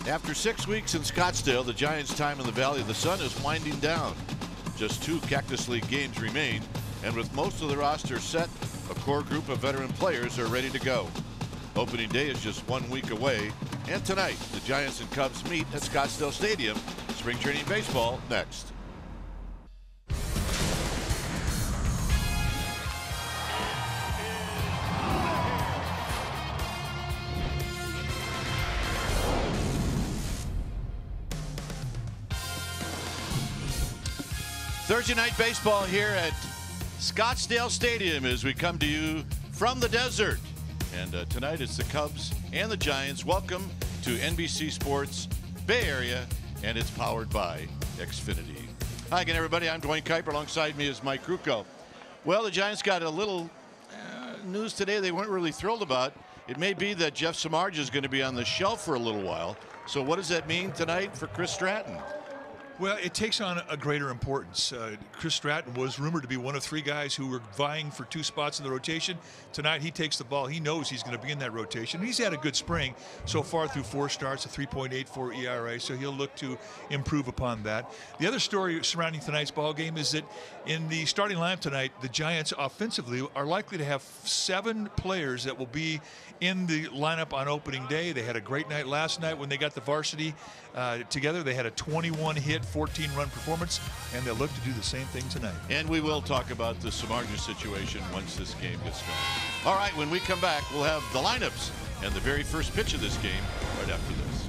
After 6 weeks in Scottsdale, the Giants' time in the Valley of the Sun is winding down. Just 2 Cactus League games remain, and with most of the roster set, a core group of veteran players are ready to go. Opening day is just 1 week away, and tonight the Giants and Cubs meet at Scottsdale Stadium. Spring training baseball next. Thursday night baseball here at Scottsdale Stadium as we come to you from the desert. And tonight it's the Cubs and the Giants. Welcome to NBC Sports Bay Area, and it's powered by Xfinity. Hi again, everybody. I'm Dwayne Kuiper. Alongside me is Mike Krukow. Well, the Giants got a little news today they weren't really thrilled about. It may be that Jeff Samardzija is going to be on the shelf for a little while. So what does that mean tonight for Chris Stratton? Well, it takes on a greater importance. Chris Stratton was rumored to be one of 3 guys who were vying for 2 spots in the rotation. Tonight, he takes the ball. He knows he's going to be in that rotation. He's had a good spring so far through 4 starts, a 3.84 ERA, so he'll look to improve upon that. The other story surrounding tonight's ball game is that in the starting lineup tonight, the Giants offensively are likely to have 7 players that will be in the lineup on opening day. They had a great night last night when they got the varsity together. They had a 21-hit, 14-run performance, and they'll look to do the same thing tonight. And we will talk about the Samardzija situation once this game gets going. All right, when we come back, we'll have the lineups and the very first pitch of this game right after this.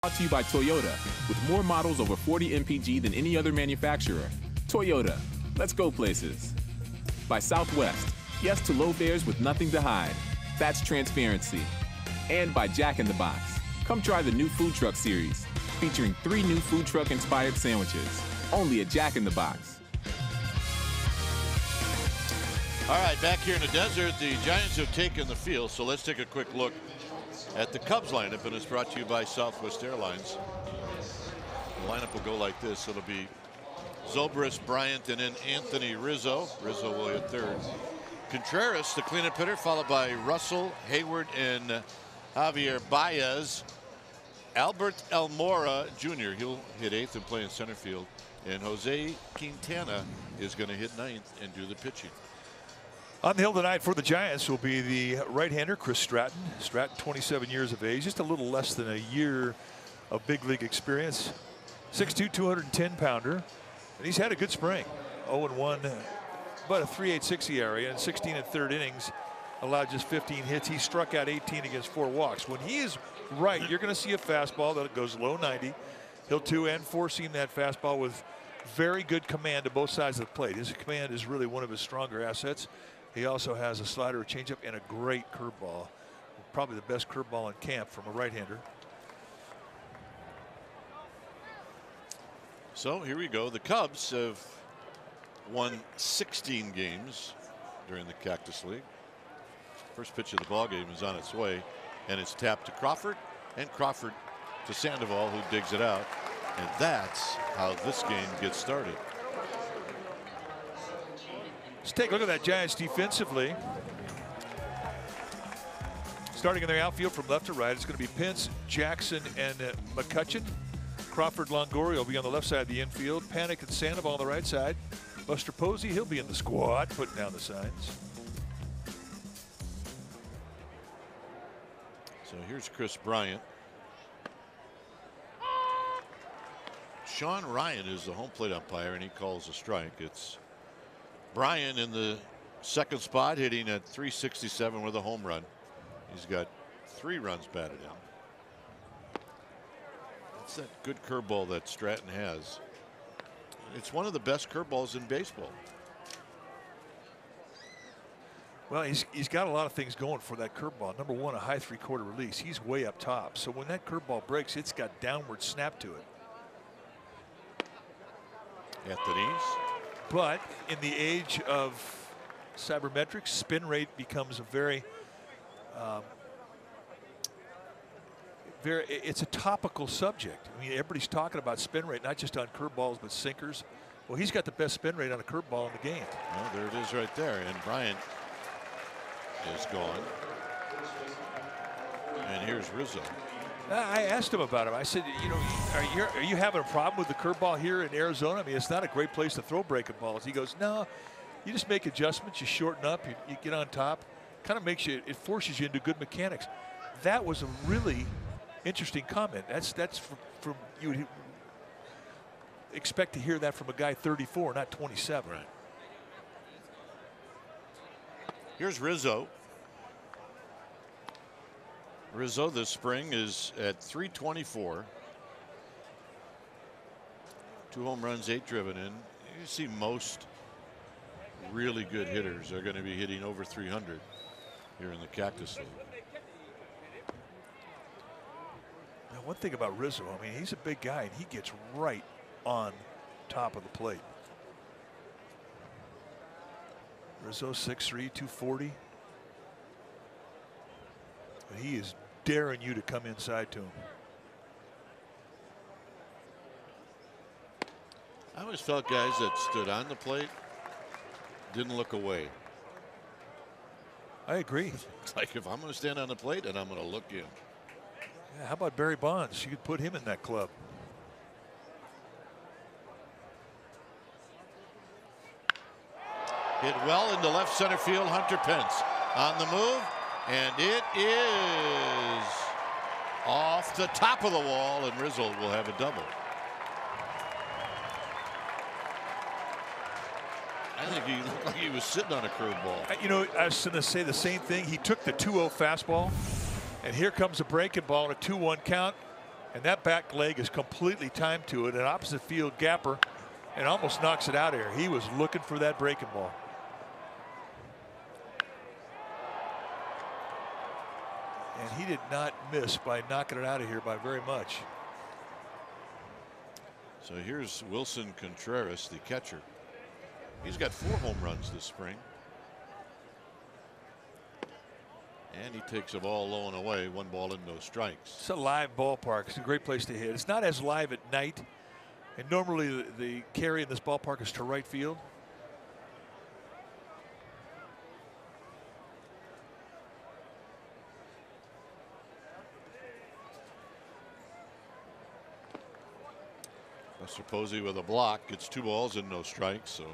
Brought to you by Toyota. With more models over 40 mpg than any other manufacturer. Toyota, let's go places. By Southwest, yes to low fares with nothing to hide. That's transparency. And by Jack in the Box. Come try the new food truck series, featuring 3 new food truck inspired sandwiches. Only at Jack in the Box. All right, back here in the desert, the Giants have taken the field, so let's take a quick look at the Cubs lineup, and it's brought to you by Southwest Airlines. The lineup will go like this. It'll be Zobrist, Bryant, and then Anthony Rizzo. Rizzo will hit third. Contreras, the cleanup hitter, followed by Russell, Hayward, and Javier Baez. Albert Almora Jr., he'll hit eighth and play in center field. And Jose Quintana is going to hit ninth and do the pitching. On the hill tonight for the Giants will be the right-hander Chris Stratton. Stratton, 27 years of age, just a little less than a year of big league experience. 6'2", 210-pounder. And he's had a good spring. 0-1, about a 3.86 ERA, and 16 and third innings, allowed just 15 hits. He struck out 18 against 4 walks. When he is right, you're going to see a fastball that goes low 90. He'll 2- and 4-seam that fastball with very good command to both sides of the plate. His command is really one of his stronger assets. He also has a slider, a changeup, and a great curveball. Probably the best curveball in camp from a right-hander. So here we go. The Cubs have won 16 games during the Cactus League. First pitch of the ball game is on its way, and it's tapped to Crawford, and Crawford to Sandoval, who digs it out. And that's how this game gets started. Let's take a look at that Giants defensively. Starting in their outfield from left to right, it's going to be Pence, Jackson, and McCutcheon. Crawford, Longoria will be on the left side of the infield. Panic and Sandoval on the right side. Buster Posey, he'll be in the squad, putting down the signs. So here's Chris Bryant. Sean Ryan is the home plate umpire, and he calls a strike. It's Bryant in the second spot, hitting at 367 with a home run. He's got 3 runs batted in. It's that good curveball that Stratton has. It's one of the best curveballs in baseball. Well, he's got a lot of things going for that curveball. Number one, a high 3/4 release. He's way up top. So when that curveball breaks, it's got downward snap to it. At the knees. But in the age of sabermetrics, spin rate becomes a it's a topical subject. I mean, everybody's talking about spin rate, not just on curveballs, but sinkers. Well, he's got the best spin rate on a curveball in the game. Well, there it is right there. And Bryant is gone. And here's Rizzo. I asked him about him. I said, you know, are you having a problem with the curveball here in Arizona? I mean, it's not a great place to throw breaking balls. He goes, no, you just make adjustments, you shorten up, you get on top. Kind of makes you, it forces you into good mechanics. That was a really interesting comment. That's from you would expect to hear that from a guy 34, not 27. Right. Here's Rizzo. Rizzo this spring is at 324. 2 home runs, 8 driven in. You see most really good hitters are going to be hitting over 300 here in the Cactus League. Now, one thing about Rizzo, I mean, he's a big guy and he gets right on top of the plate. Rizzo 6'3", 240. But he is daring you to come inside to him. I always felt guys that stood on the plate didn't look away. I agree. It's like, if I'm going to stand on the plate, and I'm going to look in. Yeah, how about Barry Bonds? You could put him in that club. Hit well into left center field. Hunter Pence on the move, and it is off the top of the wall, and Rizzo will have a double. I think he looked like he was sitting on a curveball. You know, I was going to say the same thing. He took the 2-0 fastball, and here comes a breaking ball and a 2-1 count, and that back leg is completely timed to it, an opposite field gapper, and almost knocks it out of here. He was looking for that breaking ball. And he did not miss by knocking it out of here by very much. So here's Wilson Contreras, the catcher. He's got 4 home runs this spring. And he takes a ball low and away, 1 ball and no strikes. It's a live ballpark. It's a great place to hit. It's not as live at night And normally the carry in this ballpark is to right field. Buster Posey with a block, gets 2 balls and no strikes. So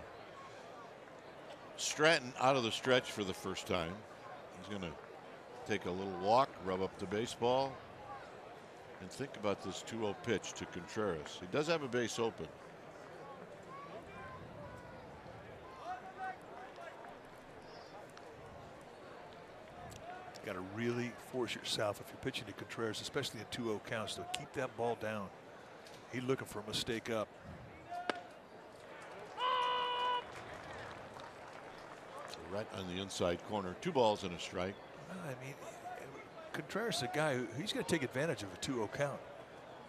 Stratton out of the stretch for the first time. He's going to take a little walk, rub up the baseball, and think about this 2-0 pitch to Contreras. He does have a base open. Got to really force yourself if you're pitching to Contreras, especially in 2-0 counts, to keep that ball down. He's looking for a mistake up. Right on the inside corner. 2 balls and a strike. I mean, Contreras is a guy who he's going to take advantage of a 2-0 count.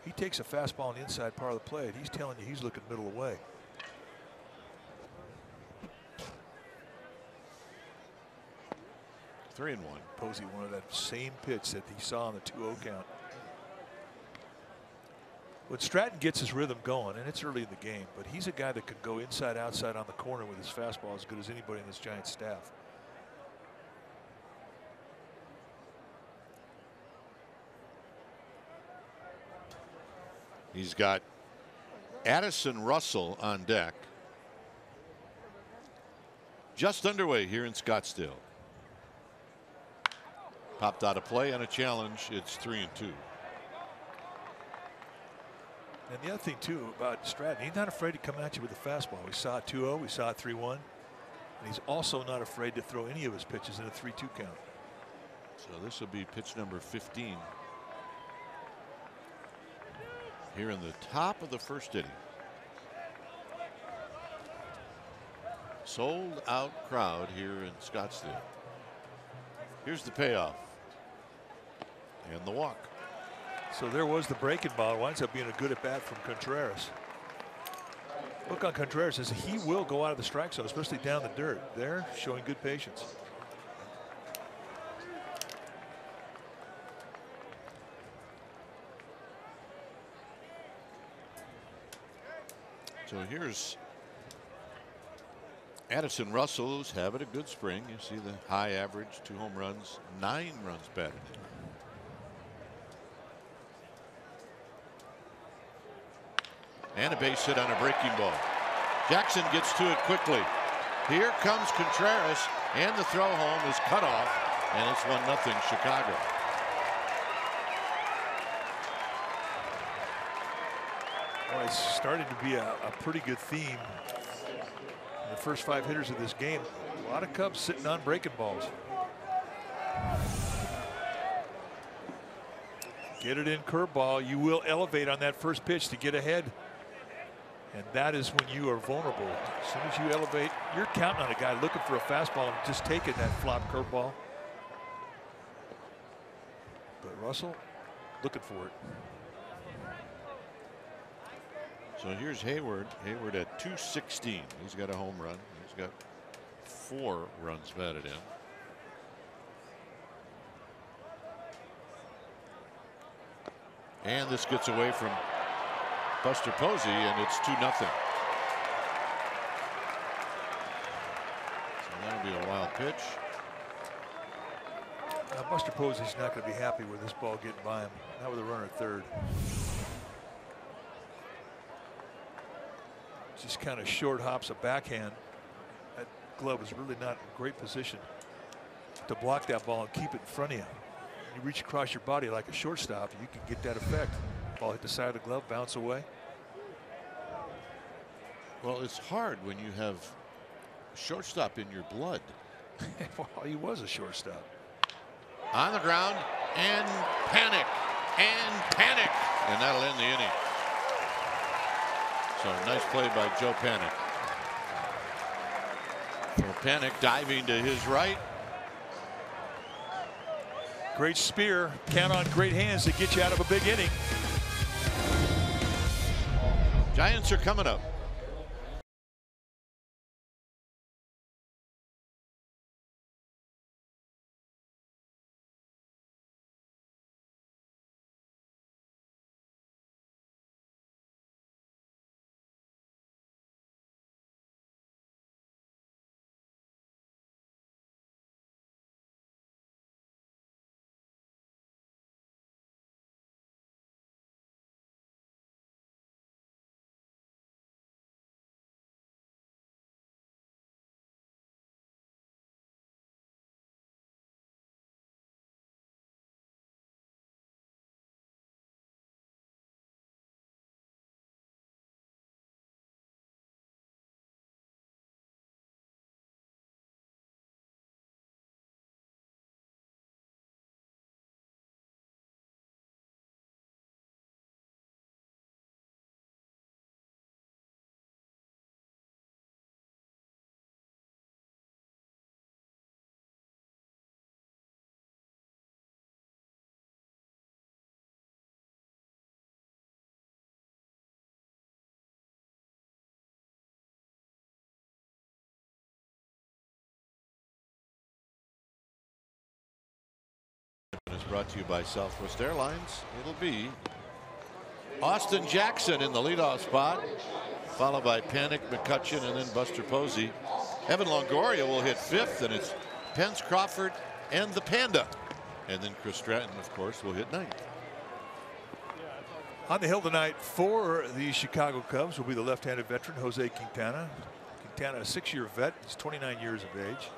He takes a fastball on the inside part of the plate. He's telling you he's looking middle away. Three and 1. Posey wanted that same pitch that he saw on the 2-0 count. When Stratton gets his rhythm going, and it's early in the game, but he's a guy that could go inside, outside on the corner with his fastball as good as anybody in this Giants staff. He's got Addison Russell on deck. Just underway here in Scottsdale. Popped out of play on a challenge. It's 3-2. And the other thing too about Stratton, he's not afraid to come at you with a fastball. We saw it 2-0, we saw it 3-1, and he's also not afraid to throw any of his pitches in a 3-2 count. So this will be pitch number 15 here in the top of the first inning. Sold out crowd here in Scottsdale. Here's the payoff and the walk. So there was the breaking ball. It winds up being a good at bat from Contreras. Look on Contreras as he will go out of the strike zone, especially down the dirt. There, showing good patience. So here's Addison Russell, who's having a good spring. You see the high average, 2 home runs, 9 runs batted. And a base hit on a breaking ball. Jackson gets to it quickly. Here comes Contreras, and the throw home is cut off, and it's 1-0 Chicago. Well, it's starting to be a pretty good theme in the first 5 hitters of this game. A lot of Cubs sitting on breaking balls. Get it in curveball. You will elevate on that first pitch to get ahead. And that is when you are vulnerable. As soon as you elevate, you're counting on a guy looking for a fastball and just taking that flop curveball. But Russell looking for it. So here's Hayward. Hayward at 216. He's got a home run. He's got 4 runs batted in. And this gets away from Buster Posey, and it's 2-0. So that'll be a wild pitch. Now Buster Posey's not going to be happy with this ball getting by him. Not with a runner at third. Just kind of short hops a backhand. That glove is really not in great position to block that ball and keep it in front of you. You reach across your body like a shortstop, you can get that effect. Ball hit the side of the glove, bounce away. Well, it's hard when you have shortstop in your blood. Well, he was a shortstop. On the ground, and panic, and that'll end the inning. So nice play by Joe Panic. So Panic diving to his right. Great spear. Count on great hands to get you out of a big inning. Giants are coming up. brought to you by Southwest Airlines. It'll be Austin Jackson in the leadoff spot, followed by Panic, McCutcheon, and then Buster Posey. Evan Longoria will hit 5th, and it's Pence, Crawford, and the Panda. And then Chris Stratton, of course, will hit 9th. On the hill tonight for the Chicago Cubs will be the left-handed veteran Jose Quintana. Quintana, a 6-year vet. He's 29 years of age.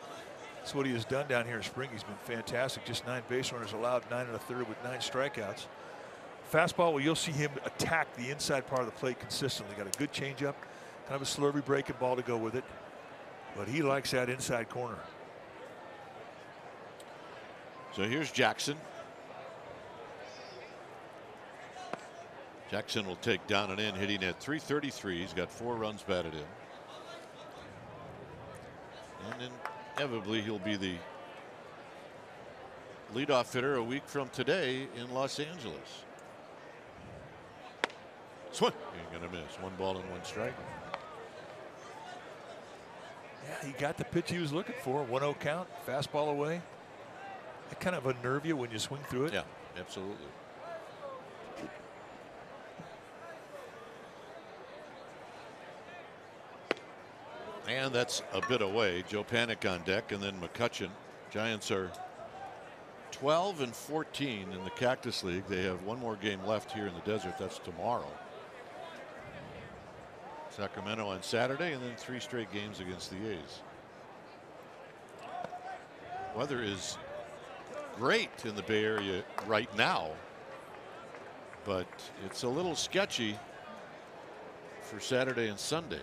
That's what he has done down here in spring. He's been fantastic. Just 9 base runners allowed, 9 1/3 with 9 strikeouts. Fastball, well, you'll see him attack the inside part of the plate consistently. Got a good changeup, kind of a slurvy breaking ball to go with it. But he likes that inside corner. So here's Jackson. Jackson will take down and in, hitting at .333. He's got 4 runs batted in. And inevitably he'll be the leadoff hitter a week from today in Los Angeles. Swing. Ain't gonna miss. 1 ball and 1 strike. Yeah, he got the pitch he was looking for. 1-0 count, fastball away. That kind of unnerve you when you swing through it. Yeah, absolutely. And that's a bit away. Joe Panic on deck, and then McCutcheon. Giants are 12 and 14 in the Cactus League. They have 1 more game left here in the desert. That's tomorrow. Sacramento on Saturday, and then 3 straight games against the A's. Weather is great in the Bay Area right now, but it's a little sketchy for Saturday and Sunday,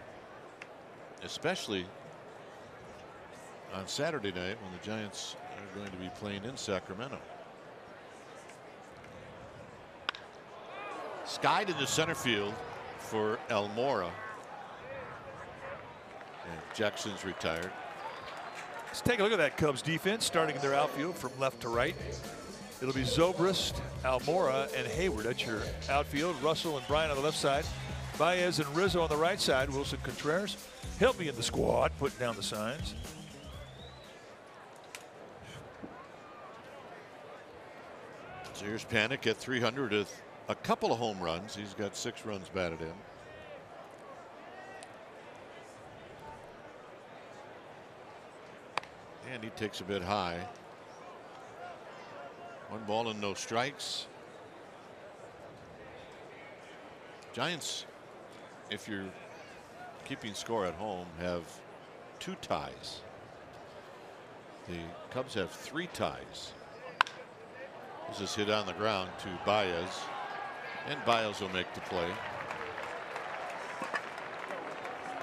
especially on Saturday night when the Giants are going to be playing in Sacramento. Skied into center field for Almora. And Jackson's retired. Let's take a look at that Cubs defense starting in their outfield from left to right. It'll be Zobrist, Almora, and Hayward. That's your outfield. Russell and Bryan on the left side. Baez and Rizzo on the right side. Wilson Contreras. Help me in the squad, putting down the signs. So here's Panic at 300 with a couple of home runs. He's got 6 runs batted in. And he takes a bit high. 1 ball and no strikes. Giants, if you're keeping score at home, have 2 ties. The Cubs have 3 ties. This is hit on the ground to Baez, and Baez will make the play.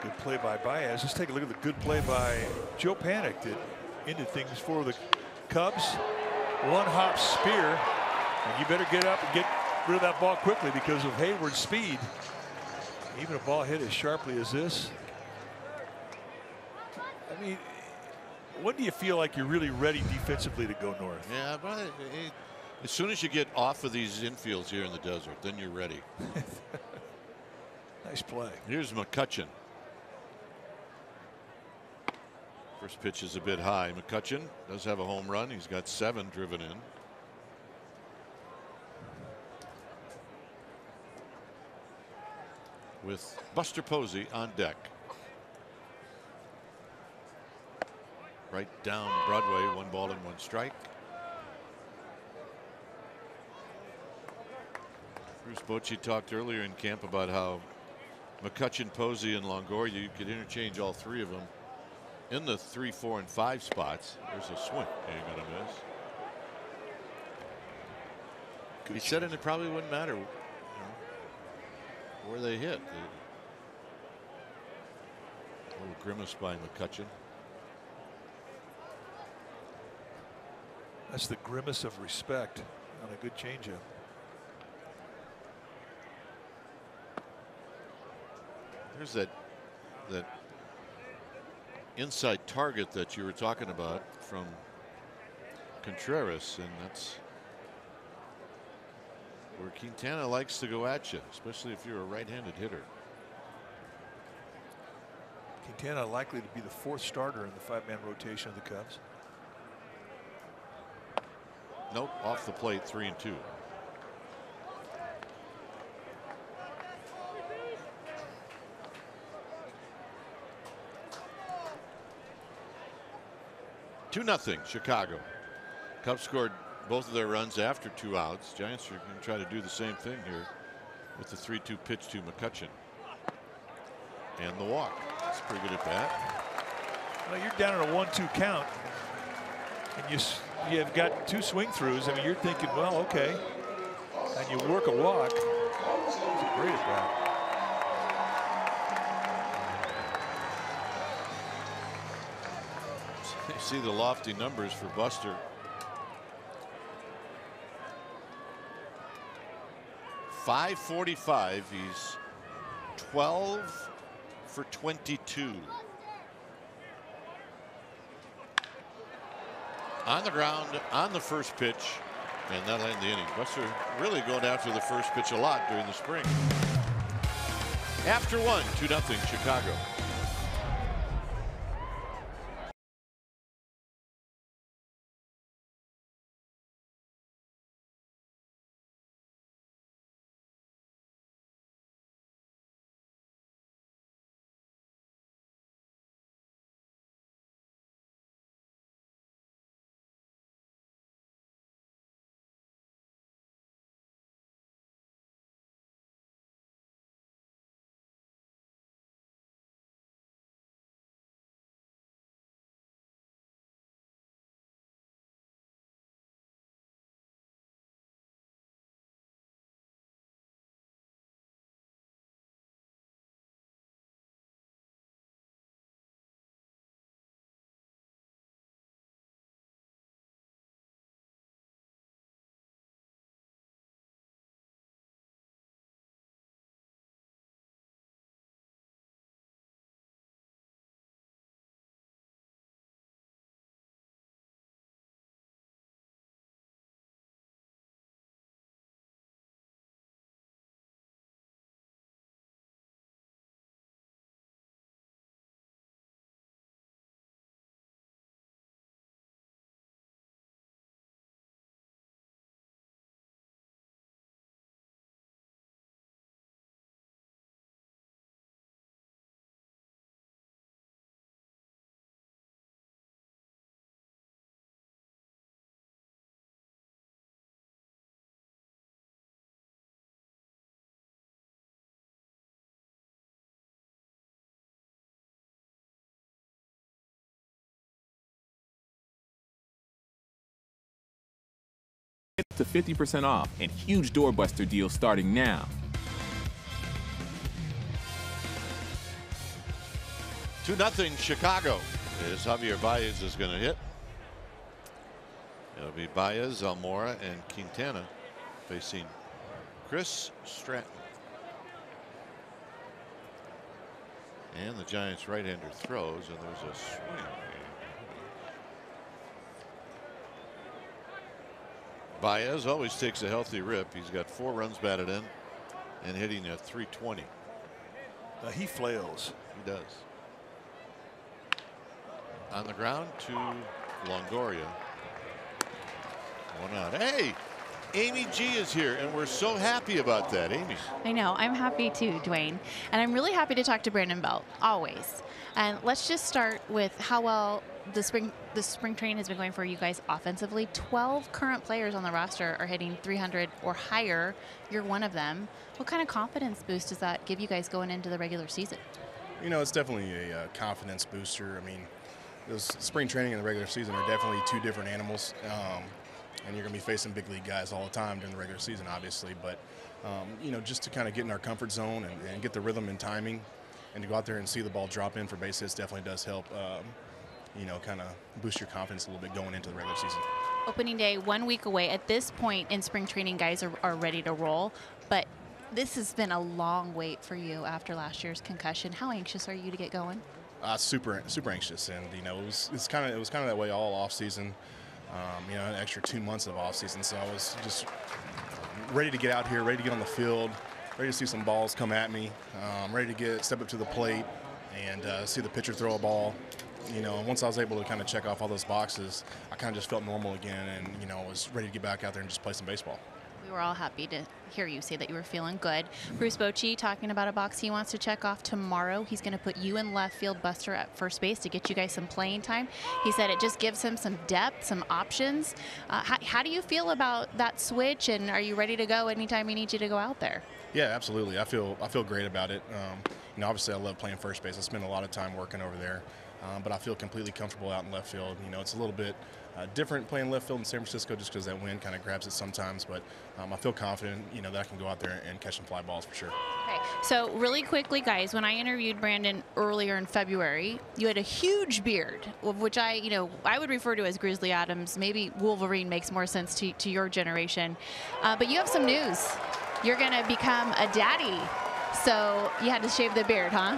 Good play by Baez. Let's take a look at the good play by Joe Panic that ended things for the Cubs. 1-hop spear, and you better get up and get rid of that ball quickly because of Hayward's speed. Even a ball hit as sharply as this. I mean, when do you feel like you're really ready defensively to go north? Yeah, but as soon as you get off of these infields here in the desert, then you're ready. Nice play. Here's McCutcheon. First pitch is a bit high. McCutcheon does have a home run. He's got 7 driven in. With Buster Posey on deck. Right down Broadway, 1 ball and 1 strike. Bruce Bochy talked earlier in camp about how McCutcheon, Posey, and Longoria, you could interchange all 3 of them in the 3, 4, and 5 spots. There's a swing. Ain't gonna miss. He said, and it probably wouldn't matter, you know, where they hit. A little grimace by McCutcheon. That's the grimace of respect on a good changeup. There's that inside target that you were talking about from Contreras, and that's where Quintana likes to go at you, especially if you're a right-handed hitter. Quintana likely to be the 4th starter in the 5-man rotation of the Cubs. Nope, off the plate, 3-2. Two nothing Chicago. Cubs scored both of their runs after 2 outs. Giants are going to try to do the same thing here with the 3-2 pitch to McCutcheon. And the walk. That's pretty good at bat. Well, you're down at a 1-2 count, and you've got 2 swing throughs. I mean, you're thinking, well, okay, and you work a walk. It's a great at bat. You see the lofty numbers for Buster. 545. He's 12 for 22. On the ground on the first pitch, and that'll end the inning. Buster really going after the first pitch a lot during the spring. After 1, 2-0 Chicago. To 50% off and huge doorbuster deals starting now. 2-0 Chicago. As Javier Baez is going to hit. It'll be Baez, Almora, and Quintana facing Chris Stratton. And the Giants right-hander throws, and there's a swing. Baez always takes a healthy rip. He's got 4 runs batted in and hitting at 320. He flails. He does. On the ground to Longoria. 1 out. Hey, Amy G is here, and we're so happy about that. Amy. I know. I'm happy too, Dwayne. And I'm really happy to talk to Brandon Belt, always. And let's just start with how well the spring training has been going for you guys offensively. 12 current players on the roster are hitting 300 or higher. You're one of them. What kind of confidence boost does that give you guys going into the regular season? You know, it's definitely a confidence booster. I mean, those spring training and the regular season are definitely 2 different animals. And you're going to be facing big league guys all the time during the regular season, obviously. But, you know, just to kind of get in our comfort zone and get the rhythm and timing and to go out there and see the ball drop in for base hits definitely does help, you know, kind of boost your confidence a little bit going into the regular season. Opening day 1 week away. At this point in spring training, guys are ready to roll. But this has been a long wait for you after last year's concussion. How anxious are you to get going? Super anxious. And, you know, it was kind of that way all off season. You know, an extra 2 months of off season. So I was just ready to get out here, ready to get on the field, ready to see some balls come at me, ready to step up to the plate and see the pitcher throw a ball. you know, once I was able to kind of check off all those boxes, I kind of just felt normal again, and you know, was ready to get back out there and just play some baseball. We were all happy to hear you say that you were feeling good. Bruce Bochy talking about a box he wants to check off tomorrow. He's going to put you in left field, Buster at first base to get you guys some playing time. He said it just gives him some depth, some options. How do you feel about that switch, and are you ready to go anytime we need you to go out there? Yeah, absolutely. I feel great about it. You know, obviously I love playing first base. I spend a lot of time working over there, but I feel completely comfortable out in left field. You know, it's a little bit different playing left field in San Francisco just because that wind kind of grabs it sometimes, but I feel confident, you know, that I can go out there and catch some fly balls for sure. Okay, so really quickly, guys, when I interviewed Brandon earlier in February, you had a huge beard, which I would refer to as Grizzly Adams. Maybe Wolverine makes more sense to your generation, but you have some news. You're going to become a daddy, so you had to shave the beard, huh?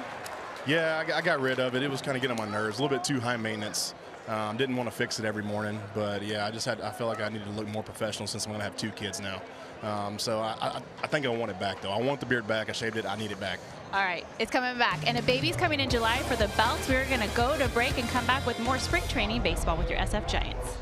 Yeah, I got rid of it. It was kind of getting on my nerves, a little bit too high maintenance. Didn't want to fix it every morning, but yeah, I felt like I needed to look more professional since I'm going to have 2 kids now. So I think I want it back, though. I want the beard back. I shaved it. I need it back. All right, it's coming back. And a baby's coming in July for the belts. We're going to go to break and come back with more spring training baseball with your SF Giants.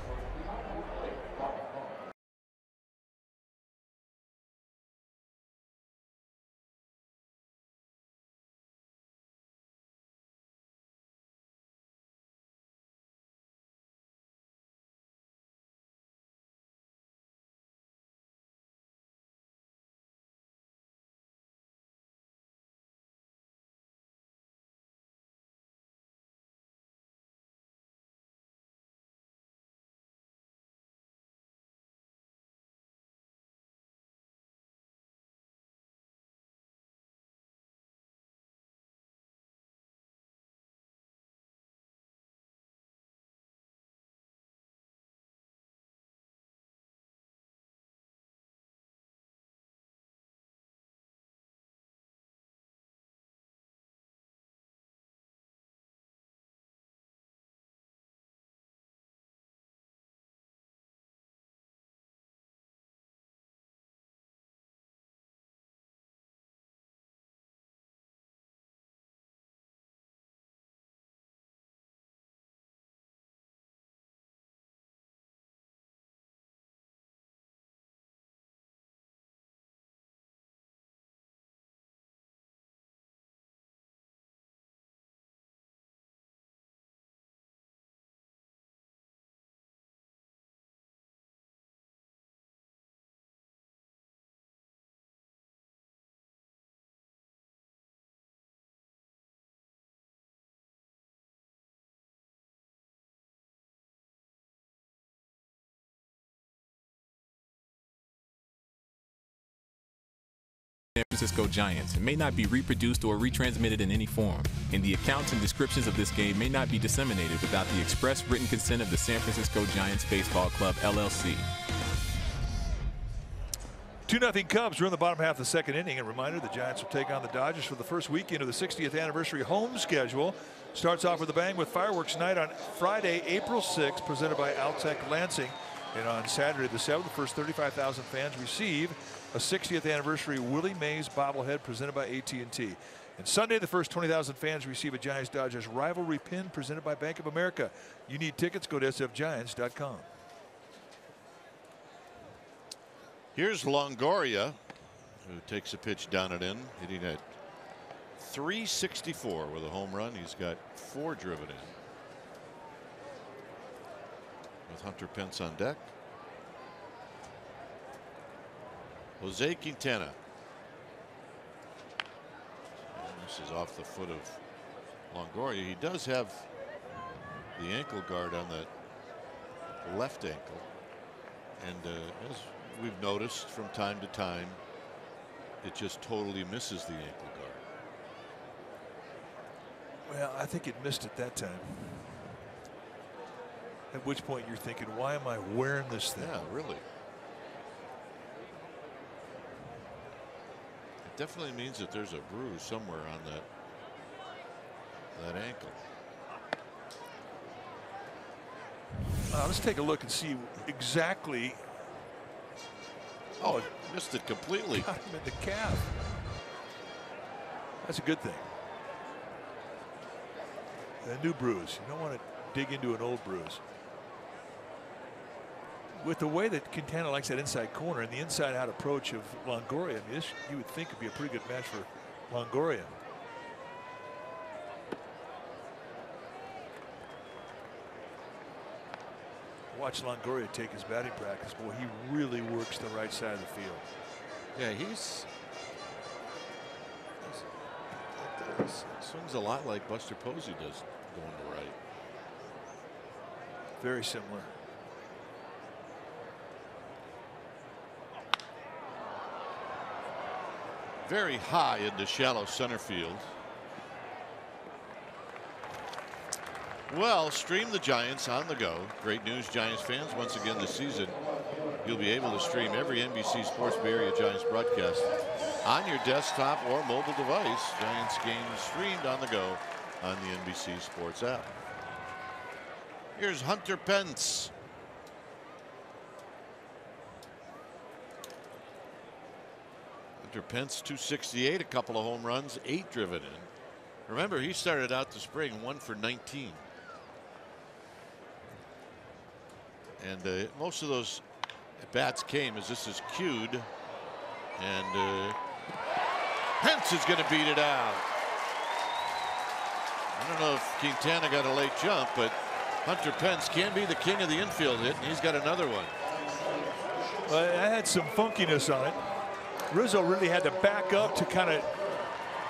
San Francisco Giants may not be reproduced or retransmitted in any form, and the accounts and descriptions of this game may not be disseminated without the express written consent of the San Francisco Giants Baseball Club, LLC. 2-0 Cubs. We're in the bottom half of the second inning. A reminder, the Giants will take on the Dodgers for the first weekend of the 60th anniversary home schedule. Starts off with a bang with fireworks night on Friday, April 6th, presented by Altec Lansing. And on Saturday the 7th, the first 35,000 fans receive a 60th anniversary Willie Mays bobblehead presented by AT&T. And Sunday, the first 20,000 fans receive a Giants-Dodgers rivalry pin presented by Bank of America. You need tickets, go to sfgiants.com. Here's Longoria, who takes a pitch down and in, hitting at .364 with a home run. He's got 4 driven in. With Hunter Pence on deck. Jose Quintana. And this is off the foot of Longoria. He does have the ankle guard on that left ankle. And as we've noticed from time to time, it just totally misses the ankle guard. Well, I think it missed it that time. At which point you're thinking, why am I wearing this thing? Yeah, really. It definitely means that there's a bruise somewhere on that ankle. Let's take a look and see exactly. Oh, it missed it completely. Got him in the calf. That's a good thing. a new bruise. You don't want to dig into an old bruise. With the way that Quintana likes that inside corner and the inside-out approach of Longoria, I mean, this you would think would be a pretty good match for Longoria. Watch Longoria take his batting practice. Boy, he really works the right side of the field. Yeah, he swings a lot like Buster Posey does going to right. Very similar. Very high into shallow center field. Well, stream the Giants on the go. Great news, Giants fans. Once again this season, you'll be able to stream every NBC Sports Bay Area Giants broadcast on your desktop or mobile device. Giants games streamed on the go on the NBC Sports app. Here's Hunter Pence. Hunter Pence, 268, a couple of home runs, 8 driven in. Remember, he started out the spring 1 for 19. And most of those bats came as this is cued. And Pence is going to beat it out. I don't know if Quintana got a late jump, but Hunter Pence can be the king of the infield hit, and he's got another one. Well, I had some funkiness on it. Rizzo really had to back up to kind of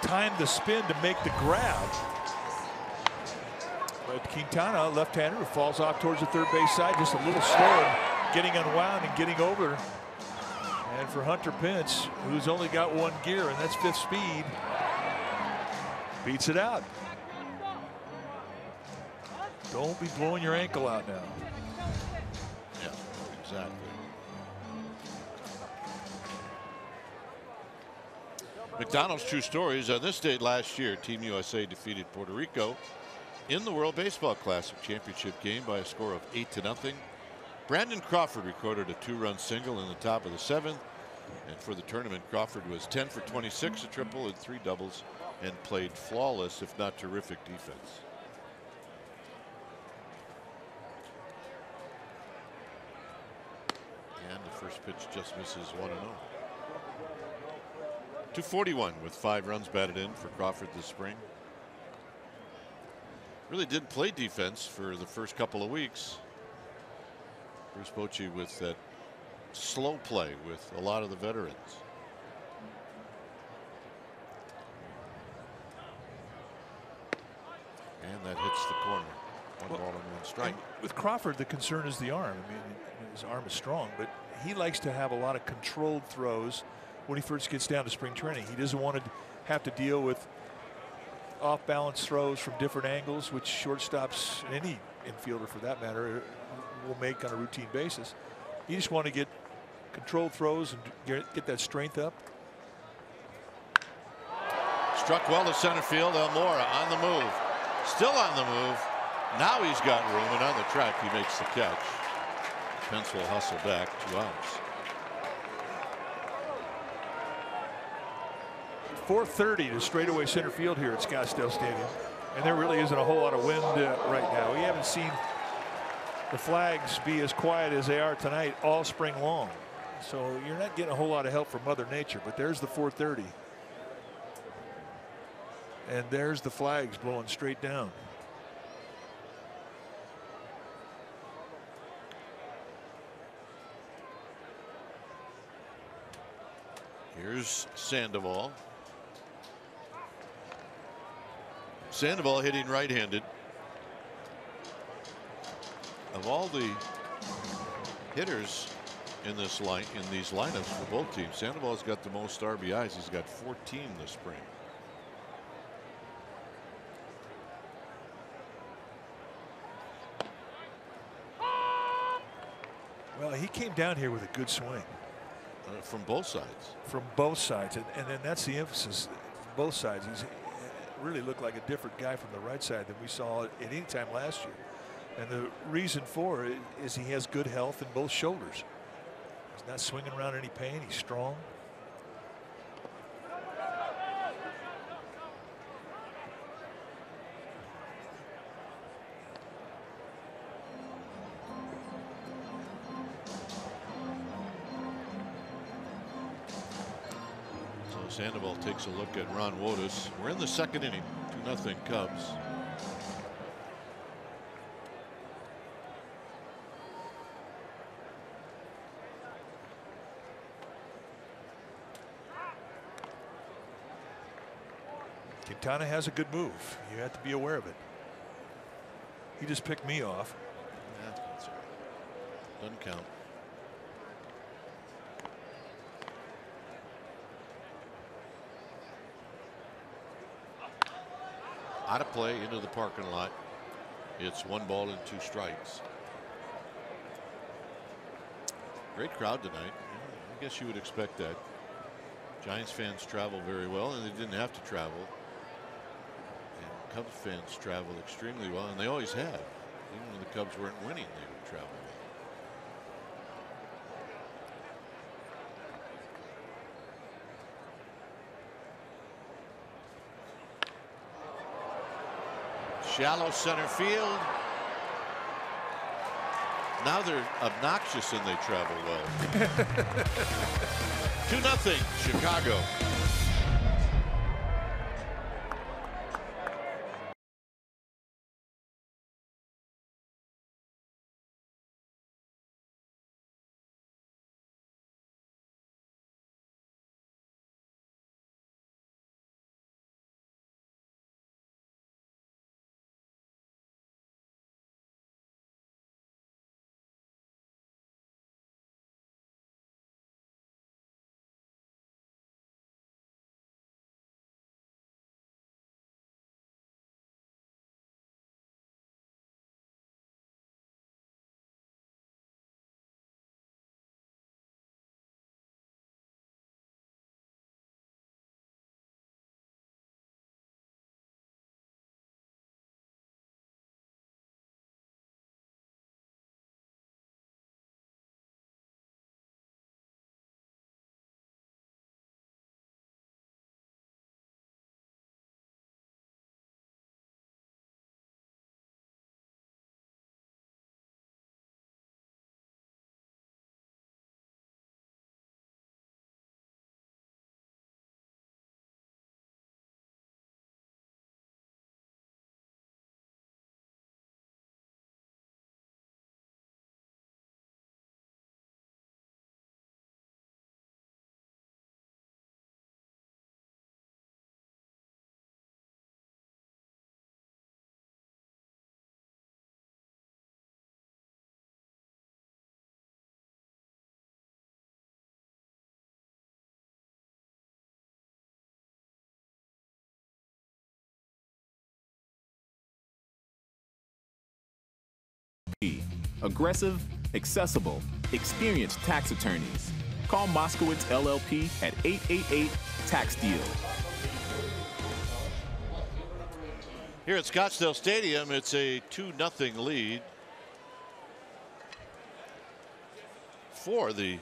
time the spin to make the grab. But Quintana, left-hander, who falls off towards the third base side, just a little slower, getting unwound and getting over. And for Hunter Pence, who's only got 1 gear, and that's 5th speed, beats it out. Don't be blowing your ankle out now. Yeah, exactly. McDonald's true stories. On this date last year, Team USA defeated Puerto Rico in the World Baseball Classic championship game by a score of 8-0. Brandon Crawford recorded a 2-run single in the top of the 7th. And for the tournament, Crawford was 10 for 26, a triple and 3 doubles, and played flawless, if not terrific, defense. And the first pitch just misses 1-0. 241 with 5 runs batted in for Crawford this spring. Really did play defense for the first couple of weeks. Bruce Bochy with that slow play with a lot of the veterans. And that hits the corner. 1 ball and 1 strike. With Crawford, the concern is the arm. I mean, his arm is strong, but he likes to have a lot of controlled throws when he first gets down to spring training. He doesn't want to have to deal with off-balance throws from different angles, which shortstops and any infielder for that matter will make on a routine basis. You just want to get controlled throws and get that strength up. Struck well to center field. Almora on the move. Still on the move. Now he's got room, and on the track he makes the catch. Pence will hustle back, 2 outs. 430 to straightaway center field here at Scottsdale Stadium, and there really isn't a whole lot of wind right now. We haven't seen the flags be as quiet as they are tonight all spring long, so you're not getting a whole lot of help from Mother Nature. But there's the 430, and there's the flags blowing straight down. Here's Sandoval. Sandoval hitting right-handed. Of all the hitters in this line, in these lineups for both teams, Sandoval's got the most RBIs. He's got 14 this spring. Well, he came down here with a good swing. From both sides. From both sides, and then that's the emphasis. From both sides, he's really looked like a different guy from the right side than we saw at any time last year. And the reason for it is he has good health in both shoulders. He's not swinging around any pain. He's strong. Sandoval takes a look at Ron Wotus. We're in the second inning, 2-0 Cubs. Quintana has a good move. You have to be aware of it. He just picked me off. Yeah, that's all right. Doesn't count. Out of play into the parking lot. It's 1 ball and 2 strikes. Great crowd tonight. I guess you would expect that. Giants fans travel very well, and they didn't have to travel. And Cubs fans travel extremely well, and they always have. Even when the Cubs weren't winning, they would travel well. Shallow center field. Now they're obnoxious and they travel well. 2-0 Chicago. Aggressive, accessible, experienced tax attorneys. Call Moskowitz LLP at 888-TAX-DEAL. Here at Scottsdale Stadium, it's a 2-0 lead for the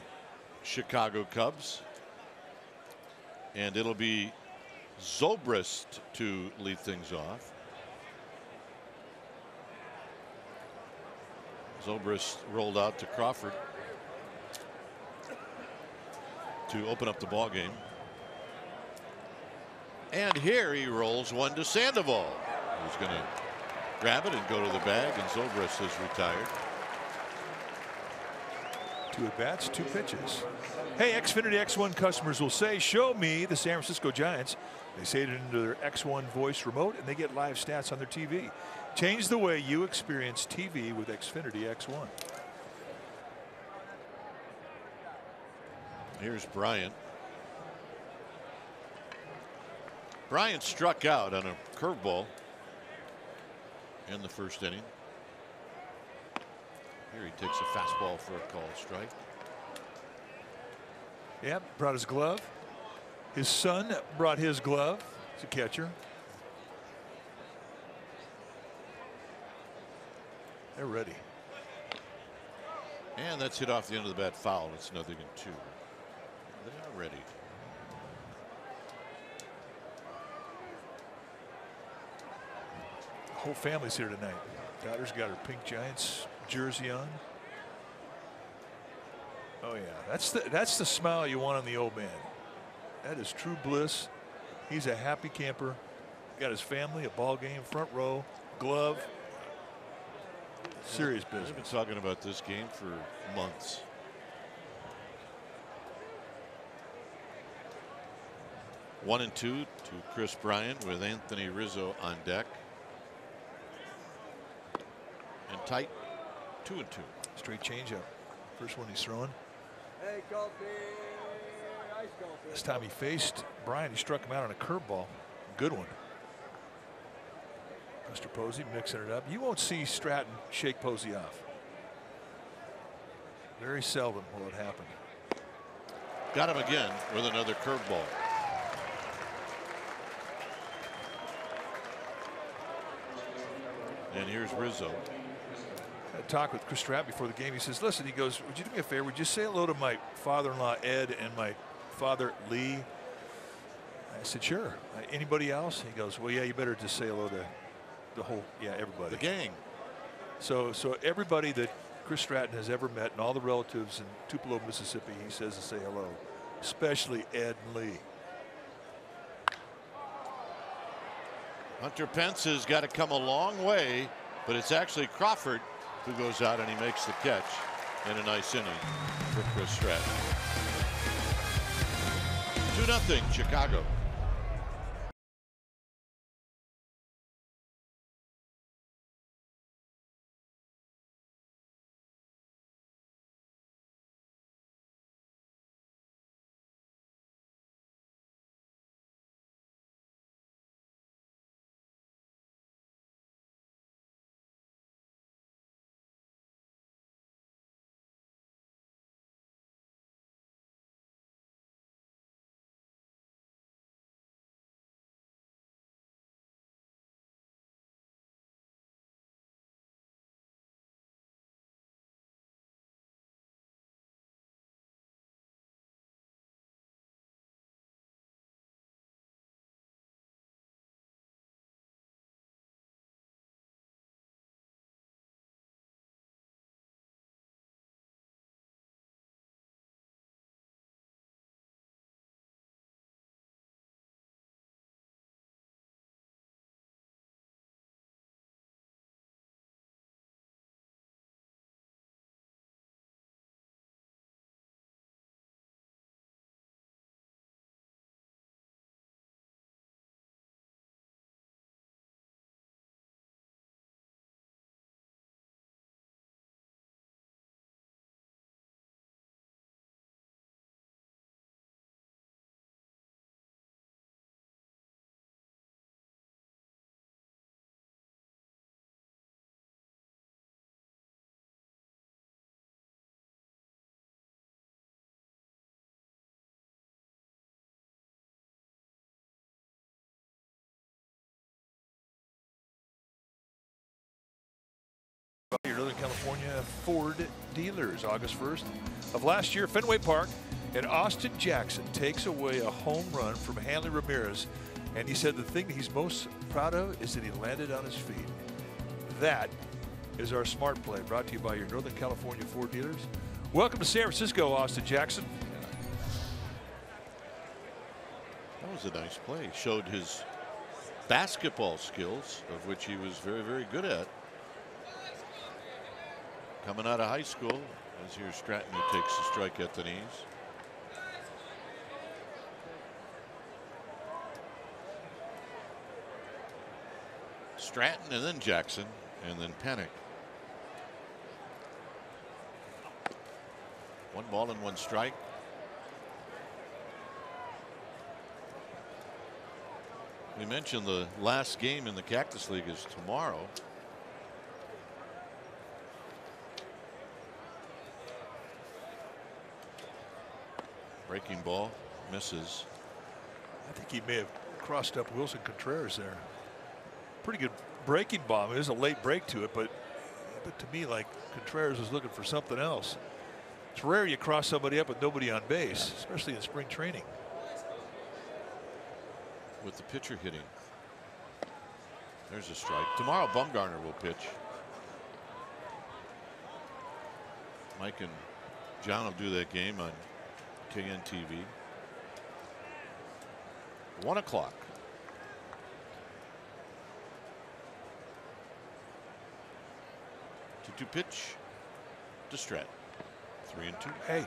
Chicago Cubs. And it'll be Zobrist to lead things off. Zobrist rolled out to Crawford to open up the ball game. And here he rolls one to Sandoval, who's going to grab it and go to the bag, and Zobrist has retired. 2 at-bats, 2 pitches. Hey, Xfinity X1 customers will say, show me the San Francisco Giants. They say it into their X1 voice remote, and they get live stats on their TV. Change the way you experience TV with Xfinity X1. Here's Bryant. Bryant struck out on a curveball in the first inning. Here he takes a fastball for a called strike. Yep, brought his glove. His son brought his glove. He's a catcher. They're ready. And that's hit off the end of the bat foul. It's 0-2. They are ready. The whole family's here tonight. Daughter's got her pink Giants jersey on. Oh yeah, that's the smile you want on the old man. That is true bliss. He's a happy camper. Got his family, a ball game, front row, glove. Serious business. We've been talking about this game for months. One and two to Chris Bryant with Anthony Rizzo on deck. And tight, 2-2. Straight changeup. First one he's throwing. This time he faced Bryant. He struck him out on a curveball. Good one. Mr. Posey mixing it up. You won't see Stratton shake Posey off. Very seldom will it happen. Got him again with another curveball. And here's Rizzo. I talked with Chris Stratton before the game. He says, listen, he goes, would you do me a favor? Would you say hello to my father-in-law, Ed, and my father, Lee? I said, sure. Anybody else? He goes, well, yeah, you better just say hello to the whole, yeah, everybody. The gang. So everybody that Chris Stratton has ever met and all the relatives in Tupelo, Mississippi, he says to say hello, especially Ed and Lee. Hunter Pence has got to come a long way, but it's actually Crawford who goes out and he makes the catch in a nice inning for Chris Stratton. 2-0 Chicago. Your Northern California Ford dealers, August 1st of last year, Fenway Park, and Austin Jackson takes away a home run from Hanley Ramirez, and he said the thing that he's most proud of is that he landed on his feet. That is our smart play, brought to you by your Northern California Ford dealers. Welcome to San Francisco, Austin Jackson. That was a nice play. Showed his basketball skills, of which he was very, very good at. Coming out of high school, as here's Stratton who takes the strike at the knees. Stratton and then Jackson and then Panic. 1 ball and 1 strike. We mentioned the last game in the Cactus League is tomorrow. Breaking ball misses. I think he may have crossed up Wilson Contreras there. Pretty good breaking ball. I mean, there's a late break to it, but to me, like Contreras was looking for something else. It's rare you cross somebody up with nobody on base, especially in spring training. With the pitcher hitting. There's a strike. Tomorrow Bumgarner will pitch. Mike and John will do that game on KNTV. 1 o'clock. 2-2 pitch to Stratton. 3-2. Hey,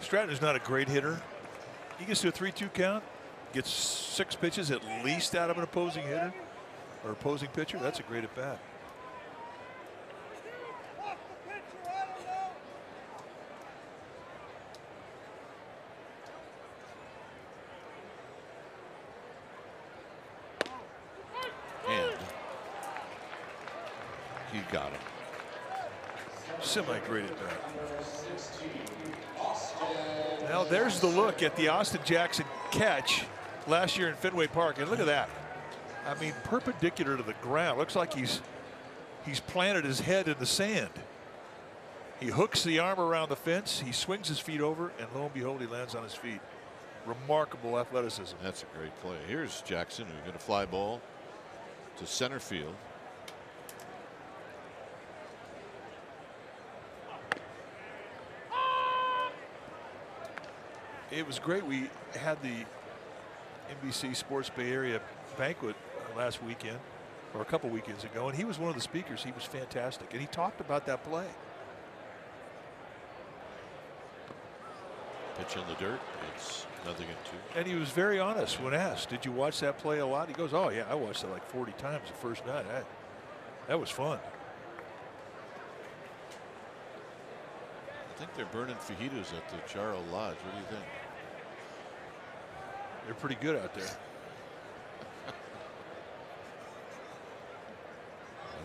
Stratton is not a great hitter. He gets to a 3-2 count, gets 6 pitches at least out of an opposing hitter or opposing pitcher. That's a great at bat. And he got him. Semi-great at bat. Now there's the look at the Austin Jackson catch last year in Fenway Park, and look at that. I mean, perpendicular to the ground. Looks like he's planted his head in the sand. He hooks the arm around the fence, he swings his feet over, and lo and behold, he lands on his feet. Remarkable athleticism. That's a great play. Here's Jackson, who got a fly ball to center field. It was great. We had the NBC Sports Bay Area banquet last weekend, or a couple weekends ago, and he was one of the speakers. He was fantastic, and he talked about that play. Pitch in the dirt. It's 0-2. And he was very honest when asked, did you watch that play a lot? He goes, oh yeah, I watched it like 40 times the first night. That was fun. I think they're burning fajitas at the Charro Lodge. What do you think? They're pretty good out there.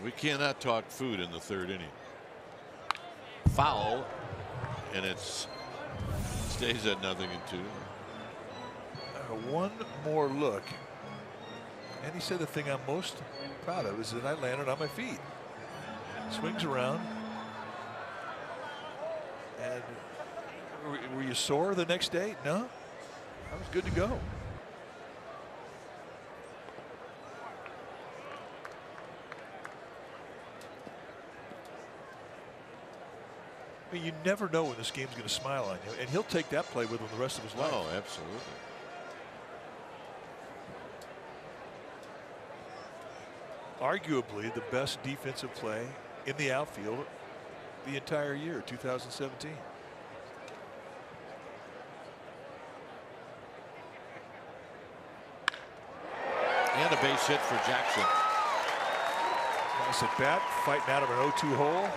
We cannot talk food in the 3rd inning. Foul, and it's stays at 0-2. One more look, and he said the thing I'm most proud of is that I landed on my feet. Swings around. And were you sore the next day? No, I was good to go. I mean, you never know when this game's going to smile on you, and he'll take that play with him the rest of his life. Oh, absolutely. Arguably the best defensive play in the outfield the entire year, 2017. And a base hit for Jackson. Nice at bat, fighting out of an 0-2 hole.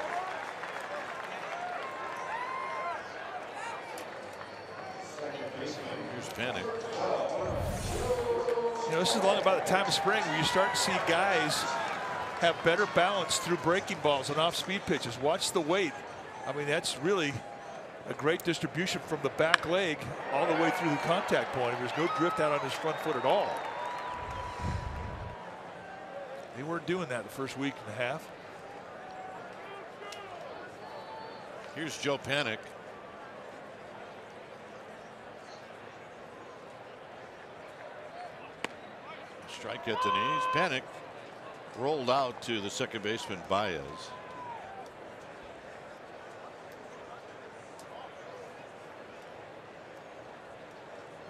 Here's Panic. You know, this is about the time of spring where you start to see guys have better balance through breaking balls and off-speed pitches. Watch the weight. I mean, that's really a great distribution from the back leg all the way through the contact point. There's no drift out on his front foot at all. They weren't doing that the first week and a half. Here's Joe Panic. Strike at the knees. Panic rolled out to the second baseman Baez.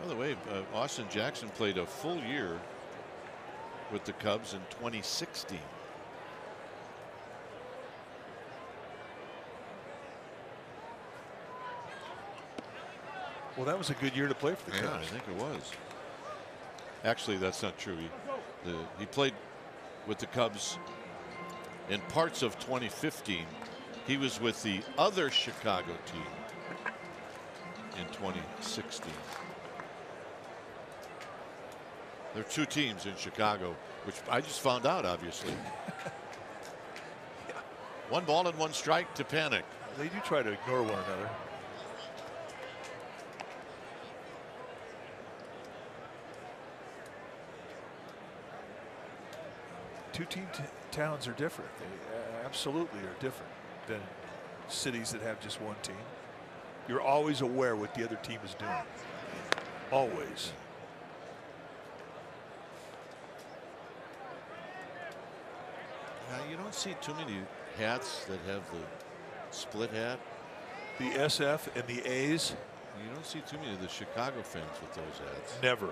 By the way, Austin Jackson played a full year with the Cubs in 2016. Well, that was a good year to play for the Cubs. Yeah, I think it was. Actually, that's not true. He played with the Cubs in parts of 2015. He was with the other Chicago team in 2016. There are 2 teams in Chicago, which I just found out, obviously. 1 ball and 1 strike to Panic. They do try to ignore one another. Two team towns are different. They absolutely are different than cities that have just one team. You're always aware what the other team is doing. Always. Now, you don't see too many hats that have the split hat. The SF and the A's. You don't see too many of the Chicago fans with those hats. Never.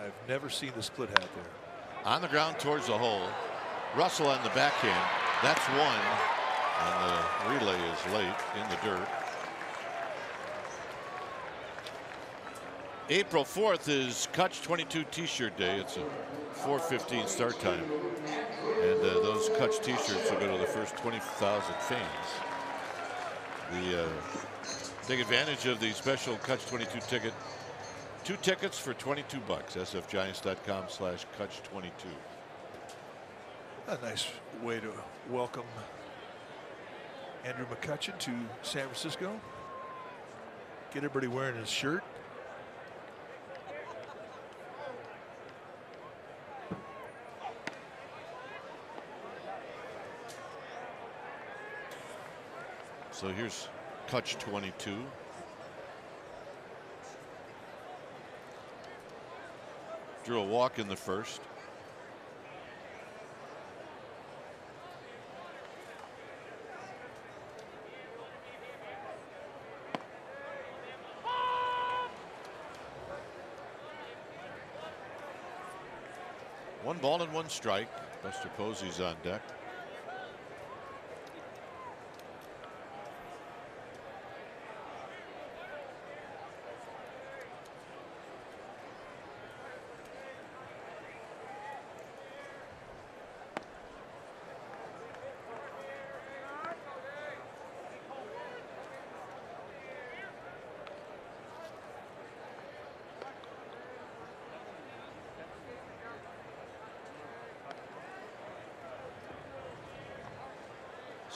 I've never seen the split hat there. On the ground towards the hole. Russell on the backhand. That's one. And the relay is late in the dirt. April 4th is Kutch 22 T-shirt day. It's a 4:15 start time. And those Kutch T-shirts will go to the first 20,000 fans. Take advantage of the special Kutch 22 ticket. 2 tickets for $22. sfgiants.com/Kutch22. A nice way to welcome Andrew McCutchen to San Francisco. Get everybody wearing his shirt. So here's Kutch 22. Drew a walk in the first. One ball and 1 strike. Buster Posey's on deck.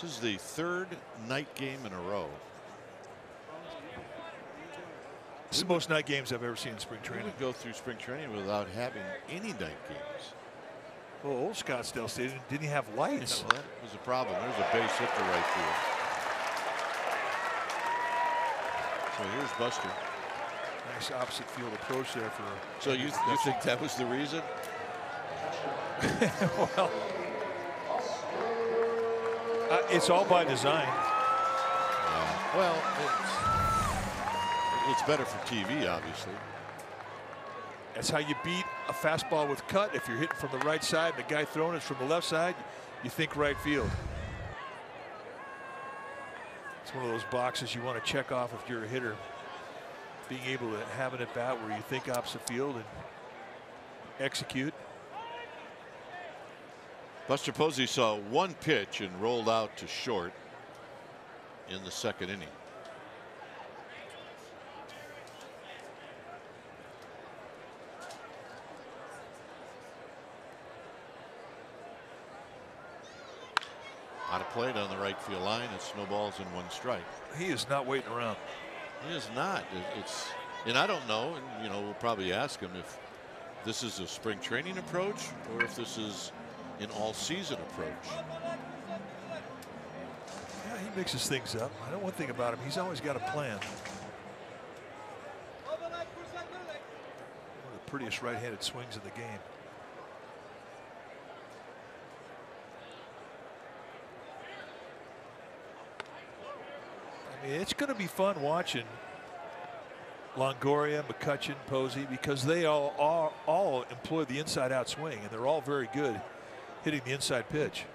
This is the 3rd night game in a row. This is the most night games I've ever seen in spring We training. would go through spring training without having any night games. Well, old Scottsdale Stadium didn't have lights. Well, that was a problem. There's a base hit to right field. So here's Buster. Nice opposite field approach there for. So you think that was the reason? Well, it's all by design. Well, it's better for TV, obviously. That's how you beat a fastball with cut. If you're hitting from the right side, the guy throwing it from the left side, you think right field. It's one of those boxes you want to check off if you're a hitter. Being able to have an at bat where you think opposite field and execute. Buster Posey saw 1 pitch and rolled out to short in the 2nd inning. Out of plate on the right field line. It's no balls and 1 strike. He is not waiting around. He is not. And I don't know. And we'll probably ask him if this is a spring training approach or if this is an all-season approach. Yeah, he mixes things up. I know one thing about him. He's always got a plan. One of the prettiest right-handed swings in the game. I mean, it's going to be fun watching Longoria, McCutchen, Posey, because they all employ the inside-out swing, and they're all very good hitting the inside pitch.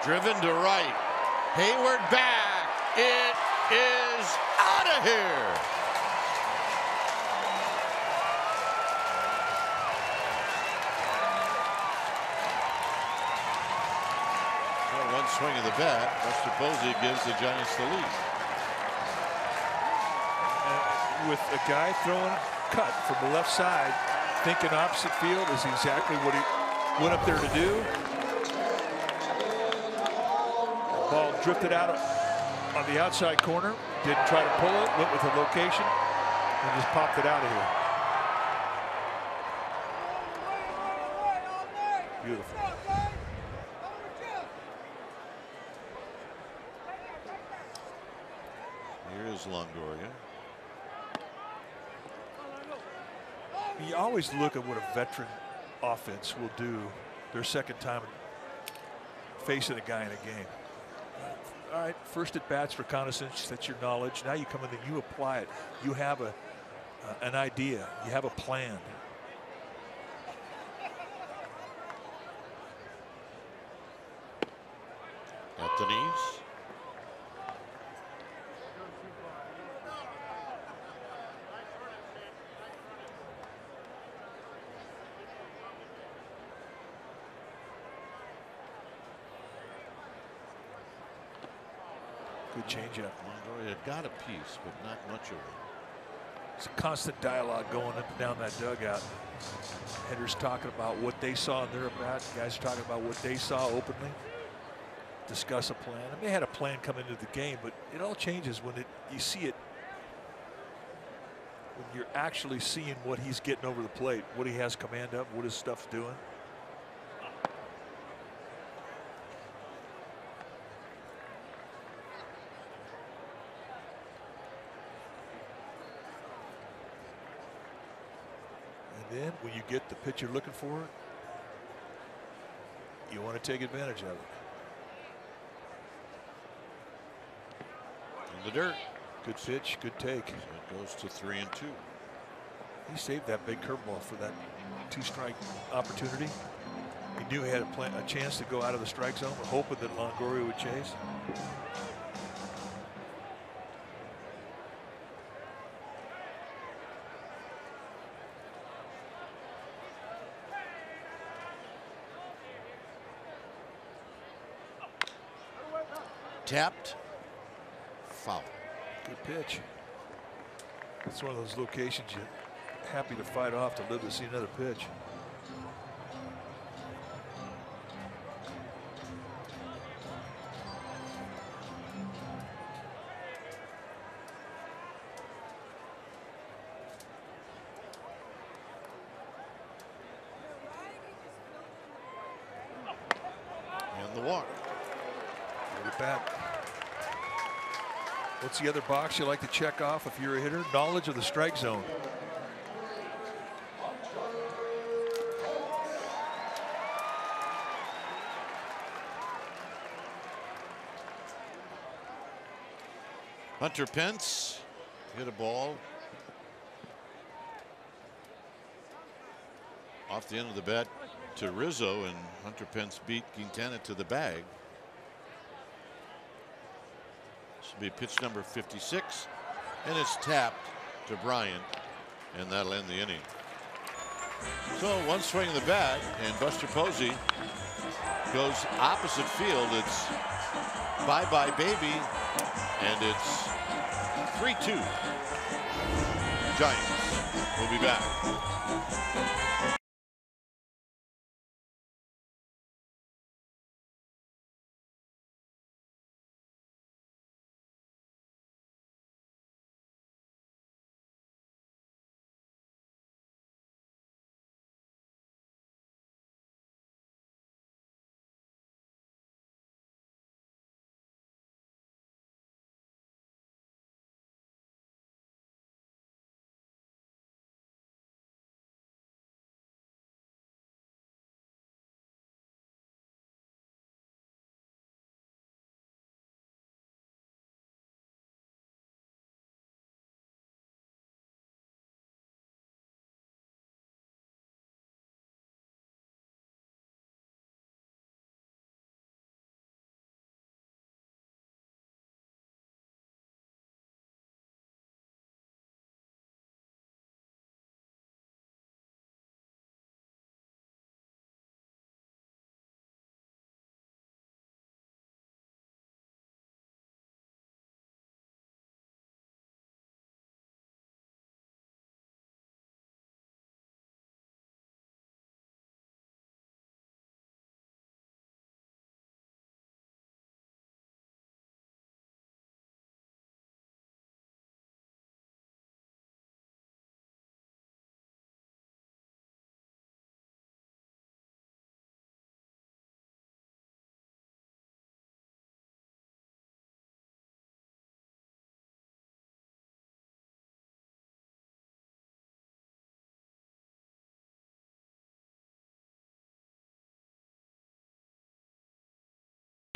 Driven to right. Hayward back. It is out of here. Well, 1 swing of the bat. Buster Posey gives the Giants the lead. With a guy throwing cut from the left side, thinking opposite field is exactly what he went up there to do. Ball drifted out on the outside corner. Didn't try to pull it. Went with the location and just popped it out of here. Beautiful. Here is Longoria. You always look at what a veteran offense will do their 2nd time facing a guy in a game. All right, first at bats, reconnaissance, that's your knowledge. Now you come in and you apply it. You have an idea, you have a plan. At the knees. Good changeup. Longoria had got a piece, but not much of it. It's a constant dialogue going up and down that dugout. Hitters talking about what they saw in their at-bat. Guys talking about what they saw openly. Discuss a plan. I mean, they had a plan coming into the game, but it all changes when you see it. When you're actually seeing what he's getting over the plate, what he has command of, what his stuff's doing. And then when you get the pitch you're looking for, you want to take advantage of it. In the dirt. Good pitch, good take. So it goes to 3-2. He saved that big curveball for that 2-strike opportunity. He knew he had a chance to go out of the strike zone, hoping that Longoria would chase. Tapped. Foul. Good pitch. It's one of those locations you're happy to fight off to live to see another pitch. And the walk. Good at bat. What's the other box you like to check off if you're a hitter? Knowledge of the strike zone. Hunter Pence hit a ball off the end of the bat to Rizzo, and Hunter Pence beat Quintana to the bag. This will be pitch number 56, and it's tapped to Bryant, and that'll end the inning. So one swing of the bat, and Buster Posey goes opposite field. It's bye-bye baby, and it's 3-2. Giants will be back.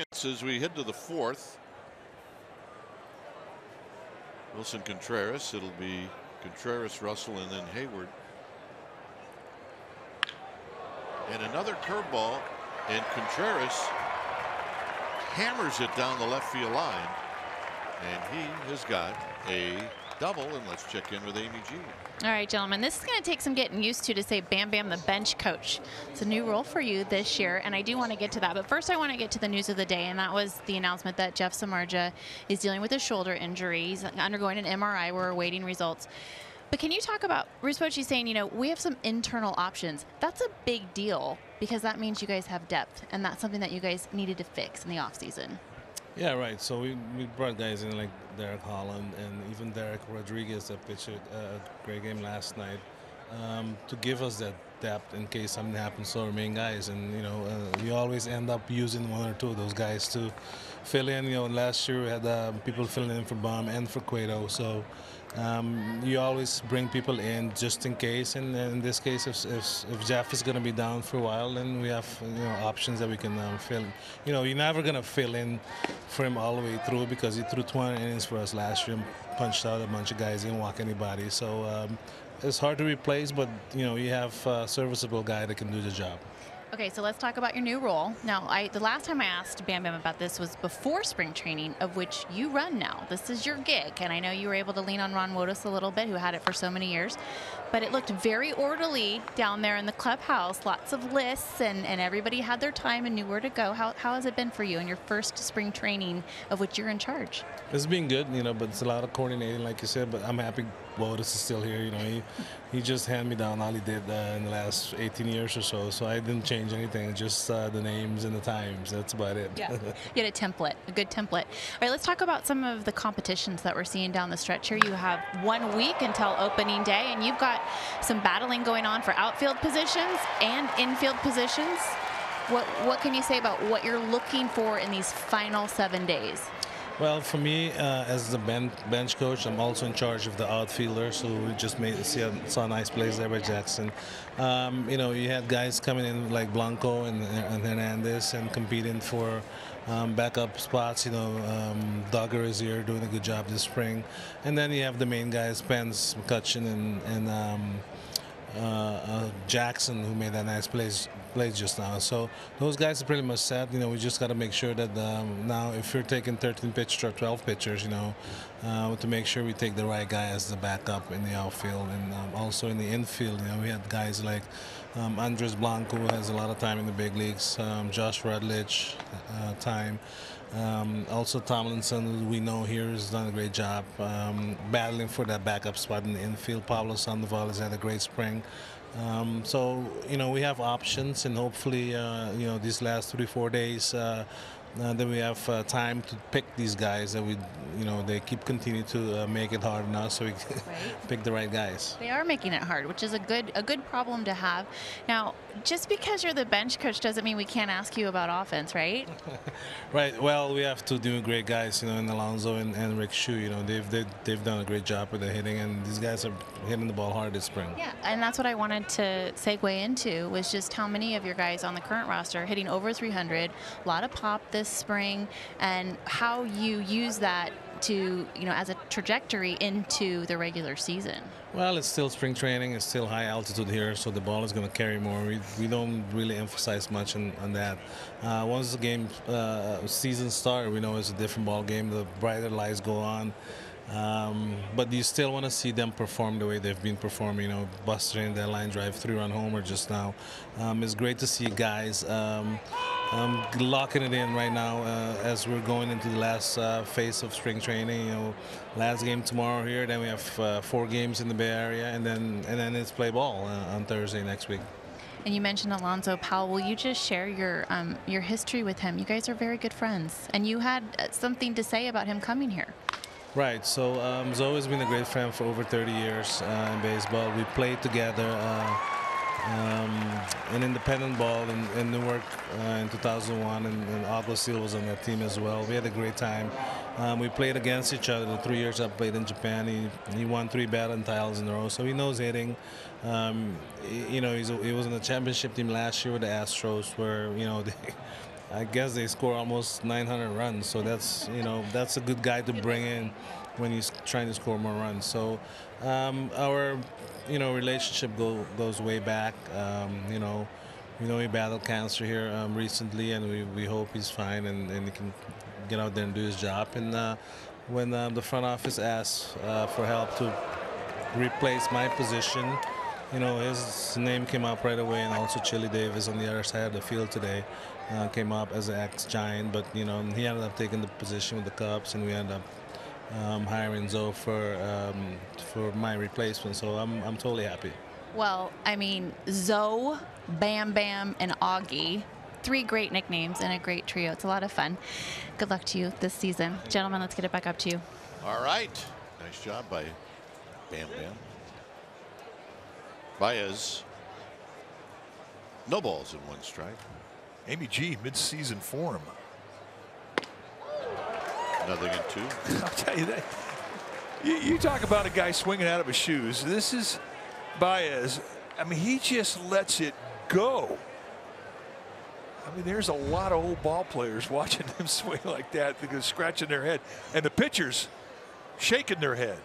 As we head to the fourth, Wilson Contreras, it'll be Contreras, Russell, and then Hayward. And another curveball, and Contreras hammers it down the left field line, and he has got a double. And let's check in with Amy G. All right, gentlemen, this is going to take some getting used to say Bam Bam the bench coach. It's a new role for you this year, and I do want to get to that. But first, I want to get to the news of the day, and that was the announcement that Jeff Samardzija is dealing with a shoulder injury. He's undergoing an MRI. We're awaiting results. But can you talk about, Ruspochi's saying, you know, we have some internal options. That's a big deal because that means you guys have depth, and that's something that you guys needed to fix in the offseason. Yeah, right. So we brought guys in like Derek Holland and even Derek Rodriguez that pitched a great game last night to give us that depth in case something happens to our main guys. And, you know, we always end up using one or two of those guys to fill in. You know, last year we had people filling in for Baum and for Cueto. So you always bring people in just in case. And in this case, if Jeff is going to be down for a while, then we have options that we can fill. You know, you're never going to fill in for him all the way through because he threw 20 innings for us last year and punched out a bunch of guys, didn't walk anybody. So it's hard to replace, but you know, you have a serviceable guy that can do the job. Okay, so let's talk about your new role. Now, the last time I asked Bam Bam about this was before spring training, of which you run now. This is your gig, and I know you were able to lean on Ron Wotus a little bit, who had it for so many years. But it looked very orderly down there in the clubhouse, lots of lists, and everybody had their time and knew where to go. How has it been for you in your first spring training of which you're in charge? It's been good, you know, but it's a lot of coordinating, like you said, but I'm happy Wotus is still here. You know, he just handed me down all he did in the last 18 years or so I didn't change anything, just the names and the times. That's about it. Yeah, you had a template, a good template. All right, let's talk about some of the competitions that we're seeing down the stretch here. You have 1 week until opening day, and you've got some battling going on for outfield positions and infield positions. What can you say about what you're looking for in these final 7 days? Well, for me, as the bench coach, I'm also in charge of the outfielders. So we just saw nice plays there by Jackson. You know, you had guys coming in like Blanco and Hernandez and competing for backup spots. You know, Duggar is here doing a good job this spring. And then you have the main guys, Pence, McCutcheon, and Jackson, who made that nice play just now. So those guys are pretty much set. You know, we just got to make sure that now if you're taking 13 pitchers or 12 pitchers, you know, to make sure we take the right guy as the backup in the outfield. And also in the infield, you know, we had guys like Andres Blanco, who has a lot of time in the big leagues, Josh Rutledge, time. Also Tomlinson, who we know here, has done a great job battling for that backup spot in the infield. Pablo Sandoval has had a great spring. So, you know, we have options, and hopefully, you know, these last 3-4 days, that we have time to pick these guys that we, you know, they keep continuing to make it hard enough so we can pick the right guys. They are making it hard, which is a good problem to have. Now, just because you're the bench coach doesn't mean we can't ask you about offense, right? Right. Well, we have two doing great guys, you know, in Alonso and Rick Shue. You know, they've done a great job with the hitting, and these guys are hitting the ball hard this spring. Yeah, and that's what I wanted to segue into, was just how many of your guys on the current roster are hitting over 300, a lot of pop this spring, and how you use that to, you know, as a trajectory into the regular season. Well, it's still spring training. It's still high altitude here, so the ball is going to carry more. We don't really emphasize much on that. Once the game season starts, we know it's a different ball game. The brighter lights go on. But you still want to see them perform the way they've been performing. You know, Buster in that line drive, 3-run homer just now. It's great to see guys locking it in right now as we're going into the last phase of spring training. You know, last game tomorrow here, then we have 4 games in the Bay Area, and then it's play ball on Thursday next week. And you mentioned Alonso Powell. Will you just share your history with him? You guys are very good friends, and you had something to say about him coming here. Right. So he's always been a great friend for over 30 years in baseball. We played together in independent ball in Newark in 2001, and August Seal was on that team as well. We had a great time. We played against each other the 3 years I played in Japan. He won 3 batting titles in a row, so he knows hitting. You know, he was in the championship team last year with the Astros, where, you know, I guess they score almost 900 runs. So that's, you know, that's a good guy to bring in when he's trying to score more runs. So our, you know, relationship goes way back. You know, he battled cancer here recently, and we hope he's fine and he can get out there and do his job. And when the front office asked for help to replace my position, you know, his name came up right away, and also Chili Davis on the other side of the field today came up as an ex-Giant, but you know, he ended up taking the position with the Cubs, and we ended up hiring Zoe for my replacement. So I'm totally happy. Well, I mean, Zoe, Bam Bam, and Augie. 3 great nicknames and a great trio. It's a lot of fun. Good luck to you this season. Gentlemen, let's get it back up to you. All right. Nice job by Bam Bam. Baez. No balls in 1 strike. Amy G, mid-season form. Nothing in 2. I'll tell you that. You talk about a guy swinging out of his shoes. This is Baez. I mean, he just lets it go. I mean, there's a lot of old ball players watching them swing like that, because scratching their head, and the pitchers shaking their head.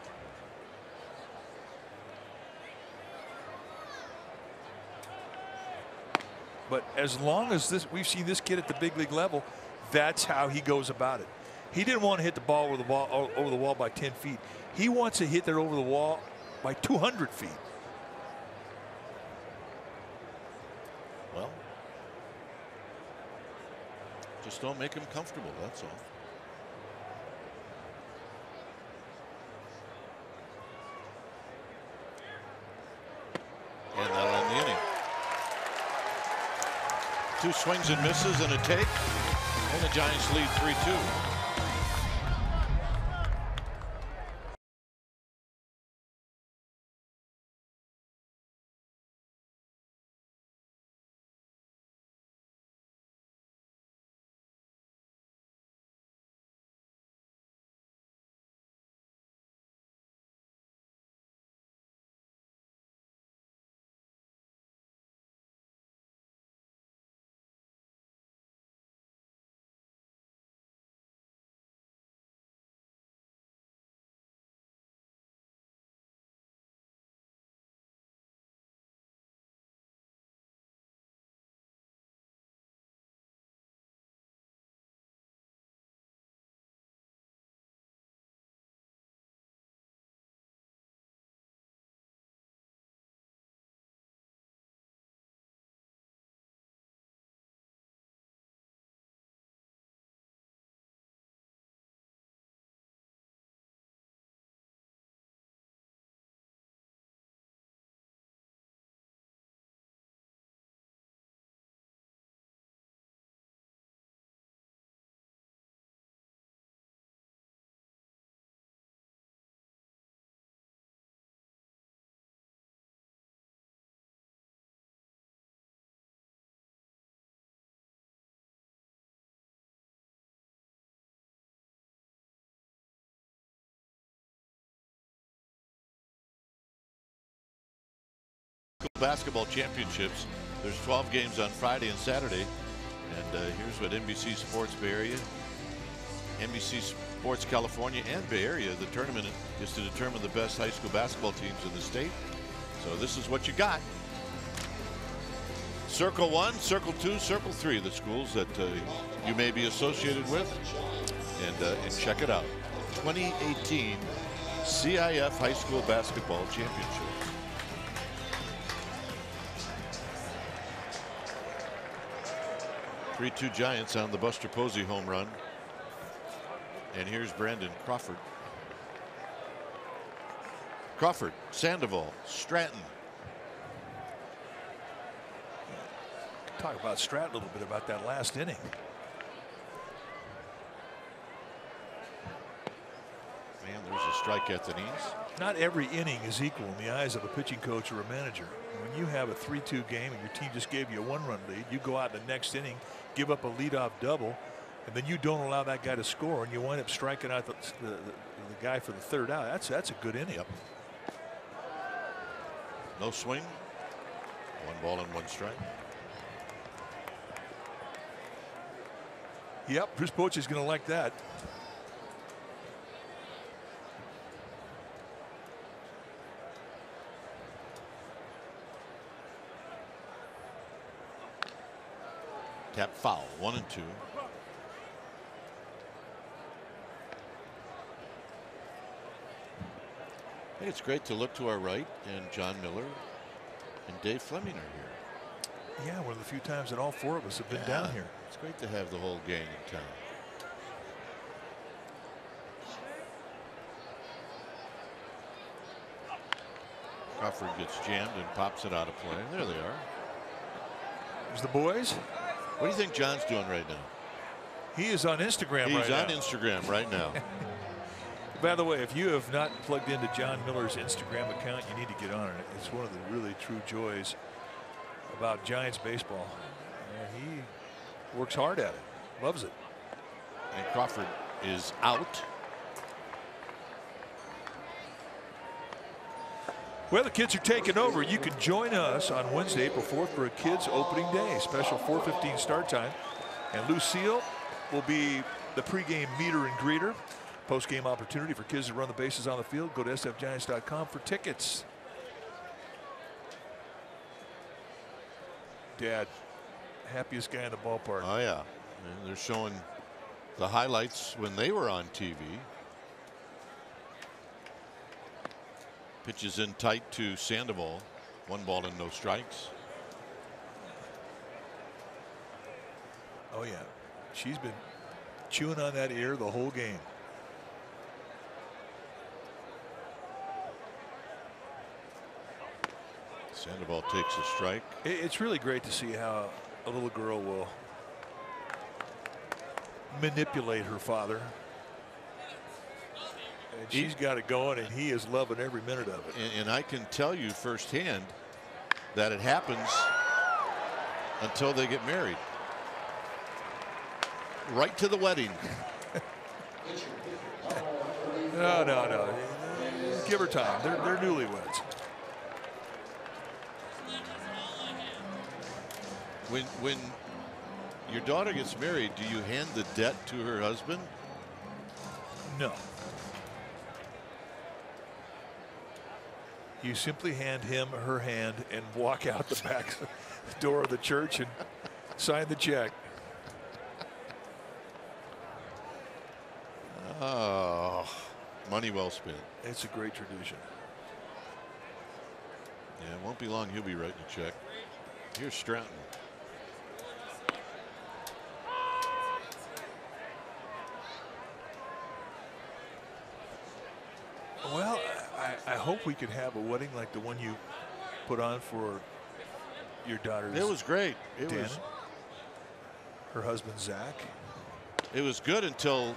But as long as we've seen this kid at the big league level, that's how he goes about it. He didn't want to hit the ball over the wall by 10 feet. He wants to hit that over the wall by 200 feet. Well, just don't make him comfortable, that's all. And that'll end the inning. 2 swings and misses and a take, and the Giants lead 3-2. Basketball championships. There's 12 games on Friday and Saturday, and here's what NBC Sports Bay Area, NBC Sports California, and Bay Area. The tournament is to determine the best high school basketball teams in the state. So this is what you got. Circle 1, Circle 2, Circle 3, the schools that you may be associated with, and check it out. 2018 CIF High School Basketball Championship. Three-2 Giants on the Buster Posey home run. And here's Brandon Crawford. Crawford, Sandoval, Stratton. Talk about Stratton a little bit about that last inning. Man, there's a strike at the knees. Not every inning is equal in the eyes of a pitching coach or a manager. When you have a 3-2 game and your team just gave you a 1-run lead, you go out in the next inning, give up a leadoff double, and then you don't allow that guy to score, and you wind up striking out the guy for the 3rd out. That's a good inning. Yep. No swing. 1 ball and 1 strike. Yep, Bruce Bochy is going to like that. Tap foul, 1 and 2. I think it's great to look to our right, and John Miller and Dave Fleming are here. Yeah, one of the few times that all 4 of us have been down here. It's great to have the whole gang in town. Crawford gets jammed and pops it out of play. There they are. There's the boys. What do you think John's doing right now? He is on Instagram right now. He's on Instagram right now. By the way, if you have not plugged into John Miller's Instagram account, you need to get on it. It's one of the really true joys about Giants baseball. And he works hard at it. Loves it. And Crawford is out. Well, the kids are taking over. You can join us on Wednesday, April 4th for a kids opening day. Special 4:15 start time. And Lucille will be the pregame meter and greeter. Post-game opportunity for kids to run the bases on the field. Go to sfgiants.com for tickets. Dad, happiest guy in the ballpark. Oh, yeah. And they're showing the highlights when they were on TV. Pitches in tight to Sandoval. 1 ball and no strikes. Oh, yeah. She's been chewing on that ear the whole game. Sandoval takes a strike. It's really great to see how a little girl will manipulate her father. And she's got it going, and he is loving every minute of it. And I can tell you firsthand that it happens until they get married. Right to the wedding. No. Give her time. They're newlyweds. When your daughter gets married, do you hand the debt to her husband? No. You simply hand him her hand and walk out the back door of the church and sign the check. Oh, money well spent. It's a great tradition. Yeah, it won't be long. He'll be writing a check. Here's Stratton. Well, I hope we could have a wedding like the one you put on for your daughter's. It was great. It Dana, was. Her husband Zach. It was good until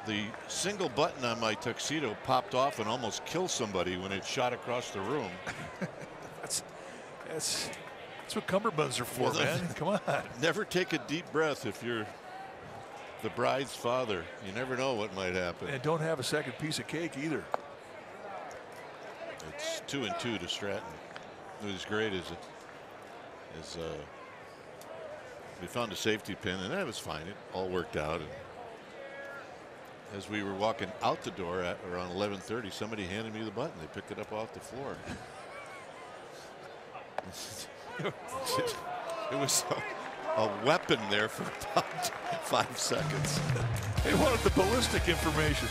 the single button on my tuxedo popped off and almost killed somebody when it shot across the room. That's what cummerbunds are for, man. Come on. Never take a deep breath if you're the bride's father. You never know what might happen. And don't have a second piece of cake either. It's 2-2 to Stratton. It was great as we found a safety pin, and that was fine. It all worked out. And as we were walking out the door at around 11:30, somebody handed me the button. They picked it up off the floor. It was a weapon there for about 5 seconds. They wanted the ballistic information.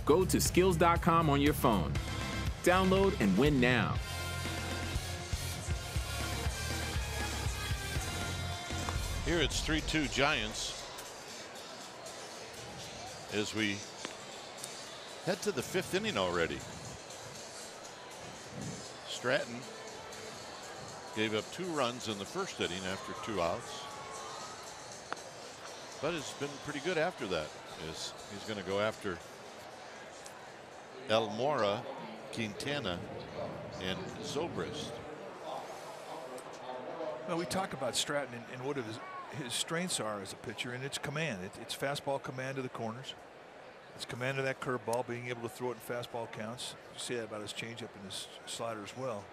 Go to skills.com on your phone. Download and win now. Here it's 3-2 Giants as we head to the 5th inning already. Stratton gave up 2 runs in the first inning after 2 outs, but it's been pretty good after that. He's going to go after Elmora, Quintana, and Zobrist. Well, we talk about Stratton and what his strengths are as a pitcher, and it's command. It's fastball command to the corners. It's command of that curveball, being able to throw it in fastball counts. You see that about his changeup and his slider as well.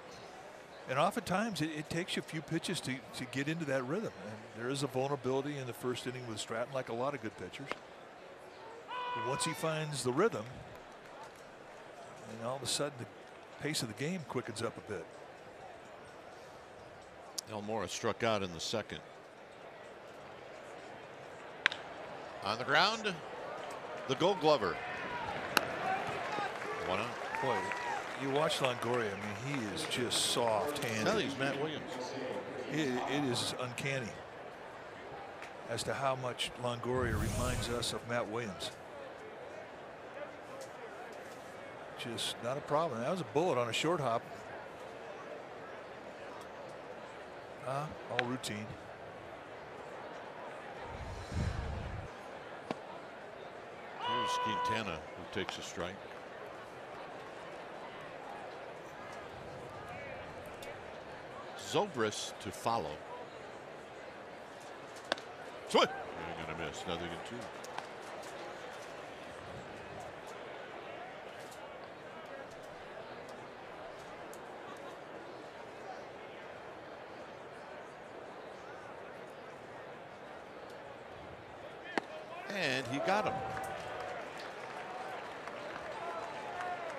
And oftentimes it takes you a few pitches to get into that rhythm. And there is a vulnerability in the first inning with Stratton, like a lot of good pitchers. But once he finds the rhythm, and all of a sudden the pace of the game quickens up a bit. Elmora struck out in the second. On the ground, the Gold Glover. 1 out. Boy, you watch Longoria. I mean, he is just soft-handed. No, he's Matt Williams. It is uncanny as to how much Longoria reminds us of Matt Williams. Just not a problem. That was a bullet on a short hop. All routine. Here's Quintana, who takes a strike. Zobrist to follow. Swing. You're going to miss. Nothing in 2. And he got him.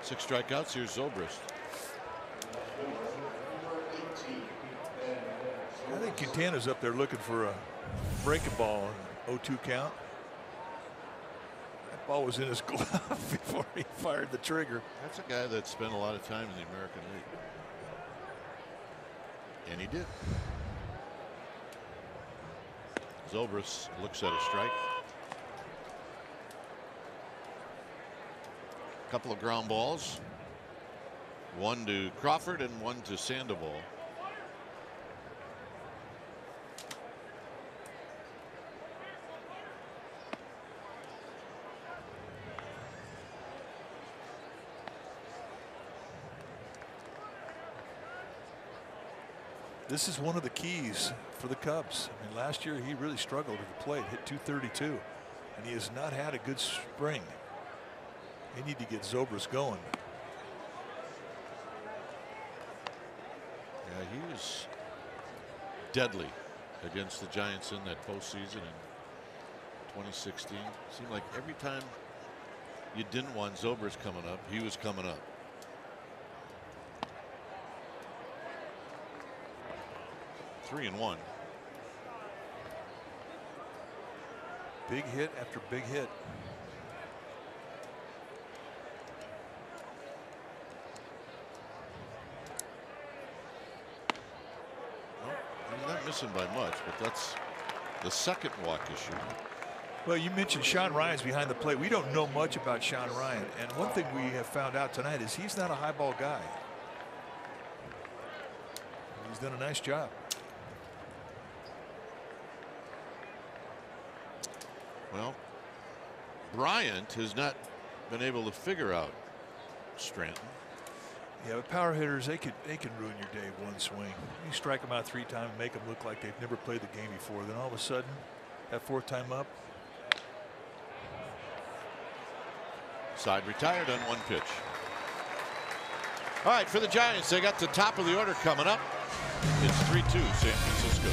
6 strikeouts. Here's Zobrist. I think Quintana's up there looking for a breaking ball on an 0-2 count. That ball was in his glove before he fired the trigger. That's a guy that spent a lot of time in the American League. And he did. Zobrist looks at a strike. Couple of ground balls. 1 to Crawford and 1 to Sandoval. This is one of the keys for the Cubs. I mean, last year he really struggled at the plate, hit .232, and he has not had a good spring. They need to get Zobrist going. Yeah, he was deadly against the Giants in that postseason in 2016. Seemed like every time you didn't want Zobrist coming up, he was coming up. Three and 1. Big hit after big hit. He's not missing by much, but that's the second walk issue. Well, you mentioned Sean Ryan's behind the plate. We don't know much about Sean Ryan, and one thing we have found out tonight is he's not a high ball guy. He's done a nice job. Well, Bryant has not been able to figure out Stanton. Yeah, but power hitters, they can ruin your day with one swing. You strike them out 3 times, make them look like they've never played the game before. Then all of a sudden, that 4th time up. Side retired on 1 pitch. All right, for the Giants, they got the top of the order coming up. It's 3-2 San Francisco.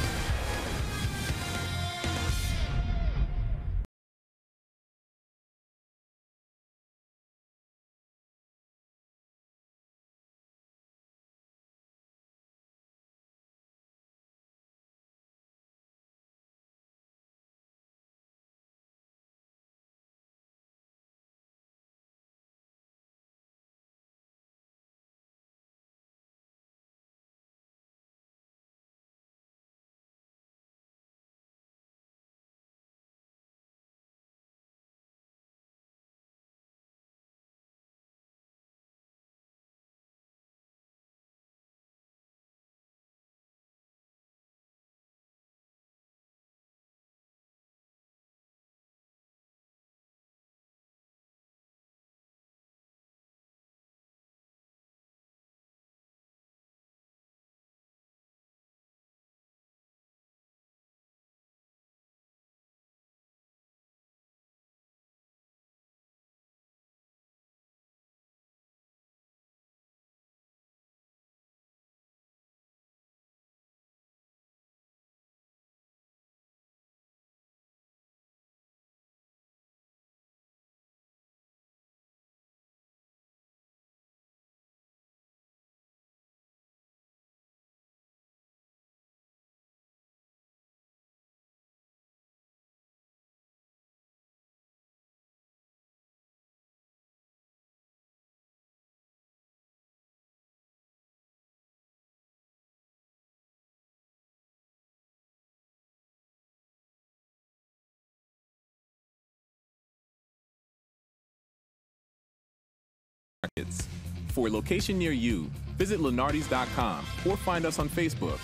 markets. For a location near you, visit Lenardi's.com or find us on Facebook.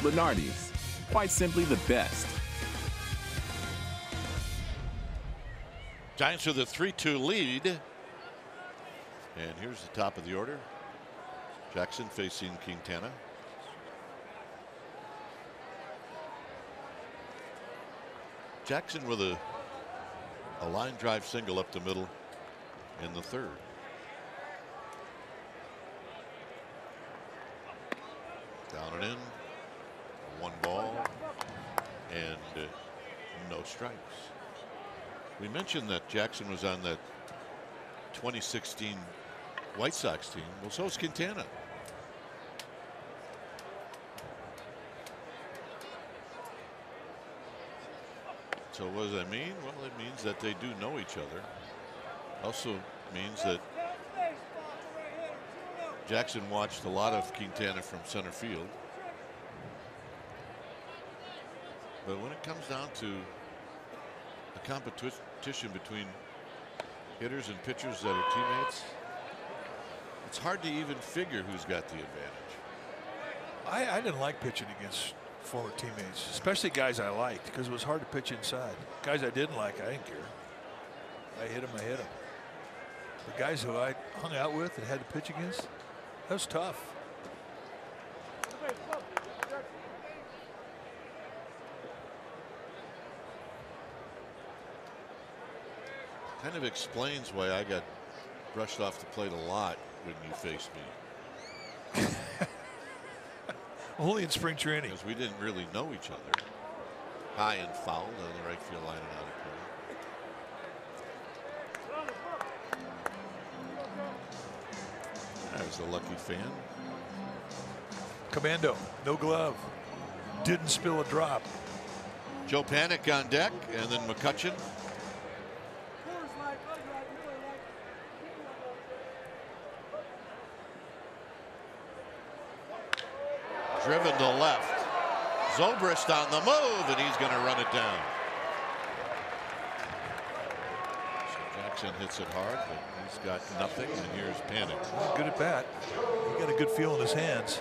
Lenardi's, quite simply the best. Giants with a 3-2 lead. And here's the top of the order. Jackson facing Quintana. Jackson with a line drive single up the middle in the third. Down and in. One ball and no strikes. We mentioned that Jackson was on that 2016 White Sox team. Well, so is Quintana. So what does that mean? Well, it means that they do know each other. Also means that Jackson watched a lot of Quintana from center field. But when it comes down to a competition between hitters and pitchers that are teammates, it's hard to even figure who's got the advantage. I didn't like pitching against former teammates, especially guys I liked, because it was hard to pitch inside. Guys I didn't like, I didn't care. I hit them. The guys who I hung out with and had to pitch against, that was tough. Kind of explains why I got brushed off the plate a lot when you faced me. Only in spring training. Because we didn't really know each other. High and fouled on the right field line and out of play. That was the lucky fan. Commando, no glove. Didn't spill a drop. Joe Panik on deck, and then McCutchen. Driven to left. Zobrist on the move, and he's going to run it down. So Jackson hits it hard, but he's got nothing, and here's Panik. Good at bat. He got a good feel in his hands.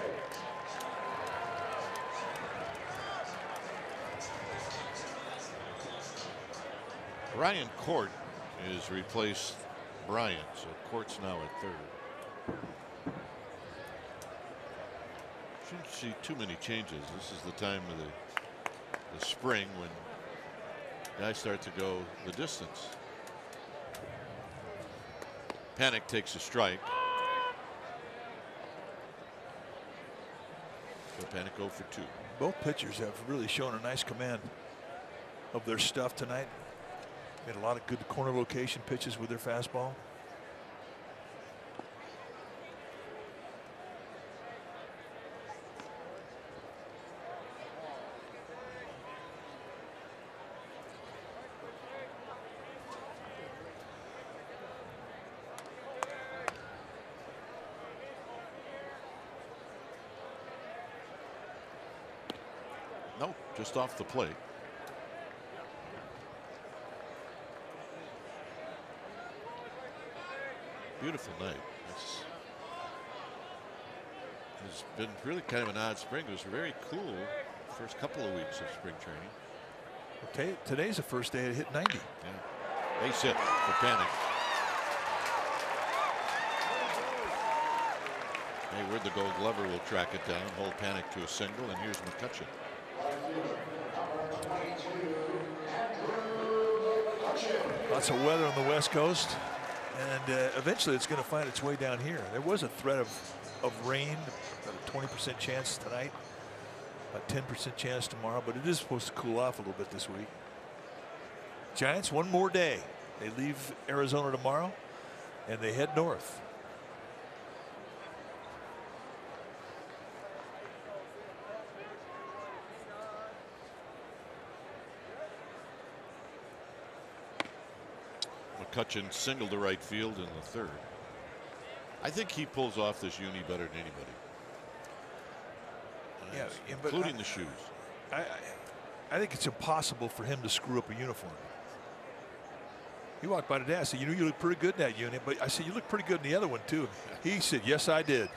Ryan Court is replaced Bryant, so Court's now at third. Shouldn't see too many changes. This is the time of the spring when guys start to go the distance. Panik takes a strike. So Panik 0 for 2. Both pitchers have really shown a nice command of their stuff tonight. Made a lot of good corner location pitches with their fastball. Nope, just off the plate. Beautiful night. It's been really kind of an odd spring. It was very cool the first couple of weeks of spring training. Okay, today's the first day it hit 90. Yeah. Base hit for Panik. Hayward, the Gold Glover, will track it down, hold Panik to a single, and here's McCutchen. Lots of weather on the West Coast, and eventually it's going to find its way down here. There was a threat of rain, a 20% chance tonight, a 10% chance tomorrow, but it is supposed to cool off a little bit this week. Giants, one more day. They leave Arizona tomorrow, and they head north. McCutchen singled to right field in the third. I think he pulls off this uni better than anybody. Yeah, including the shoes. I think it's impossible for him to screw up a uniform. He walked by today. I said, you know, you look pretty good in that unit. But I said, you look pretty good in the other one, too. He said, yes, I did.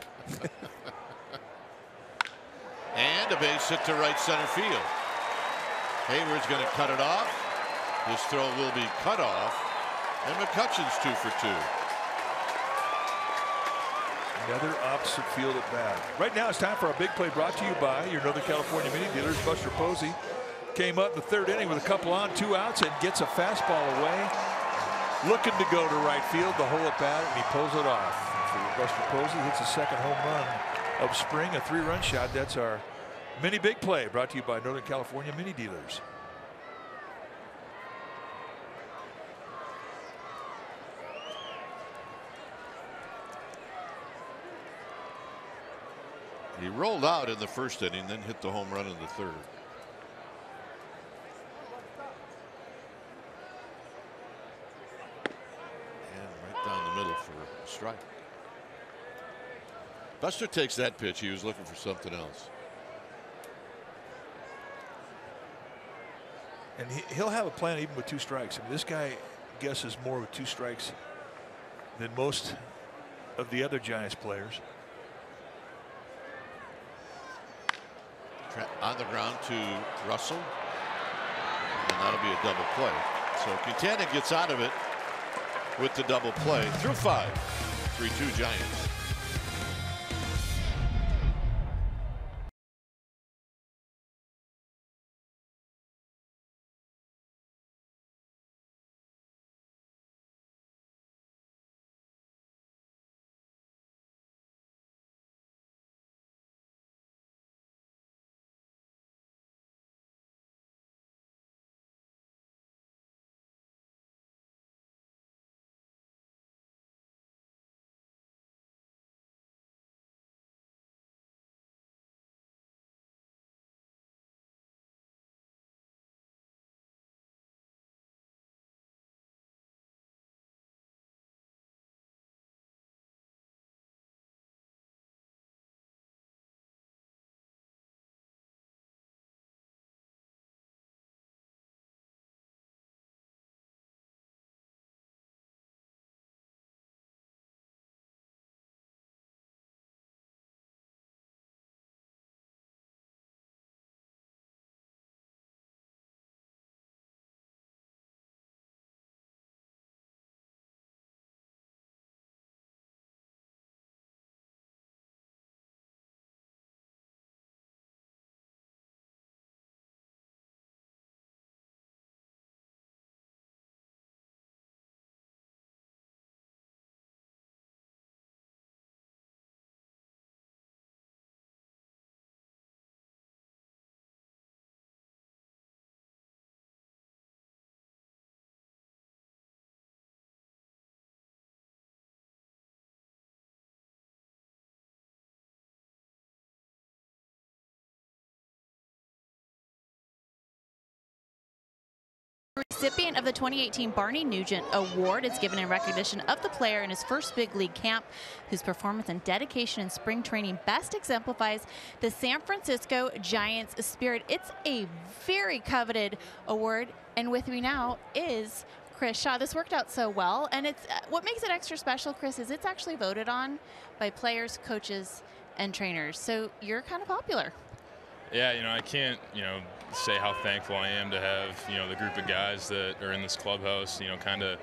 And a base hit to right center field. Hayward's going to cut it off. This throw will be cut off. And McCutcheon's 2 for 2. Another opposite field at bat. Right now it's time for our big play, brought to you by your Northern California Mini Dealers. Buster Posey came up in the third inning with a couple on, 2 outs, and gets a fastball away. Looking to go to right field, the whole at bat, and he pulls it off. So Buster Posey hits a second home run of spring, a 3-run shot. That's our mini big play, brought to you by Northern California Mini Dealers. He rolled out in the first inning, then hit the home run in the third. And right down the middle for a strike. Buster takes that pitch. He was looking for something else. And he'll have a plan even with 2 strikes. I mean, this guy guesses more with 2 strikes than most of the other Giants players. On the ground to Russell, and that'll be a double play. So Quintana gets out of it with the double play through 5. 3-2 Giants. Recipient of the 2018 Barney Nugent Award is given in recognition of the player in his first big league camp, whose performance and dedication in spring training best exemplifies the San Francisco Giants spirit. It's a very coveted award, and with me now is Chris Shaw. This worked out so well, and it's what makes it extra special, Chris, is it's actually voted on by players, coaches, and trainers. So you're kind of popular. Yeah, you know, I can't, say how thankful I am to have, the group of guys that are in this clubhouse, kind of,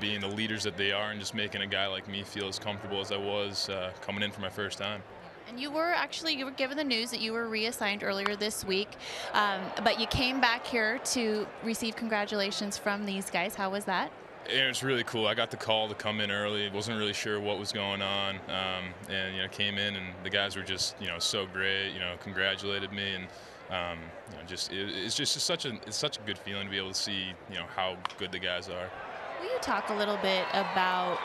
being the leaders that they are and just making a guy like me feel as comfortable as I was coming in for my first time. And you were given the news that you were reassigned earlier this week, but you came back here to receive congratulations from these guys. How was that? It was really cool. I got the call to come in early. Wasn't really sure what was going on, and came in, and the guys were just so great. Congratulated me, and it's such a good feeling to be able to see how good the guys are. Will you talk a little bit about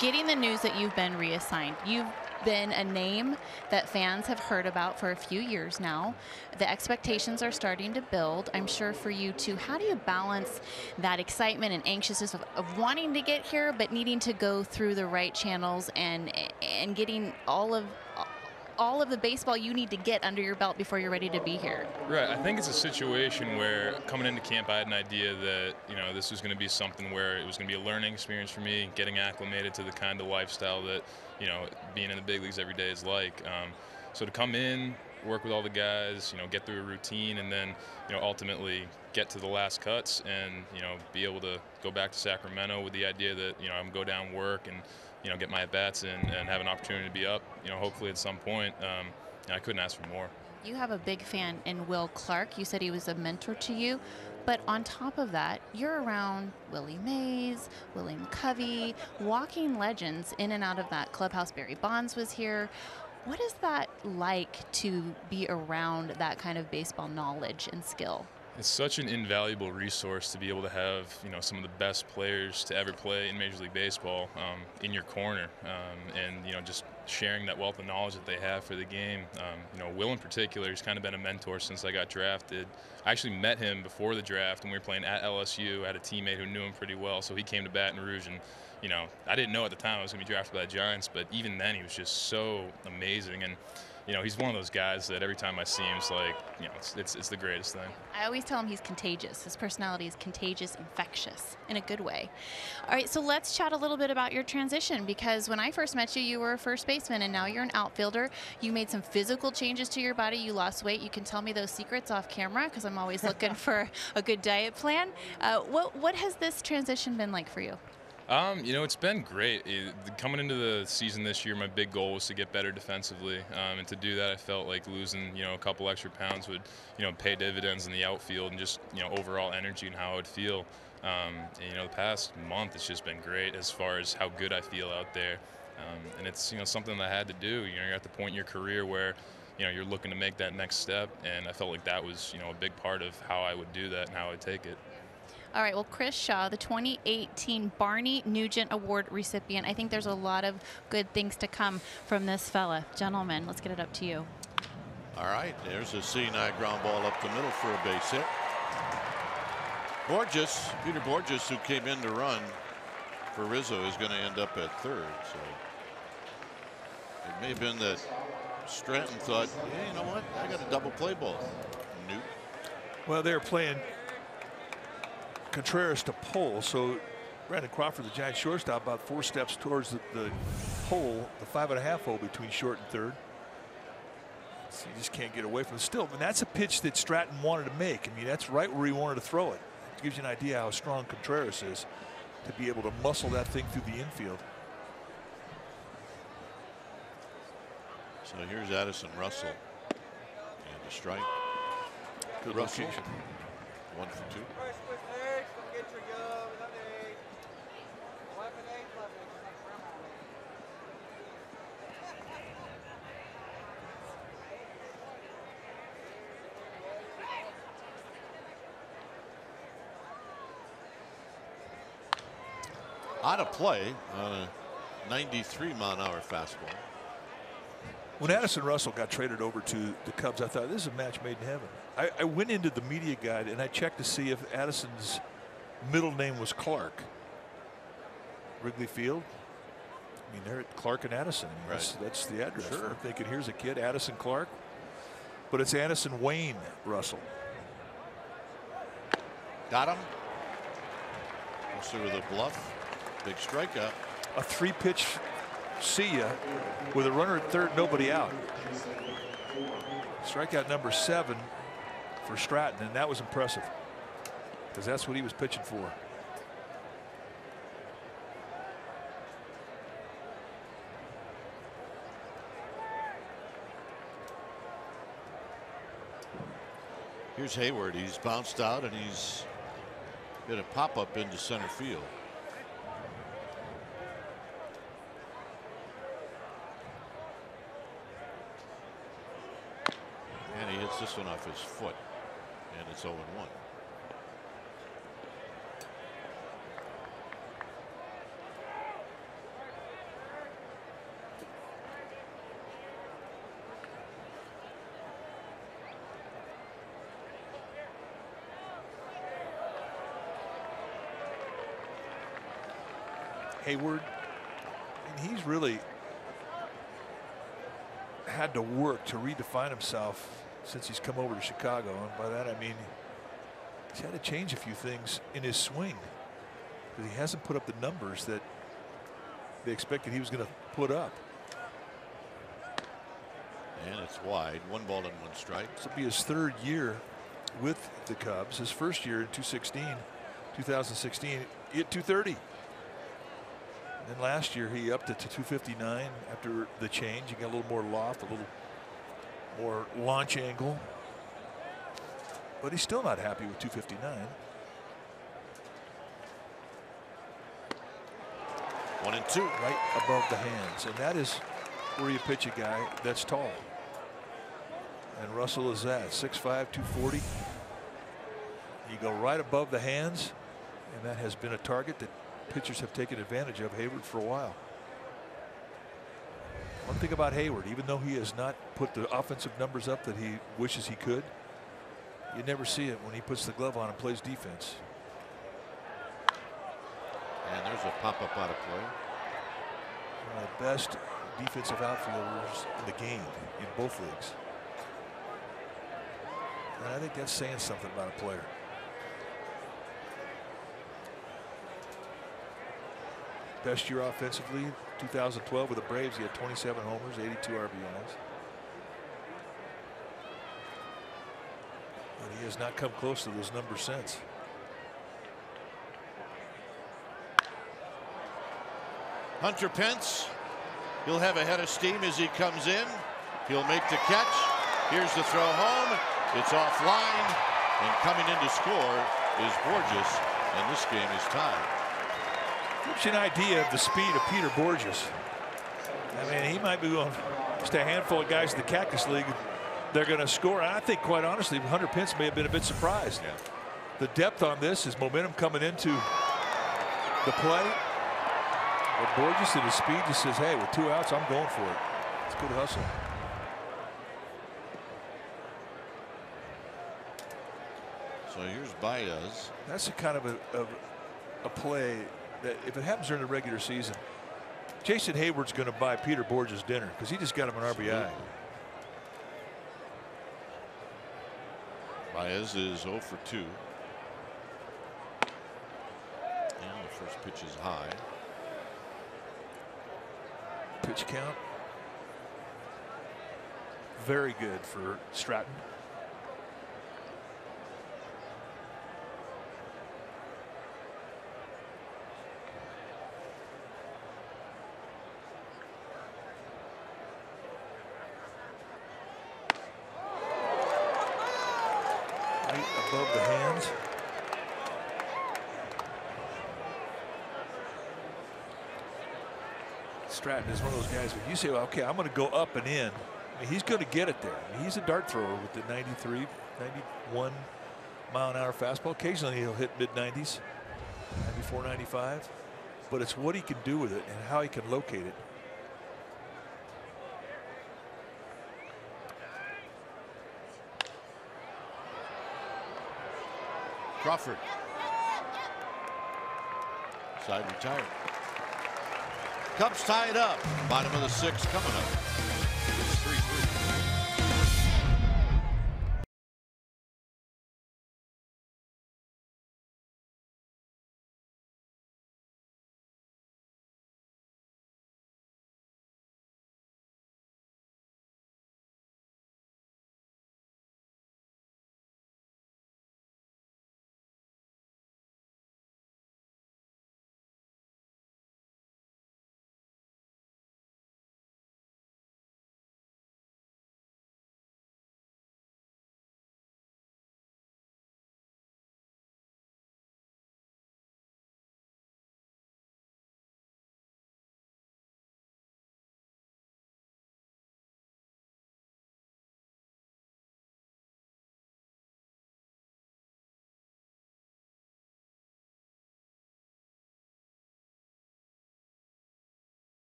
getting the news that you've been reassigned? You've been a name that fans have heard about for a few years now. The expectations are starting to build, I'm sure, for you too. How do you balance that excitement and anxiousness of wanting to get here, but needing to go through the right channels and getting all of all of the baseball you need to get under your belt before you're ready to be here? Right. I think it's a situation where coming into camp, I had an idea that, this was going to be something where it was going to be a learning experience for me, getting acclimated to the kind of lifestyle that, being in the big leagues every day is like. So to come in, work with all the guys, get through a routine, and then, ultimately get to the last cuts and, be able to go back to Sacramento with the idea that, I'm going to go down, work, and, get my at-bats in and have an opportunity to be up, hopefully at some point. I couldn't ask for more. You have a big fan in Will Clark. You said he was a mentor to you. But on top of that, you're around Willie Mays, Willie McCovey, walking legends in and out of that clubhouse. Barry Bonds was here. What is that like to be around that kind of baseball knowledge and skill? It's such an invaluable resource to be able to have, some of the best players to ever play in Major League Baseball in your corner, and just sharing that wealth of knowledge that they have for the game. Will in particular, he's kind of been a mentor since I got drafted. I actually met him before the draft when we were playing at LSU. I had a teammate who knew him pretty well, so he came to Baton Rouge, and I didn't know at the time I was going to be drafted by the Giants, but even then he was just so amazing. And he's one of those guys that every time I see him, it's like, it's the greatest thing. I always tell him he's contagious. His personality is contagious, infectious, in a good way. All right, so let's chat a little bit about your transition, because when I first met you, you were a first baseman, and now you're an outfielder. You made some physical changes to your body. You lost weight. You can tell me those secrets off camera, because I'm always looking for a good diet plan. What has this transition been like for you? It's been great. Coming into the season this year, my big goal was to get better defensively, and to do that, I felt like losing, a couple extra pounds would, pay dividends in the outfield and just, overall energy and how I would feel. The past month, it's just been great as far as how good I feel out there, and it's, something that I had to do. You're at the point in your career where, you're looking to make that next step, and I felt like that was, a big part of how I would do that and how I'd take it. All right, well, Chris Shaw, the 2018 Barney Nugent Award recipient. I think there's a lot of good things to come from this fella. Gentlemen, let's get it up to you. All right, there's a C9 ground ball up the middle for a base hit. Peter Borges, who came in to run for Rizzo, is going to end up at third. So it may have been that Stratton thought, hey, you know what? I got a double play ball. Nope. Well, they're playing Contreras to pole, so Brandon Crawford, the Giant shortstop, about 4 steps towards the pole, the 5.5 hole between short and third. So you just can't get away from it. Still, I mean, that's a pitch that Stratton wanted to make. I mean, that's right where he wanted to throw it. It gives you an idea how strong Contreras is to be able to muscle that thing through the infield. So here's Addison Russell, and a strike. Good Russell, location. 1 for 2. Out of play on a 93-mile-an-hour fastball. When Addison Russell got traded over to the Cubs, I thought this is a match made in heaven. I went into the media guide and I checked to see if Addison's middle name was Clark. Wrigley Field. I mean, they're at Clark and Addison. I mean, that's the address. Sure. I'm thinking, here's a kid, Addison Clark. But it's Addison Wayne Russell. Got him. Also with a bluff. Big strikeout. A 3-pitch see ya with a runner at third, nobody out. Strikeout number 7 for Stratton, and that was impressive because that's what he was pitching for. Here's Hayward. He's bounced out and he's going to pop up into center field. And he hits this one off his foot, and it's 0-1. Hayward, and he's really had to work to redefine himself since he's come over to Chicago. And by that I mean he's had to change a few things in his swing, because he hasn't put up the numbers that they expected he was going to put up. And it's wide. 1 ball and 1 strike. This will be his 3rd year with the Cubs. His first year in 2016, he hit 230. And then last year he upped it to 259 after the change. He got a little more loft, a little more launch angle. But he's still not happy with 259. 1 and 2. Right above the hands. And that is where you pitch a guy that's tall. And Russell is that, 6'5", 240. You go right above the hands, and that has been a target that pitchers have taken advantage of Hayward for a while. One thing about Hayward, even though he has not put the offensive numbers up that he wishes he could, you never see it when he puts the glove on and plays defense. And there's a pop-up out of play. One of the best defensive outfielders in the game in both leagues. And I think that's saying something about a player. Best year offensively, 2012 with the Braves. He had 27 homers, 82 RBIs. And he has not come close to those numbers since. Hunter Pence, he'll have a head of steam as he comes in. He'll make the catch. Here's the throw home. It's offline, and coming in to score is Borges, and this game is tied. Gives you an idea of the speed of Peter Borges. I mean, he might be going just a handful of guys in the Cactus League. They're going to score. I think, quite honestly, Hunter Pence may have been a bit surprised. Yeah. The depth on this is momentum coming into the play. But Borges at his speed just says, hey, with 2 outs, I'm going for it. It's good hustle. So here's Baez. That's a kind of a play that if it happens during the regular season, Jason Hayward's going to buy Peter Borges dinner because he just got him an RBI. Baez is 0 for 2. And the first pitch is high. Pitch count very good for Stratton. Right above the hands. Stratton is one of those guys where you say, well, okay, I'm going to go up and in. I mean, he's going to get it there. I mean, he's a dart thrower with the 93, 91 mile an hour fastball. Occasionally he'll hit mid-90s, 94, 95. But it's what he can do with it and how he can locate it. Crawford. Side retired. Cubs tied up. Bottom of the 6th coming up. It's 3-3.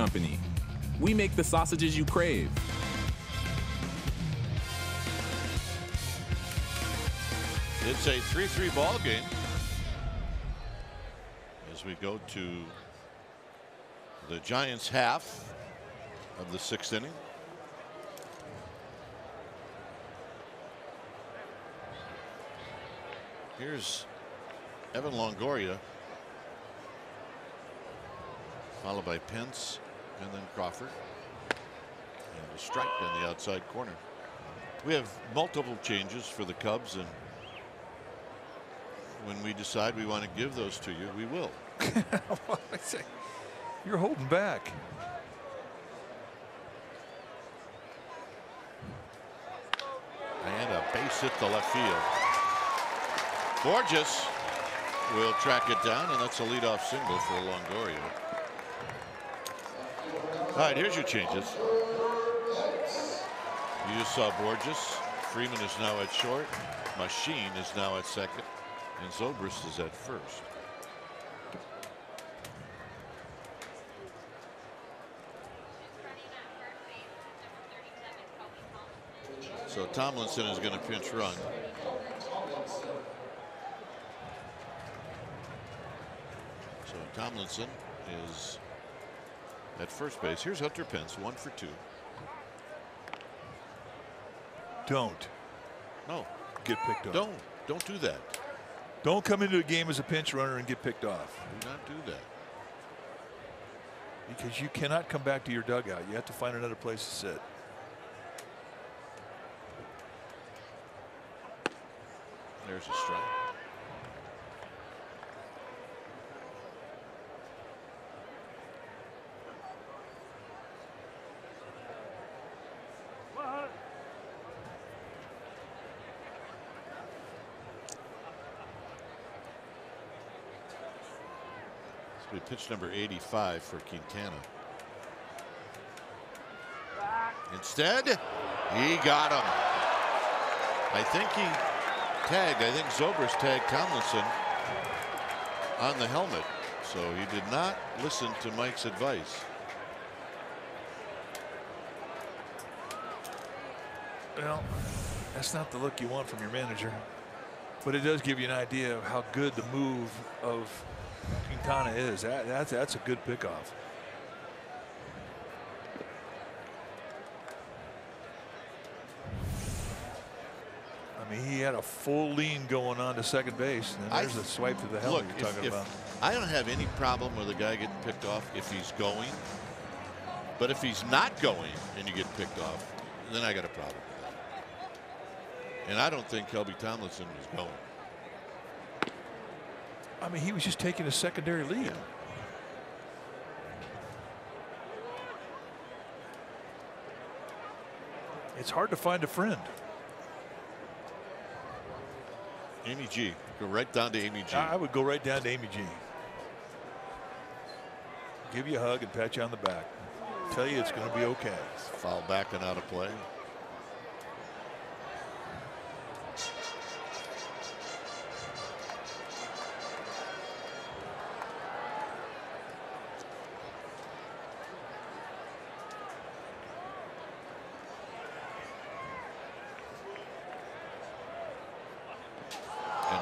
Company. We make the sausages you crave. It's a 3-3 ball game as we go to the Giants' half of the 6th inning. Here's Evan Longoria, followed by Pence and then Crawford, and a strike on the outside corner. We have multiple changes for the Cubs, and when we decide we want to give those to you, we will. You're holding back. And a base hit to left field. Borges will track it down, and that's a leadoff single for Longoria. All right, here's your changes. You just saw Borges. Freeman is now at short. Machine is now at second. And Zobrist is at first. So Tomlinson is going to pinch run. So Tomlinson is at first base. Here's Hunter Pence, 1 for 2. Don't. No. Get picked off. Don't do that. Don't come into a game as a pinch runner and get picked off. Do not do that. Because you cannot come back to your dugout. You have to find another place to sit. There's a strike. This will be pitch number 85 for Quintana. Instead, he got him. I think Zobrist tagged Tomlinson on the helmet, so he did not listen to Mike's advice. Well, that's not the look you want from your manager, but it does give you an idea of how good the move of Quintana is. That's a good pickoff. I mean, he had a full lean going on to second base, and there's a swipe to the helmet you're talking about. I don't have any problem with a guy getting picked off if he's going, but if he's not going and you get picked off, then I got a problem with that. And I don't think Kelby Tomlinson was going. I mean, he was just taking a secondary lead. Yeah. It's hard to find a friend. Amy G. Go right down to Amy G. I would go right down to Amy G. Give you a hug and pat you on the back. Tell you it's going to be okay. Foul back and out of play.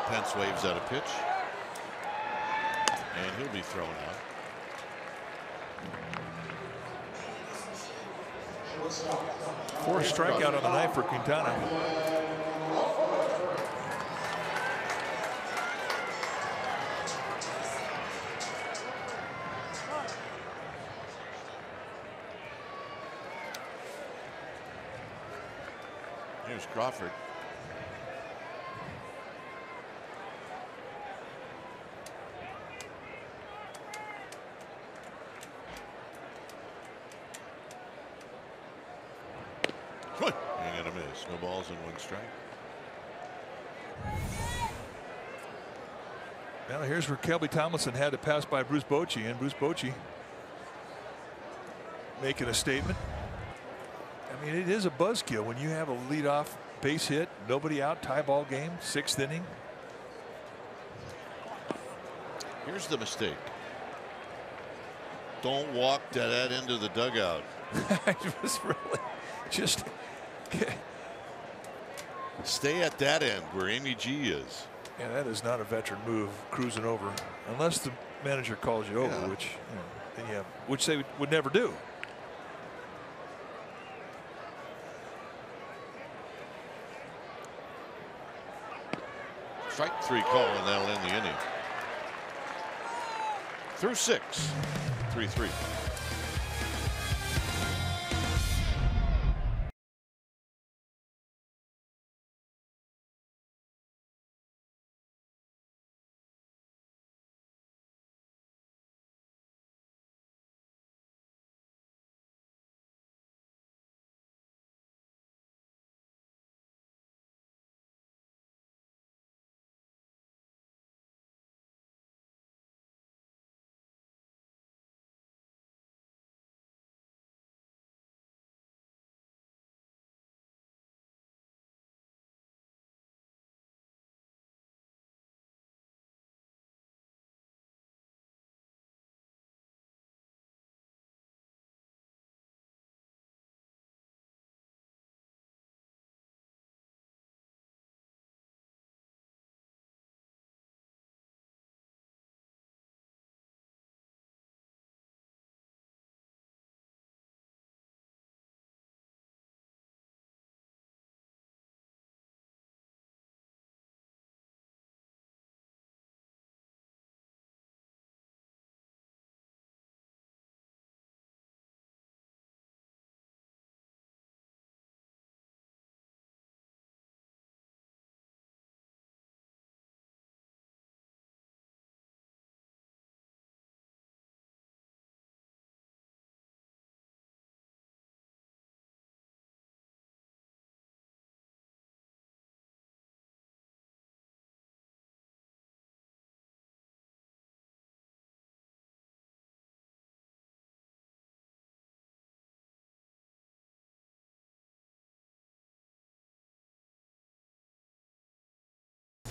Pence waves out a pitch, and he'll be thrown out. Fourth strikeout on the night for Quintana. Here's Crawford. Hang on a minute. No balls and 1 strike. Now here's where Kelby Tomlinson had to pass by Bruce Bochy, and Bruce Bochy making a statement. I mean, it is a buzzkill when you have a leadoff base hit, nobody out, tie ball game, 6th inning. Here's the mistake. Don't walk to that end of the dugout. It was really just. Stay at that end where Amy G is. Yeah, that is not a veteran move, cruising over, unless the manager calls you over, Yeah. which they would never do. Strike 3 call, and that'll end the inning. Through 6, 3-3.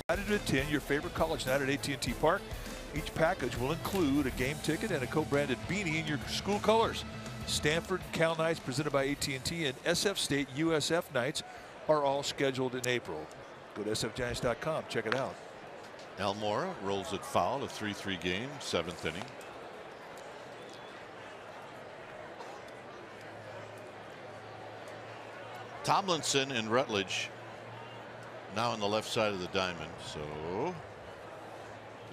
Friday to 10, your favorite college night at AT&T Park. Each package will include a game ticket and a co-branded beanie in your school colors. Stanford and Cal Nights presented by AT&T and SF State USF Nights are all scheduled in April. Go to sfgiants.com. Check it out. Almora rolls it foul, a 3-3 game, 7th inning. Tomlinson and Rutledge now on the left side of the diamond. So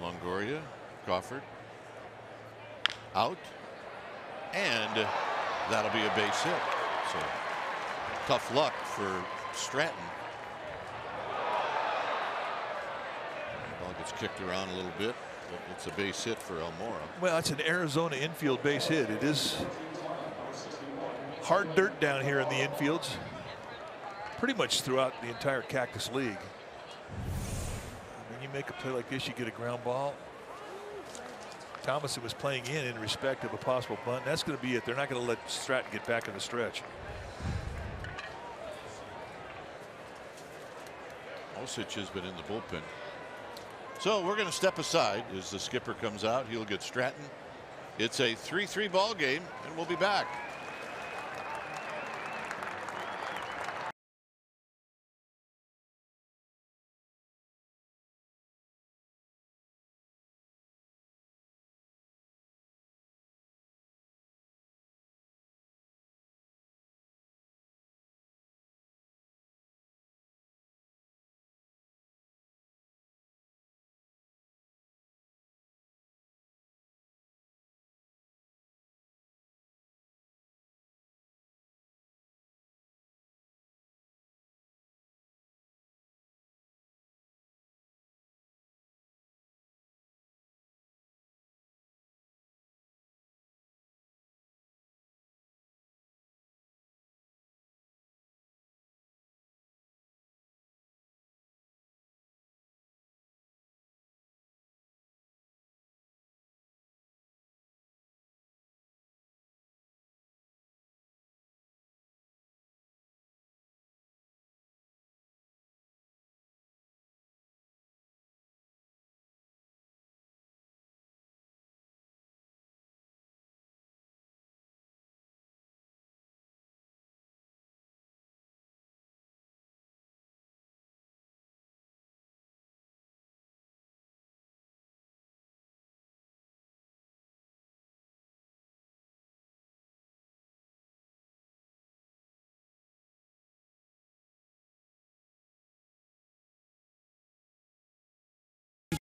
Longoria, Crawford out, and that'll be a base hit. So tough luck for Stratton. The ball gets kicked around a little bit, but it's a base hit for Almora. Well, it's an Arizona infield base hit. It is hard dirt down here in the infields, pretty much throughout the entire Cactus League. When you make a play like this, you get a ground ball. Thomason was playing in respect of a possible bunt. That's going to be it. They're not going to let Stratton get back in the stretch. Osich has been in the bullpen. So we're going to step aside as the skipper comes out. He'll get Stratton. It's a 3-3 ball game, and we'll be back.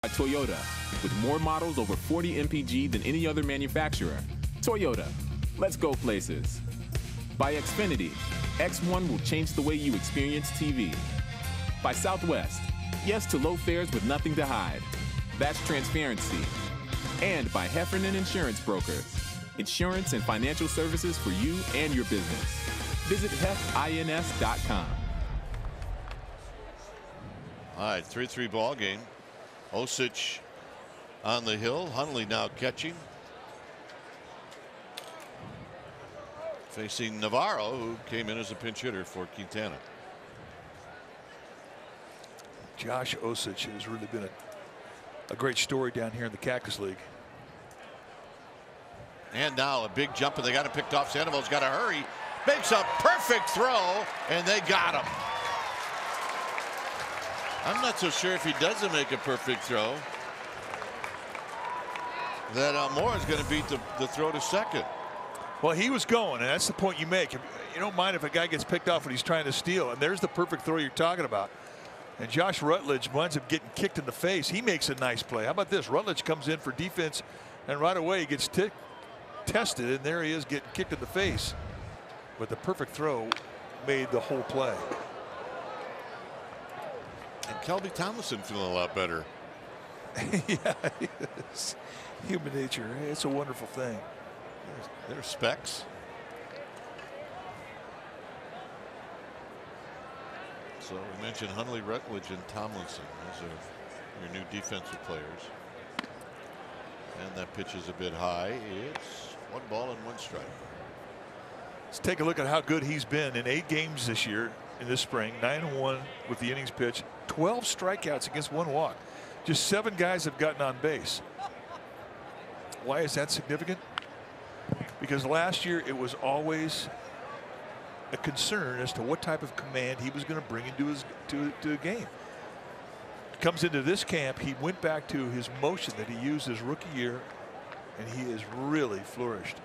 by Toyota. With more models over 40 mpg than any other manufacturer. Toyota, let's go places. By Xfinity, X1 will change the way you experience TV. By Southwest, yes to low fares with nothing to hide. That's transparency. And by Heffernan Insurance Brokers. Insurance and financial services for you and your business. Visit hefins.com. All right, 3-3 ball game. Osich on the hill. Hundley now catching. Facing Navarro, who came in as a pinch hitter for Quintana. Josh Osich has really been a great story down here in the Cactus League. And now a big jump, and they got him picked off. Sandoval's got to hurry. Makes a perfect throw, and they got him. I'm not so sure if he doesn't make a perfect throw that Moore is going to beat the throw to second. Well, he was going, and that's the point you make. You don't mind if a guy gets picked off when he's trying to steal, and there's the perfect throw you're talking about. And Josh Rutledge winds up getting kicked in the face. He makes a nice play. How about this? Rutledge comes in for defense, and right away he gets tested, and there he is getting kicked in the face. But the perfect throw made the whole play. And Kelby Tomlinson feeling a lot better. Yeah, it's human nature. It's a wonderful thing. There's Specs. So we mentioned Hundley, Rutledge, and Tomlinson. Those are your new defensive players. And that pitch is a bit high. It's 1 ball and 1 strike. Let's take a look at how good he's been in 8 games this year in this spring. 9-1 with the innings pitched. 12 strikeouts against 1 walk. Just 7 guys have gotten on base. Why is that significant? Because last year it was always a concern as to what type of command he was going to bring into his to a game. Comes into this camp, he went back to his motion that he used his rookie year, and he has really flourished.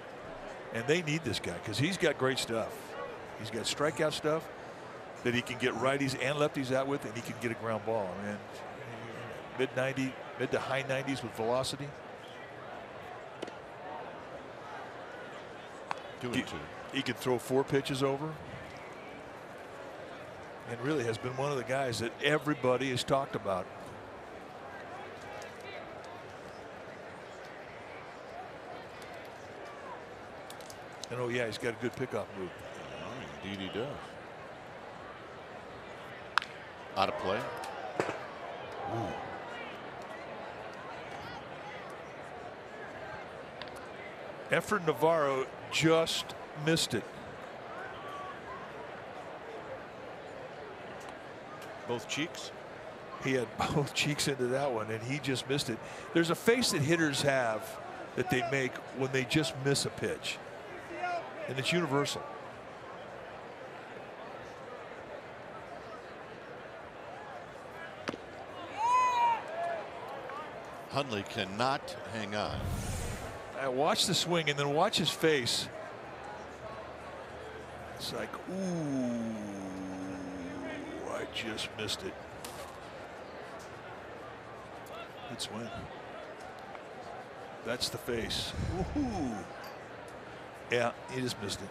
And they need this guy because he's got great stuff. He's got strikeout stuff that he can get righties and lefties out with, and he can get a ground ball. And mid to high 90s with velocity. 2-2. He can throw 4 pitches over. And really has been one of the guys that everybody has talked about. And oh yeah, he's got a good pickoff move. Oh, indeed he does. Out of play. Ooh. Efren Navarro just missed it. Both cheeks. He had both cheeks into that one, and he just missed it. There's a face that hitters have that they make when they just miss a pitch, and it's universal. Hundley cannot hang on. Watch the swing and then watch his face. It's like, ooh, I just missed it. Good swing. That's the face. Ooh. Yeah, he just missed it.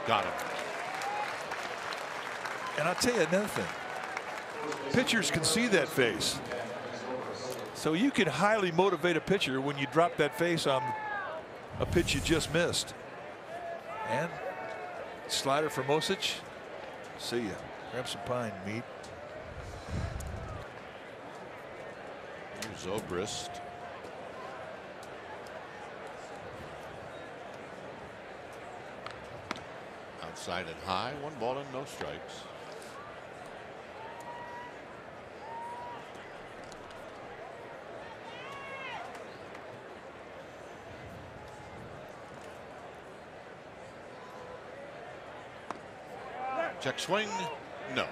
Got him. And I'll tell you another thing. Pitchers can see that face. So you can highly motivate a pitcher when you drop that face on a pitch you just missed. And slider for Osich. See ya. Grab some pine, meat. Here's Zobrist. Outside and high. 1 ball and no strikes. Check swing. No.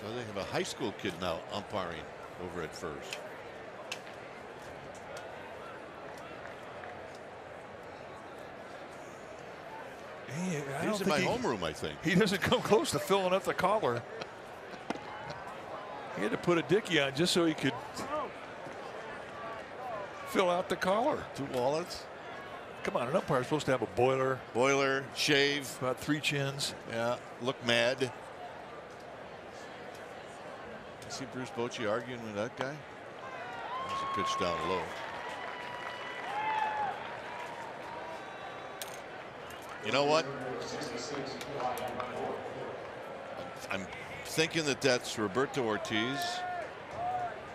So they have a high school kid now umpiring over at first. I He's don't in my think homeroom, I think. he doesn't come close to filling up the collar. He had to put a dickie on just so he could fill out the collar. 2 wallets. Come on, an umpire's supposed to have a boiler. Boiler, shave. About 3 chins. Yeah, look mad. You see Bruce Bochy arguing with that guy? There's a pitch down low. You know what? I'm thinking that that's Roberto Ortiz.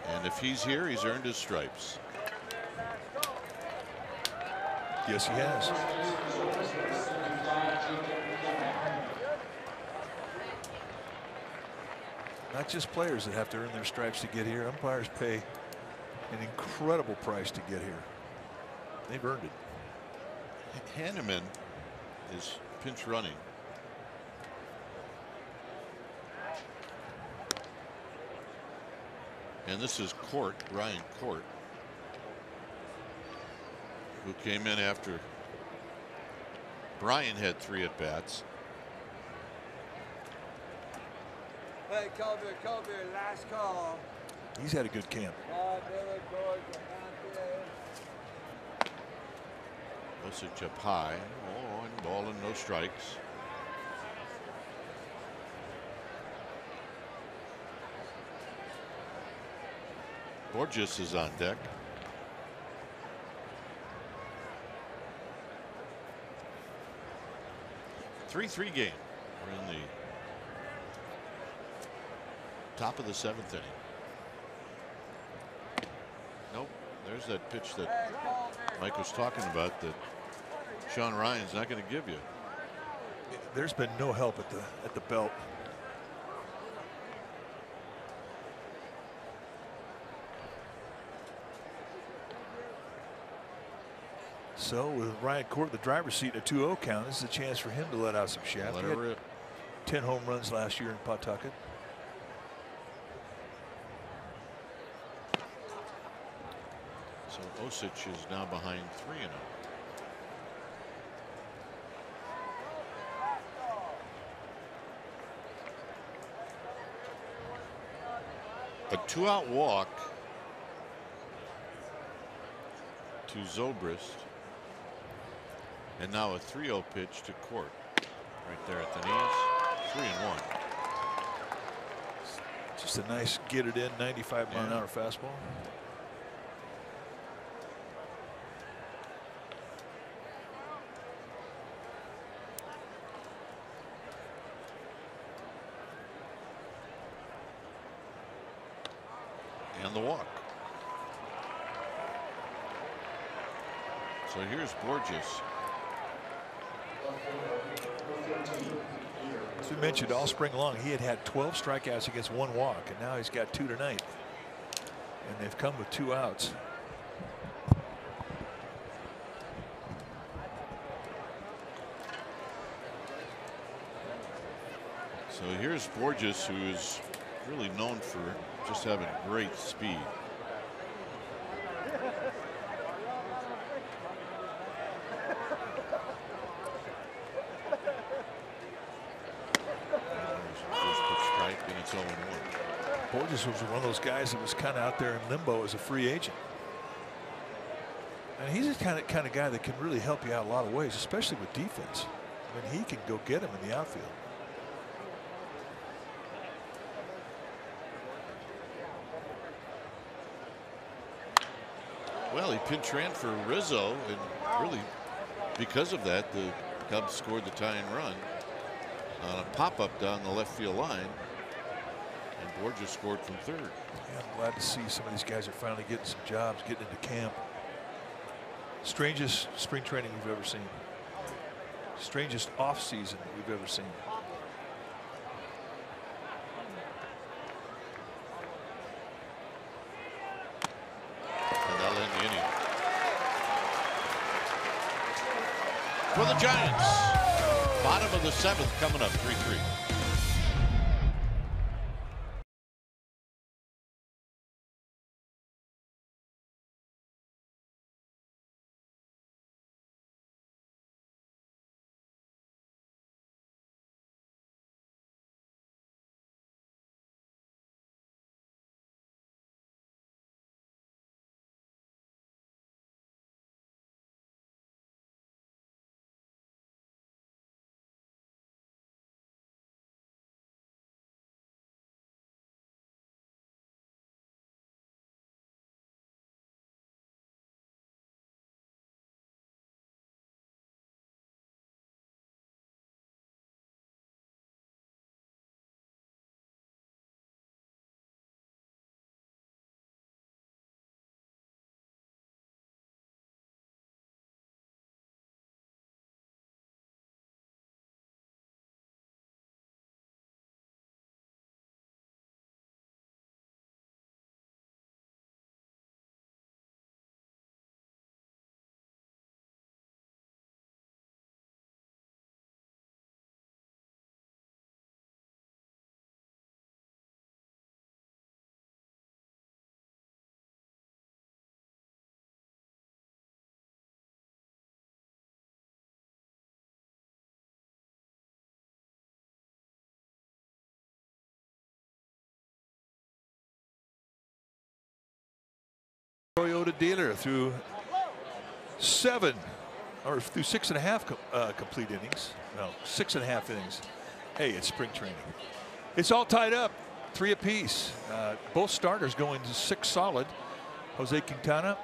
And if he's here, he's earned his stripes. Yes, he has. Not just players that have to earn their stripes to get here. Umpires pay an incredible price to get here. They've earned it. Hanneman is pinch running. And this is Ryan Court, who came in after Brian had 3 at-bats. Hey, Colbert, last call. He's had a good camp. Osich up high. Oh, and ball and no strikes. Borges is on deck. Three game. We're in the top of the 7th inning. Nope. There's that pitch that Mike was talking about that Sean Ryan's not going to give you. There's been no help at the belt. So with Ryan Court in the driver's seat, a 2-0 count, this is a chance for him to let out some shaft. Let He it had rip. 10 home runs last year in Pawtucket. So Osich is now behind 3-0. A 2-out walk to Zobrist, and now a 3-0 pitch to Court right there at the knees. 3-1. Just a nice get it in 95-mile-an-hour fastball. And the walk. So here's Borges. As we mentioned all spring long, he had 12 strikeouts against 1 walk, and now he's got 2 tonight. And they've come with 2 outs. So here's Borges, who is really known for just having great speed. First pitch strike, and it's 0-1. Borges was one of those guys that was kind of out there in limbo as a free agent. And he's the kind of guy that can really help you out a lot of ways, especially with defense. I mean, he can go get him in the outfield. Well, he pinch ran for Rizzo, and really, because of that, the Cubs scored the tying run on a pop-up down the left field line, and Borges scored from third. Yeah, I'm glad to see some of these guys are finally getting some jobs, getting into camp. Strangest spring training we've ever seen. Strangest off season we've ever seen. And that'll end the inning. For the Giants, bottom of the 7th, coming up 3-3. Toyota dealer through through 6.5 complete innings. No, 6.5 innings. Hey, it's spring training. It's all tied up, 3 apiece. Both starters going to 6 solid. Jose Quintana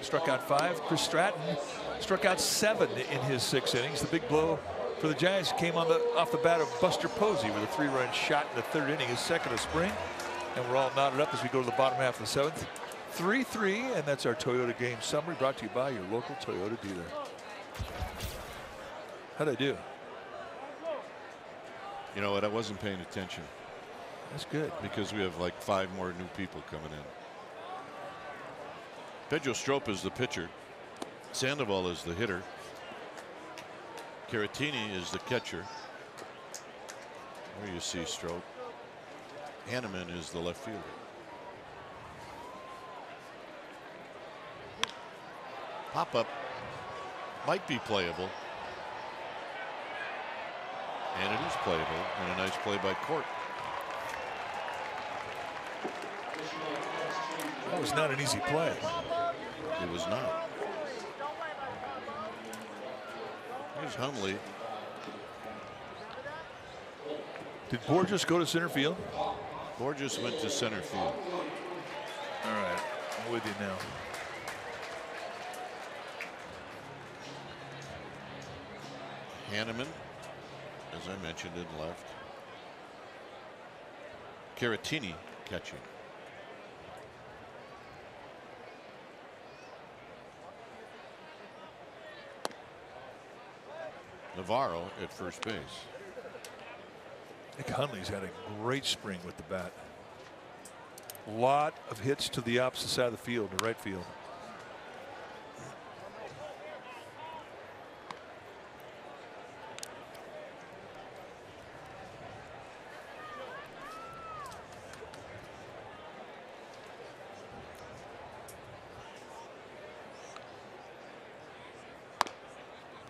struck out 5. Chris Stratton struck out 7 in his 6 innings. The big blow for the Giants came off the bat of Buster Posey with a 3-run shot in the 3rd inning, his 2nd of spring. And we're all knotted up as we go to the bottom half of the 7th. 3-3, and that's our Toyota game summary brought to you by your local Toyota dealer. How'd I do? You know what? I wasn't paying attention. That's good. Because we have like 5 more new people coming in. Pedro Strop is the pitcher. Sandoval is the hitter. Caratini is the catcher. There you see Strop. Hanneman is the left fielder. Pop-up might be playable. And it is playable, and a nice play by Court. That was not an easy play. It was not. Here's Hundley. Did Borges go to center field? Borges went to center field. All right, I'm with you now. Hanneman, as I mentioned, in left. Caratini catching. Navarro at first base. Nick Hundley's had a great spring with the bat. A lot of hits to the opposite side of the field, the right field.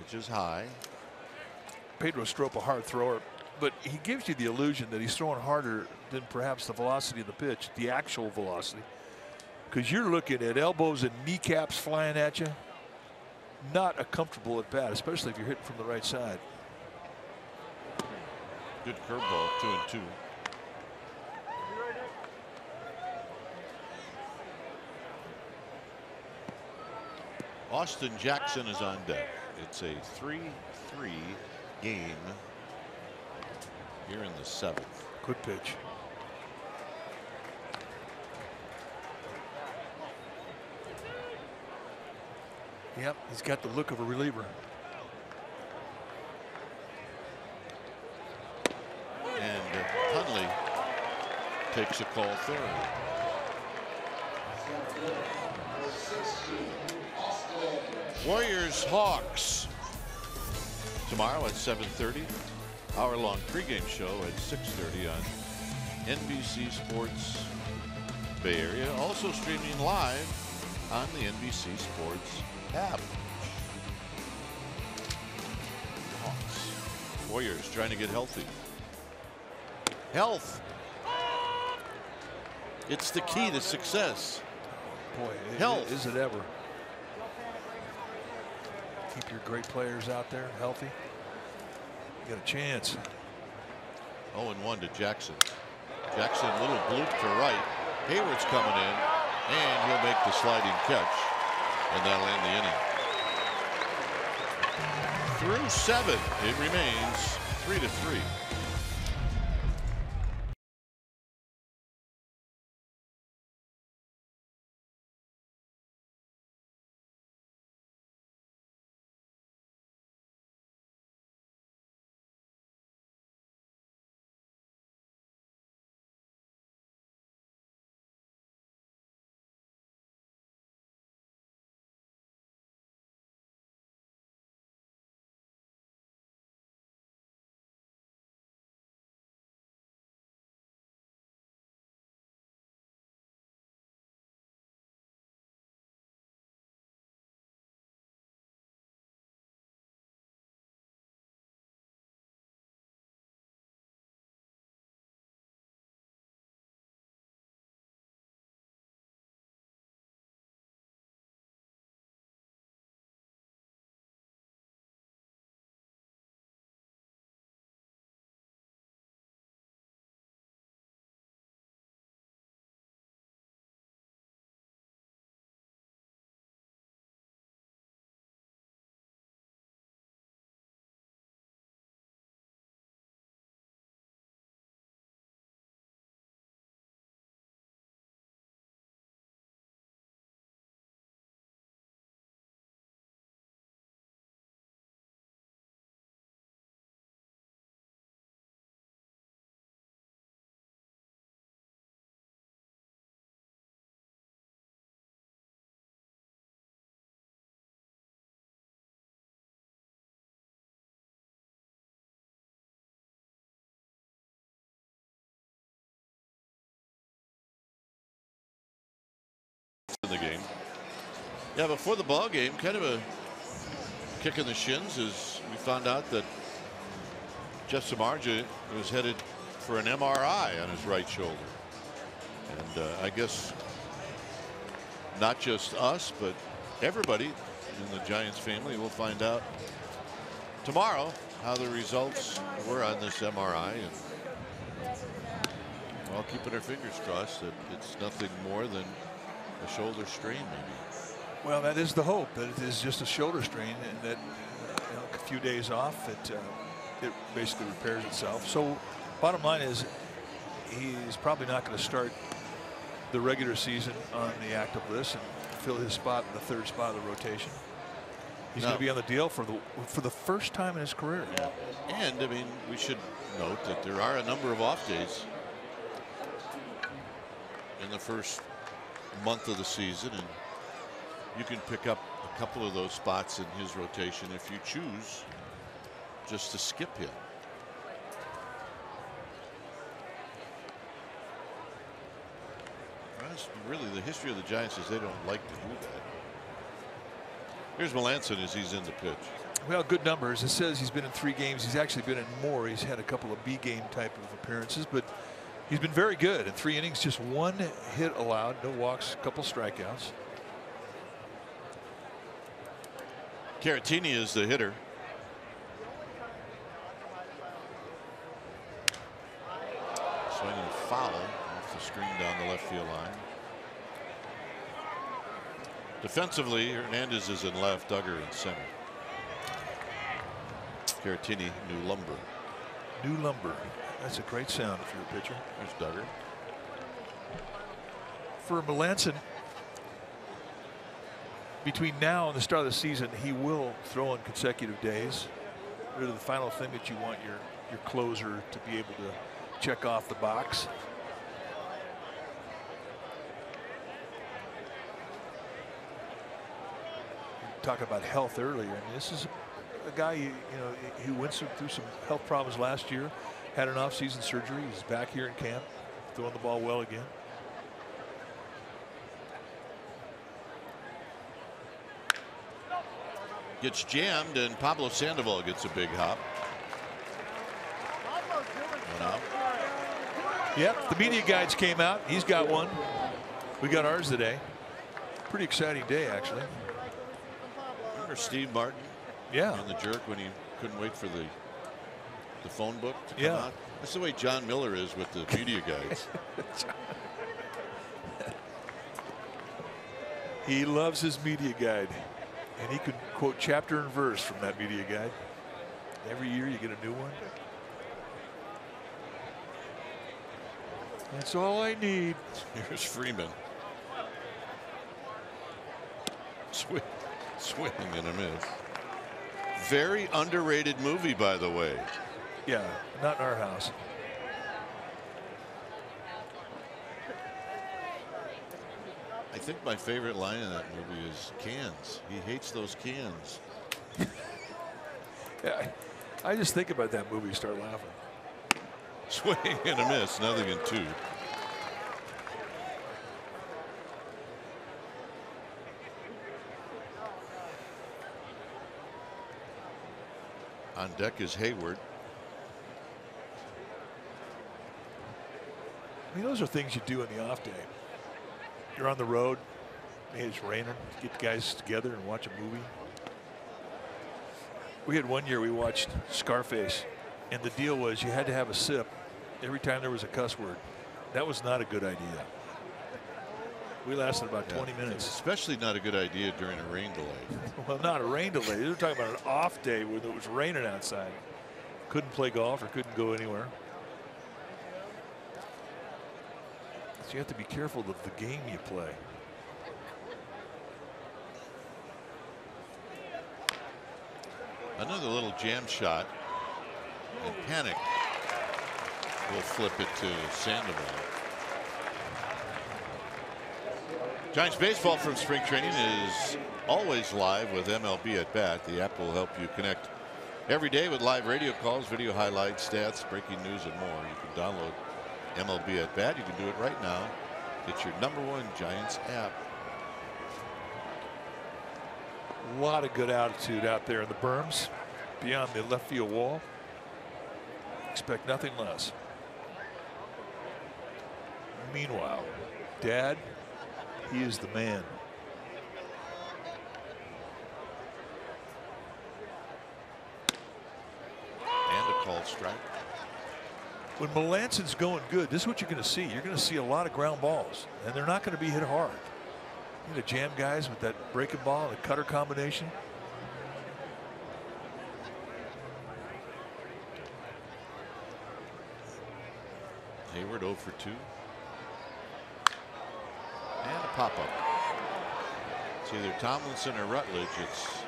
Pitch is high. Pedro Strop, a hard thrower, but he gives you the illusion that he's throwing harder than perhaps the velocity of the pitch, the actual velocity. Because you're looking at elbows and kneecaps flying at you. Not a comfortable at bat, especially if you're hitting from the right side. Good curveball, 2-2. Austin Jackson is on deck. It's a 3-3 game here in the 7th. Good pitch. Yep, he's got the look of a reliever. And Hundley takes a call third. Warriors Hawks tomorrow at 7:30. Hour-long pregame show at 6:30 on NBC Sports Bay Area. Also streaming live on the NBC Sports app. Hawks. Warriors trying to get healthy. Health. It's the key to success. Boy, Health. Is it ever? Keep your great players out there healthy. You got a chance. 0-1 to Jackson. Jackson, little bloop to right. Hayward's coming in, and he'll make the sliding catch, and that'll end the inning. Through 7, it remains 3-3. in the game. Yeah, before the ball game, kind of a kick in the shins as we found out that Jeff Samardzija was headed for an MRI on his right shoulder. And I guess not just us, but everybody in the Giants family will find out tomorrow how the results were on this MRI. And well, keeping our fingers crossed that it's nothing more than a shoulder strain, maybe. Well, that is the hope, that it is just a shoulder strain, and that a few days off, it basically repairs itself. So bottom line is he's probably not going to start the regular season on the active list and fill his spot in the third spot of the rotation. He's going to be on the DL for the first time in his career. Yeah. And I mean, we should note that there are a number of off days in the first month of the season, and you can pick up a couple of those spots in his rotation if you choose just to skip him. That's really the history of the Giants is they don't like to do that. Here's Melanson as he's in the pitch. Well, good numbers. It says he's been in 3 games. He's actually been in more. He's had a couple of B game type of appearances, but he's been very good in 3 innings. Just 1 hit allowed, no walks, a couple strikeouts. Caratini is the hitter. Swinging a foul off the screen down the left field line. Defensively, Hernandez is in left, Duggar in center. Caratini, new lumber. New lumber. That's a great sound if you're a pitcher. There's Duggar. For Melanson, between now and the start of the season, he will throw on consecutive days. Really the final thing that you want your closer to be able to check off the box. Talk about health earlier. I mean, this is a guy who went through some health problems last year, had an off-season surgery. He's back here in camp, throwing the ball well again. Gets jammed, and Pablo Sandoval gets a big hop. One out. Yep, the media guides came out. He's got one. We got ours today. Pretty exciting day, actually. Remember Steve Martin? Yeah. On the jerk when he couldn't wait for the phone book to come out. That's the way John Miller is with the media guides. He loves his media guide, and he could quote chapter and verse from that media guide. Every year you get a new one. That's all I need. Here's Freeman. Swing and a miss. Very underrated movie, by the way. Yeah, not in our house. I think my favorite line in that movie is cans. He hates those cans. Yeah, I just think about that movie, start laughing. Swing and a miss, nothing in 2. On deck is Hayward. I mean, those are things you do in the off day. You're on the road, maybe it's raining, get the guys together and watch a movie. We had one year we watched Scarface, and the deal was you had to have a sip every time there was a cuss word. That was not a good idea. We lasted about 20 minutes. Especially not a good idea during a rain delay. Well, not a rain delay. They're talking about an off day when it was raining outside. Couldn't play golf or couldn't go anywhere. So you have to be careful of the game you play. Another little jam shot, and Panic will flip it to Sandoval. Giants baseball from spring training is always live with MLB at Bat. The app will help you connect every day with live radio calls, video highlights, stats, breaking news, and more. You can download MLB at Bat. You can do it right now. It's your #1 Giants app. A lot of good altitude out there in the berms beyond the left field wall. Expect nothing less. Meanwhile, Dad, he is the man. And a called strike. When Melanson's going good, this is what you're going to see. You're going to see a lot of ground balls, and they're not going to be hit hard. You're going to jam guys with that breaking ball and cutter combination. Hayward 0 for 2. And a pop-up. It's either Tomlinson or Rutledge. It's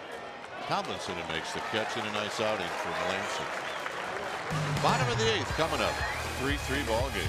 Tomlinson who makes the catch, and a nice outing for Melanson. Bottom of the 8th coming up. 3-3 ball game.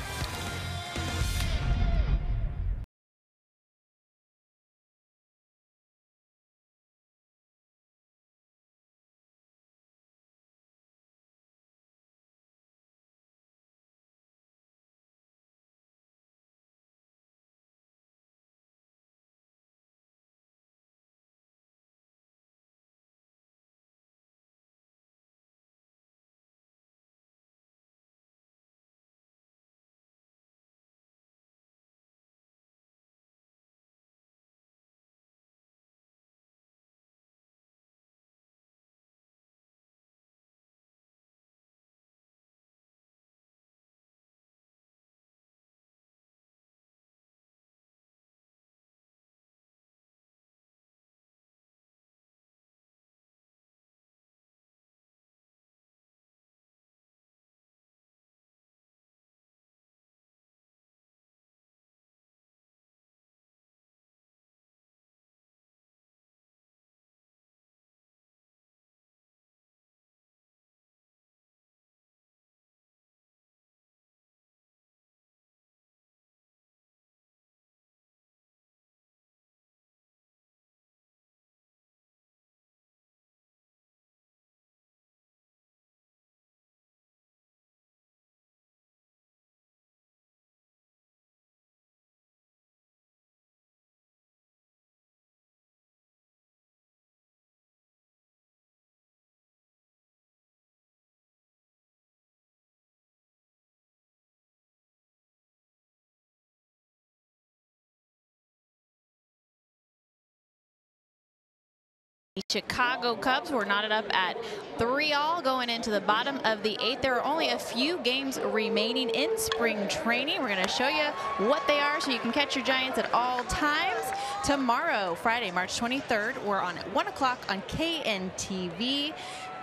Chicago Cubs were knotted up at 3-all going into the bottom of the 8th. There are only a few games remaining in spring training. We're going to show you what they are so you can catch your Giants at all times. Tomorrow, Friday, March 23rd, we're on at 1 o'clock on KNTV.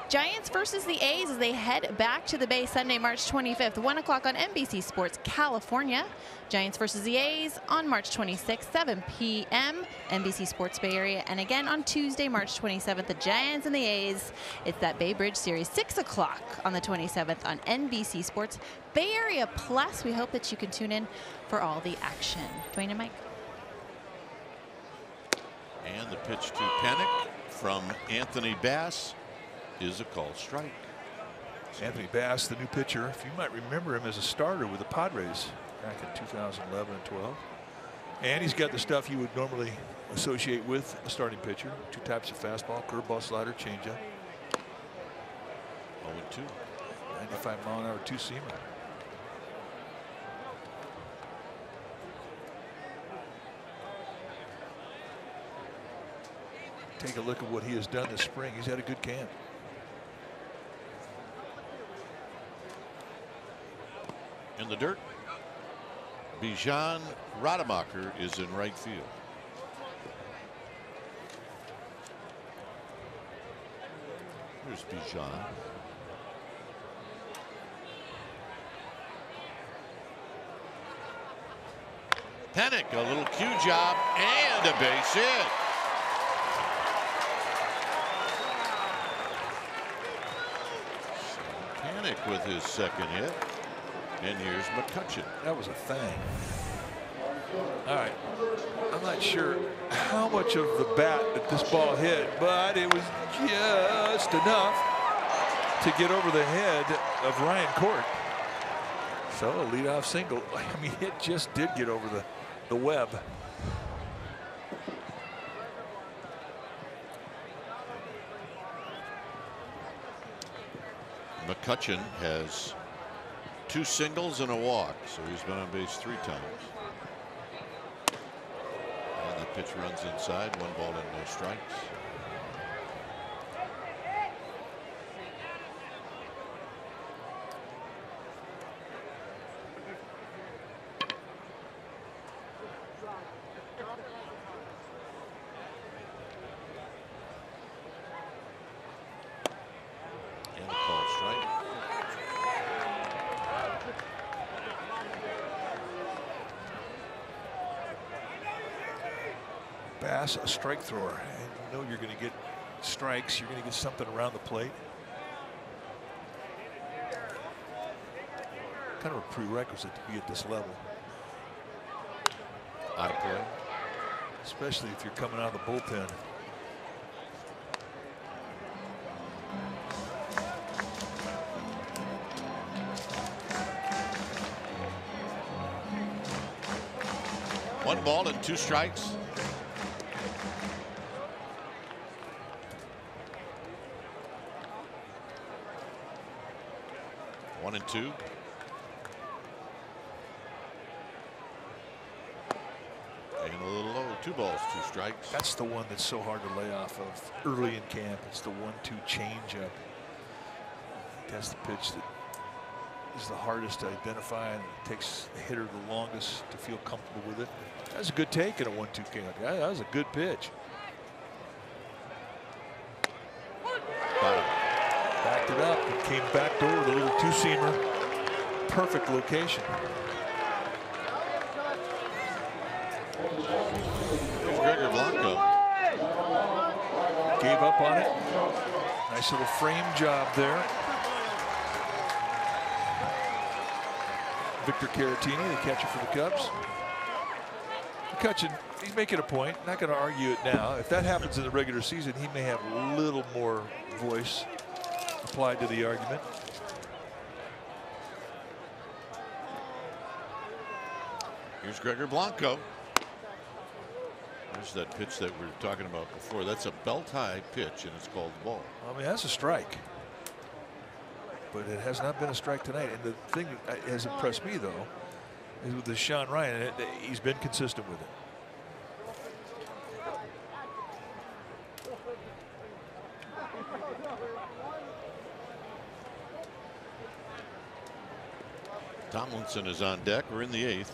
Giants versus the A's as they head back to the Bay Sunday, March 25th, 1 o'clock on NBC Sports California. Giants versus the A's on March 26th, 7 p.m. NBC Sports Bay Area. And again on Tuesday, March 27th, the Giants and the A's. It's that Bay Bridge Series, 6 o'clock on the 27th on NBC Sports Bay Area Plus. We hope that you can tune in for all the action. Dwayne and Mike. And the pitch to Pennick from Anthony Bass is a called strike. Anthony Bass, the new pitcher. If you might remember him as a starter with the Padres back in 2011 and 12. And he's got the stuff you would normally associate with a starting pitcher. 2 types of fastball, curveball, slider, changeup. 0-2. 95-mile-an-hour two-seamer. Take a look at what he has done this spring. He's had a good camp. In the dirt, Bijan Rademacher is in right field. Here's Bijan. Pennick, a little cue job and a base hit. Pennick with his second hit. And here's McCutcheon. That was a thing. All right. I'm not sure how much of the bat that this ball hit, but it was just enough to get over the head of Ryan Court. So a leadoff single. I mean, it just did get over the web. McCutcheon has 2 singles and a walk, so he's been on base 3 times. And the pitch runs inside, 1 ball and no strikes. And a called strike. Bass, a strike thrower, and you know you're going to get strikes. You're going to get something around the plate. Kind of a prerequisite to be at this level. Out of play. Especially if you're coming out of the bullpen. One ball and 2 strikes. One and 2. And a little low. 2 balls, 2 strikes. That's the one that's so hard to lay off of early in camp. It's the 1-2 changeup. That's the pitch that is the hardest to identify, and it takes the hitter the longest to feel comfortable with it. That was a good take in a 1-2 count. That was a good pitch. Backed it up and came back door with a little 2-seamer. Perfect location. There's Gregor Blanco. Gave up on it. Nice little frame job there. Victor Caratini, the catcher for the Cubs. McCutcheon, he's making a point. Not going to argue it now. If that happens in the regular season, he may have a little more voice applied to the argument. Here's Gregor Blanco. There's that pitch that we were talking about before. That's a belt-high pitch, and it's called the ball. I mean, that's a strike. But it has not been a strike tonight. And the thing that has impressed me, though, is with the Sean Ryan, he's been consistent with it. Tomlinson is on deck. We're in the 8th.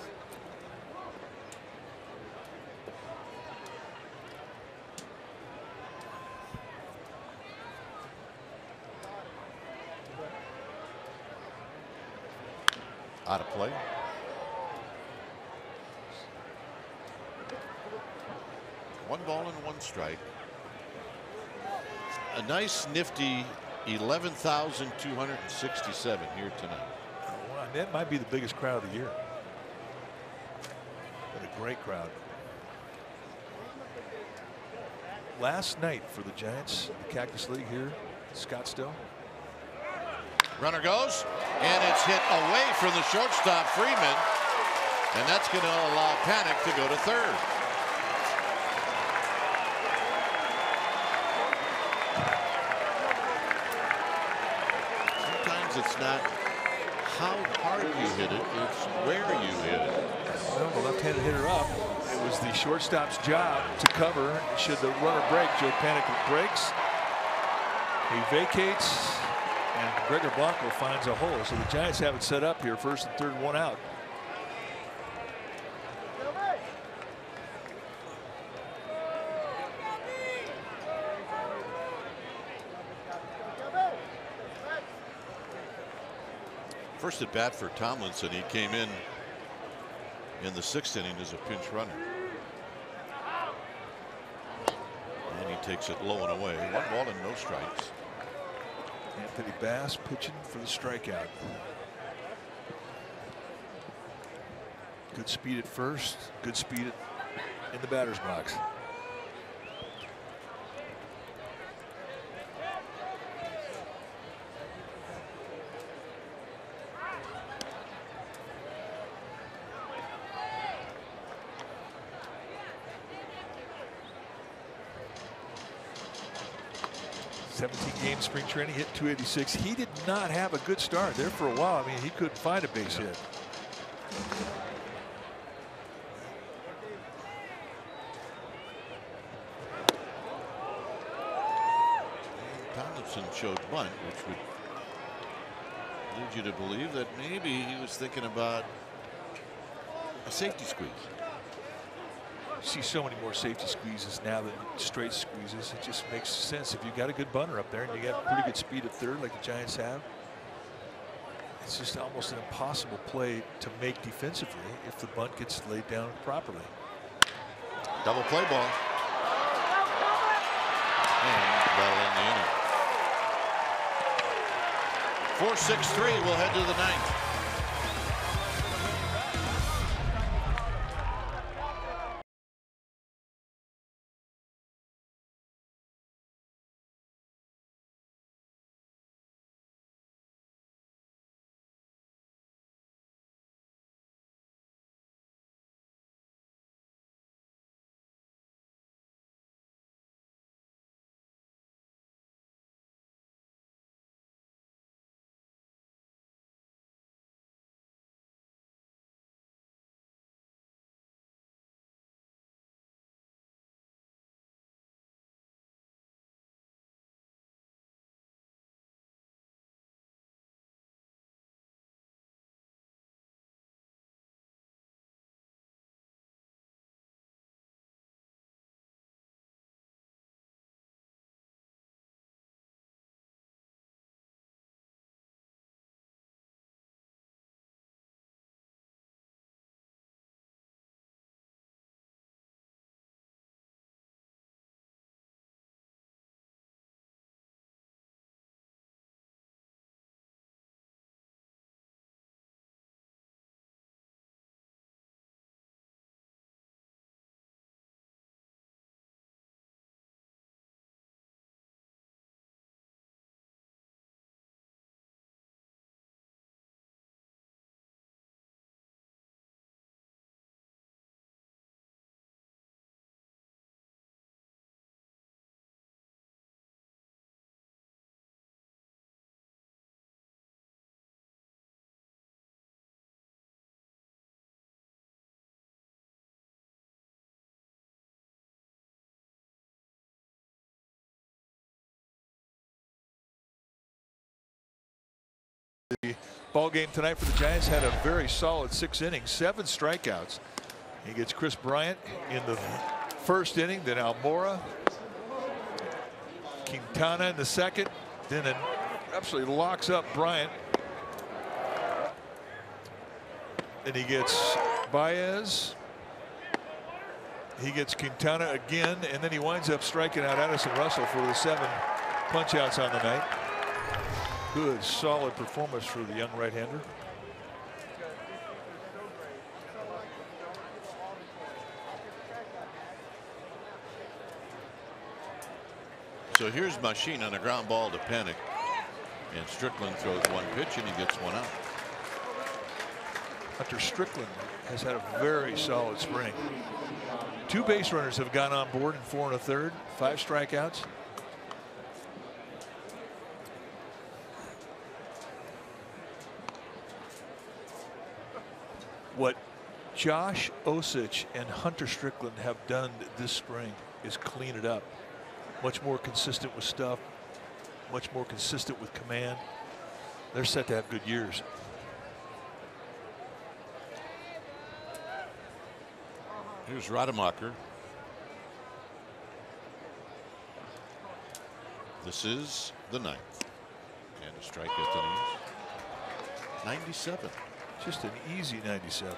Out of play. One ball and 1 strike. A nice nifty 11,267 here tonight. Well, that might be the biggest crowd of the year. But a great crowd. Last night for the Giants, the Cactus League here in Scottsdale. Runner goes, and it's hit away from the shortstop, Freeman, and that's going to allow Panic to go to third. Sometimes it's not how hard you hit it, it's where you hit it. Well, the left-handed hitter up. It was the shortstop's job to cover. Should the runner break, Joe Panic breaks. He vacates. And Gregor Blanco finds a hole. So the Giants have it set up here, 1st and 3rd, 1 out. First at bat for Tomlinson. He came in the 6th inning as a pinch runner. And he takes it low and away. 1 ball and no strikes. Anthony Bass pitching for the strikeout. Good speed at first, good speed in the batter's box. 17-game spring training, hit 286. He did not have a good start there for a while. I mean, he couldn't find a base hit. Tomlinson showed bunt, which would lead you to believe that maybe he was thinking about a safety squeeze. You see so many more safety squeezes now than straight squeezes. It just makes sense if you got a good bunter up there and you got pretty good speed at third like the Giants have. It's just almost an impossible play to make defensively if the bunt gets laid down properly. Double play ball. And that'll end the inning. 4-6-3. We'll head to the ninth. The ball game tonight for the Giants had a very solid 6 innings, 7 strikeouts. He gets Chris Bryant in the first inning, then Almora, Quintana in the second, then absolutely locks up Bryant. Then he gets Baez. He gets Quintana again, and then he winds up striking out Addison Russell for the 7 punch-outs on the night. Good, solid performance for the young right-hander. So here's Machine on a ground ball to Panic, and Strickland throws one pitch and he gets one out. Hunter Strickland has had a very solid spring. 2 base runners have gone on board in 4 1/3, 5 strikeouts. What Josh Osich and Hunter Strickland have done this spring is clean it up. Much more consistent with stuff, much more consistent with command. They're set to have good years. Here's Rademacher. This is the 9th. And a strike at the knees. 97. Just an easy 97.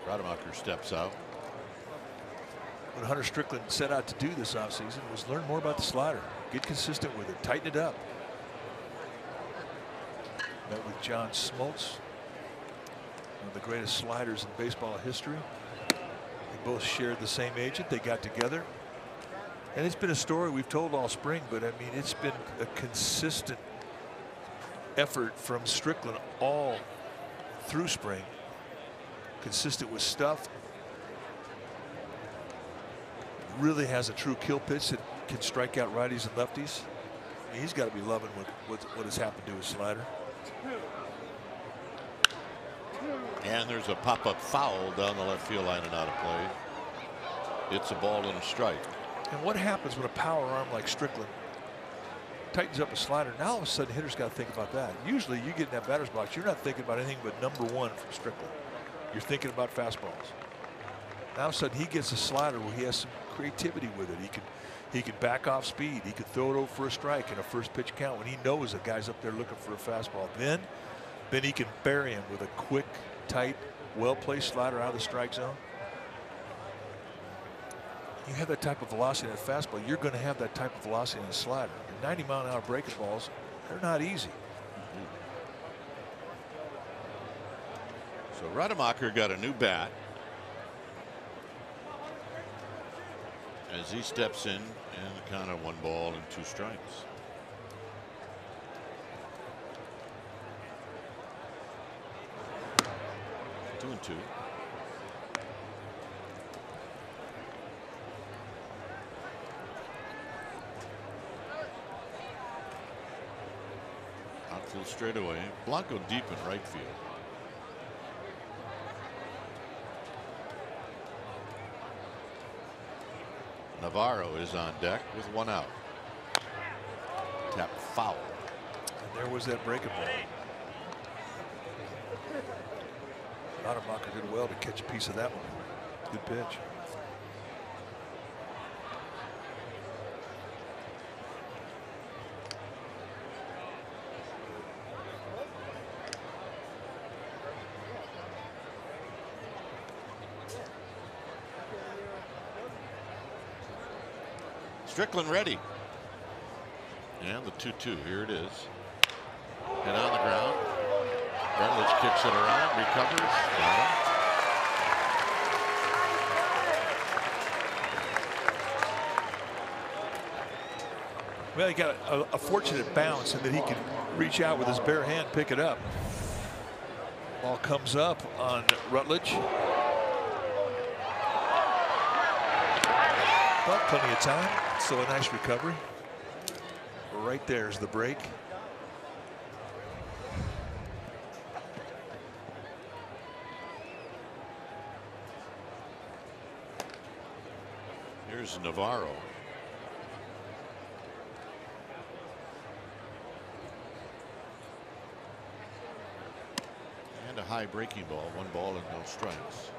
Rademacher steps out. What Hunter Strickland set out to do this offseason was learn more about the slider, get consistent with it, tighten it up. Met with John Smoltz, one of the greatest sliders in baseball history. They both shared the same agent. They got together. And it's been a story we've told all spring, but I mean, it's been a consistent effort from Strickland all through spring. Consistent with stuff. Really has a true kill pitch that can strike out righties and lefties. I mean, he's got to be loving what has happened to his slider. And there's a pop-up foul down the left field line and out of play. It's a ball and a strike. And what happens when a power arm like Strickland tightens up a slider? Now all of a sudden hitters got to think about that. Usually you get in that batter's box, you're not thinking about anything but number one from Strickland. You're thinking about fastballs. Now all of a sudden he gets a slider where he has some creativity with it. He can back off speed. He could throw it over for a strike in a first pitch count when he knows a guy's up there looking for a fastball. Then he can bury him with a quick, tight, well-placed slider out of the strike zone. You have that type of velocity in that fastball, you're going to have that type of velocity in the slider. And 90-mile-an-hour breaking balls, they're not easy. So Rademacher got a new bat as he steps in and kind of 1 ball and 2 strikes. Two and two. Outfield straightaway. Blanco deep in right field. Navarro is on deck with 1 out. Tap foul. And there was that breaking ball. Rademacher did well to catch a piece of that one. Good pitch. Strickland ready. And the 2-2. Here it is. And on the ground. Rutledge kicks it around, recovers. Got him. Well, he got a fortunate bounce, and that he could reach out with his bare hand, pick it up. Ball comes up on Rutledge. But plenty of time. So a nice recovery. Right there's the break. Here's Navarro. And a high breaking ball. 1 ball and no strikes.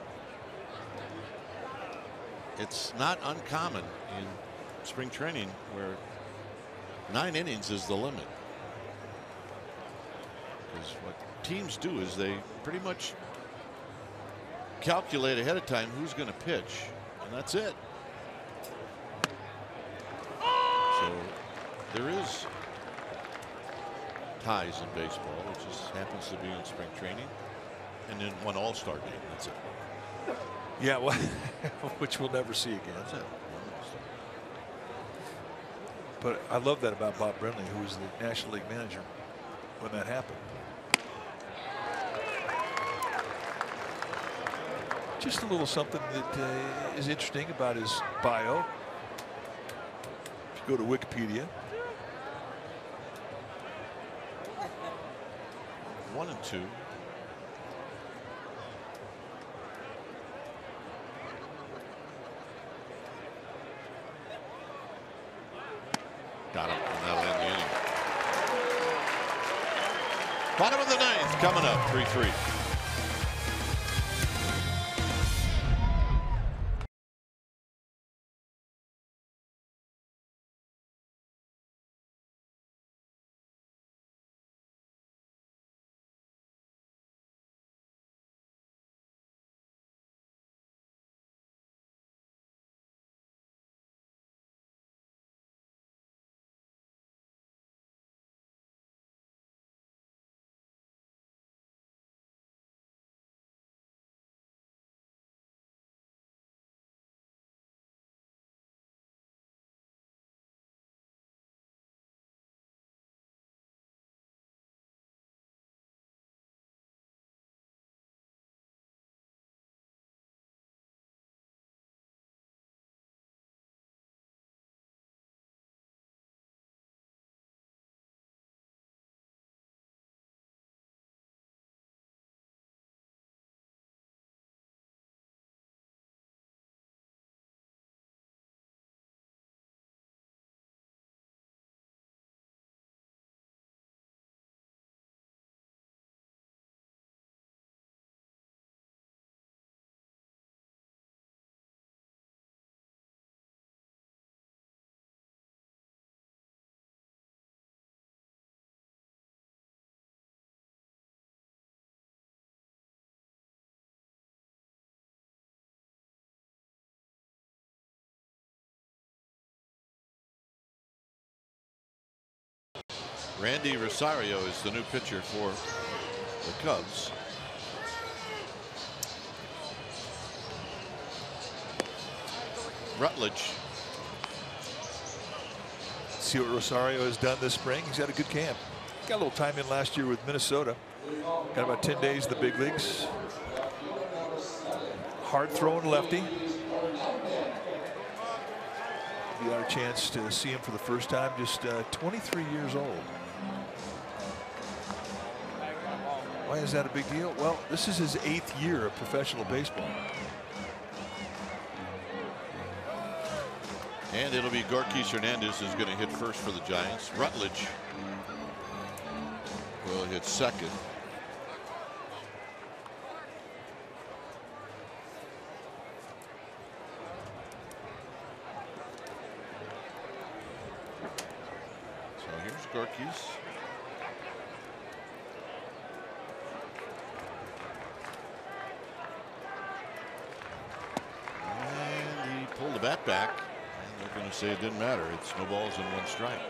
It's not uncommon in spring training where 9 innings is the limit. Because what teams do is they pretty much calculate ahead of time who's going to pitch, and that's it. So there is ties in baseball. It just happens to be in spring training, and then 1 all-star game. That's it. Yeah, well, which we'll never see again. That's it. But I love that about Bob Brenly, who was the National League manager when that happened. Just a little something that is interesting about his bio. If you go to Wikipedia. 1 and 2. Got him, and that'll end the inning. Bottom of the 9th coming up, 3-3. Randy Rosario is the new pitcher for the Cubs. Rutledge. See what Rosario has done this spring. He's had a good camp. Got a little time in last year with Minnesota. Got about 10 days in the big leagues. Hard throwing lefty. We got a chance to see him for the first time, just 23 years old. Why is that a big deal? Well, this is his 8th year of professional baseball. And it'll be Gorkis Hernandez who's going to hit first for the Giants. Rutledge will hit second. So here's Gorkis. And he pulled the bat back. They're going to say it didn't matter. It's no balls and 1 strike.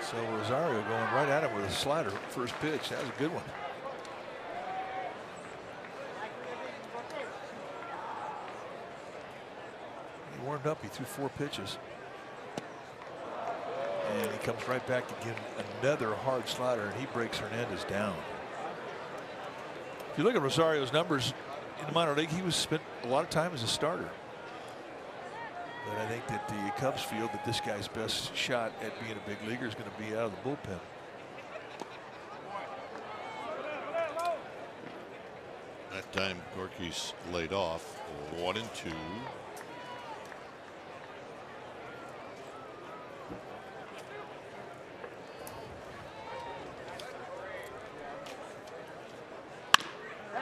So Rosario going right at him with a slider. First pitch. That was a good one. He warmed up. He threw 4 pitches. And he comes right back to give another hard slider, and he breaks Hernandez down. If you look at Rosario's numbers in the minor league, he was spent a lot of time as a starter. But I think that the Cubs feel that this guy's best shot at being a big leaguer is going to be out of the bullpen. That time Gorkis laid off 1-2.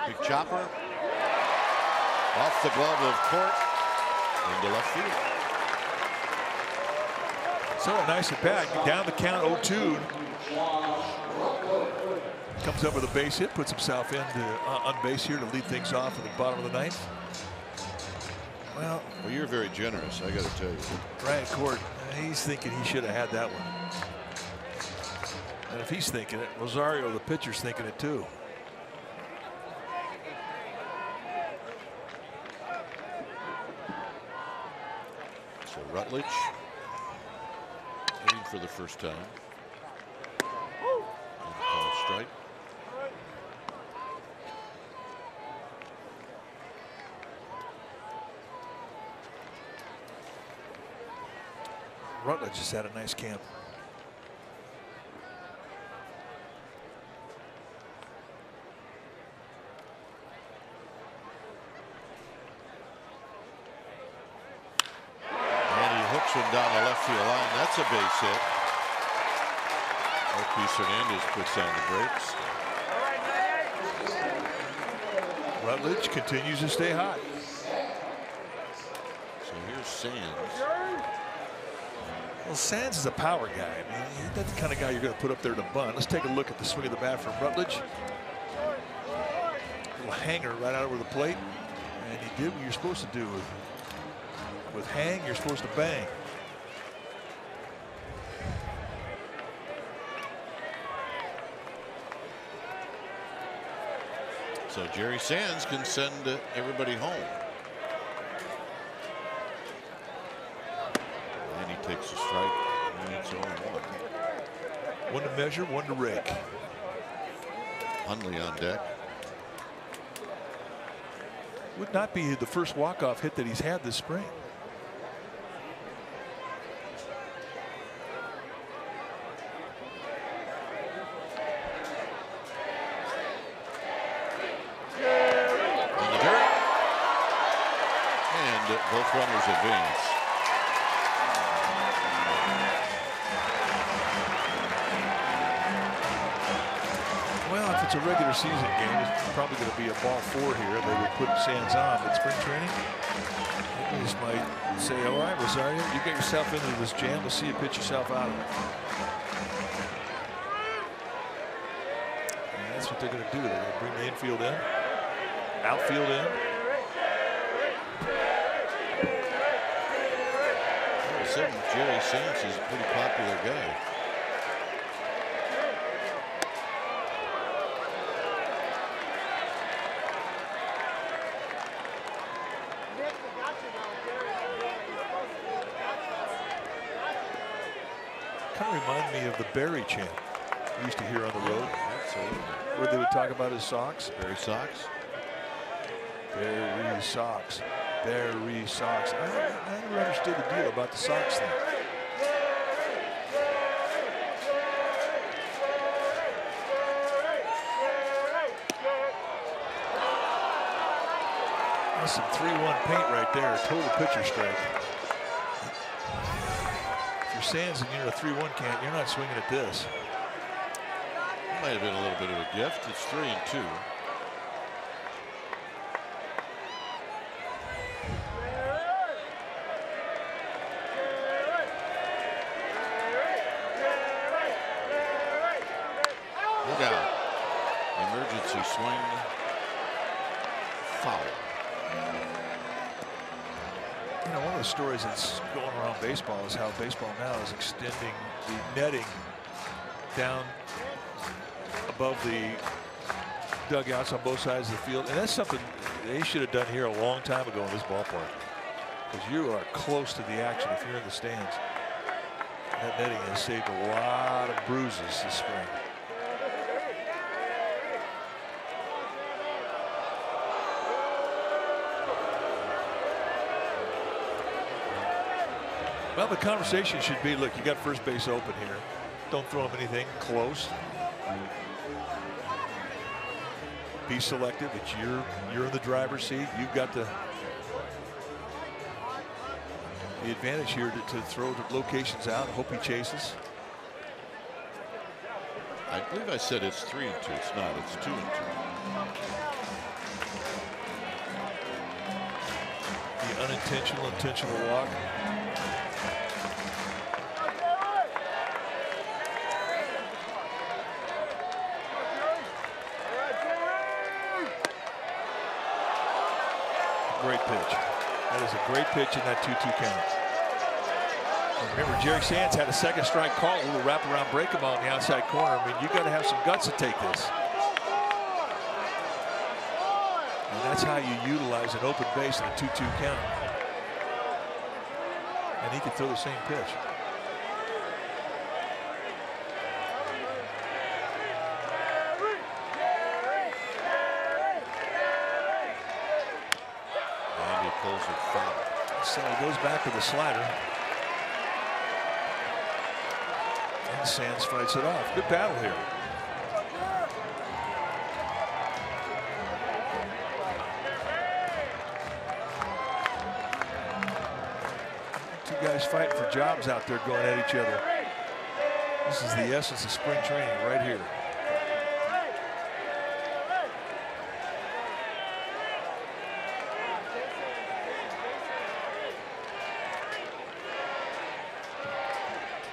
Big chopper off the glove of Court into left field. So a nice at bat. Down the count 0-2. Comes up with a base hit, puts himself into on base here to lead things off at the bottom of the 9th. Well, you're very generous, I got to tell you. Ryan Court, he's thinking he should have had that one. And if he's thinking it, Rosario, the pitcher's thinking it too. So Rutledge hitting for the first time. And call strike. Rutledge just had a nice camp. One down the left field line. That's a base hit. Gorkis Hernandez puts on the brakes. Rutledge continues to stay hot. So here's Sands. Well, Sands is a power guy. I mean, that's the kind of guy you're going to put up there to bunt. Let's take a look at the swing of the bat from Rutledge. A little hanger right out over the plate. And he did what you're supposed to do. With hang, you're supposed to bang. So Jerry Sands can send everybody home. And he takes a strike. And it's 0-1. One to measure, one to rake. Hundley on deck. Would not be the first walk-off hit that he's had this spring. Both runners advance. Well, if it's a regular season game, it's probably going to be a ball 4 here. They would put Sands on, but spring training, they just might say, all right, Rosario, you get yourself into this jam. We'll see you pitch yourself out of it. And that's what they're going to do. They're going to bring the infield in, outfield in. sudden, Jerry Sands is a pretty popular guy. Kind of remind me of the Barry chant we used to hear on the road. Absolutely. Where they would talk about his socks. Barry socks. Barry socks. Barry socks. I never understood the deal about the socks thing. That's some 3-1 paint right there. Total pitcher strike. If you're Sands and you're in a 3-1 count, you're not swinging at this. Might have been a little bit of a gift. It's 3-2. Look out. Emergency swing. Foul. You know, one of the stories that's going around baseball is how baseball now is extending the netting down above the dugouts on both sides of the field. And that's something they should have done here a long time ago in this ballpark, because you are close to the action if you're in the stands. That netting has saved a lot of bruises this spring. Well, the conversation should be, look, you got first base open here. Don't throw him anything close. Be selective. It's you're in the driver's seat. You've got the advantage here to throw the locations out. Hope he chases. I believe I said it's 3-2. It's not. It's 2-2. The unintentional, intentional walk. Great pitch. That is a great pitch in that 2-2 count. And remember, Jerry Sands had a second strike call, a little wraparound break-em on the outside corner. I mean, you got to have some guts to take this. And that's how you utilize an open base in a 2-2 count. And he can throw the same pitch. Pulls it foul. So he goes back to the slider. And Sands fights it off. Good battle here. Two guys fighting for jobs out there going at each other. This is the essence of spring training right here.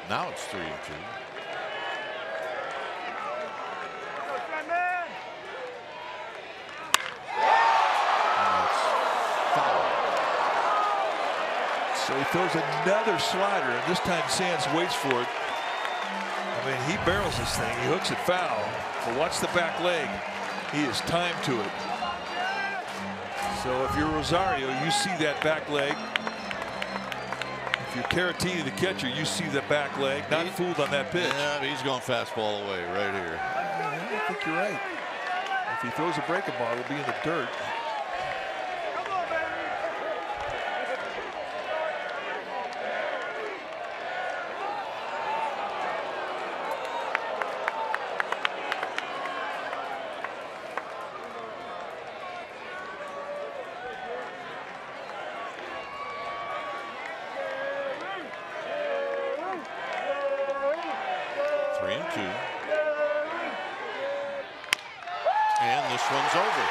Now it's 3-2. So he throws another slider, and this time Sands waits for it. I mean, he barrels this thing. He hooks it foul. But watch the back leg. He is timed to it. So if you're Rosario, you see that back leg. If you're Caratini, the catcher, you see the back leg. Not fooled on that pitch. Yeah, he's going fastball away right here. I think you're right. If he throws a breaking ball, it'll be in the dirt. 3-2. And this one's over.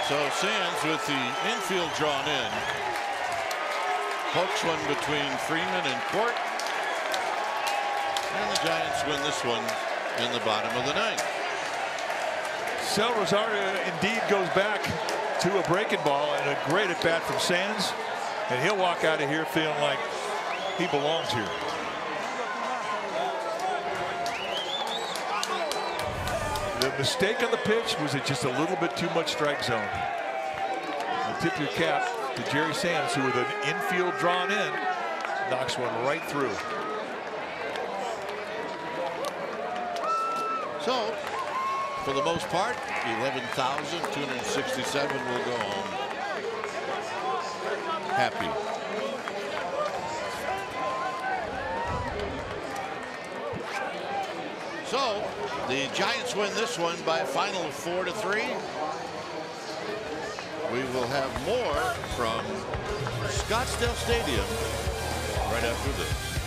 So Sands with the infield drawn in. Pokes one between Freeman and Court. And the Giants win this one in the bottom of the ninth. Sal Rosario indeed goes back to a breaking ball and a great at bat from Sands, and he'll walk out of here feeling like he belongs here. The mistake on the pitch was it just a little bit too much strike zone. I'll tip your cap to Jerry Sands, who with an infield drawn in knocks one right through. So, for the most part, 11,267 will go home happy. So, the Giants win this one by a final of 4-3. We will have more from Scottsdale Stadium right after this.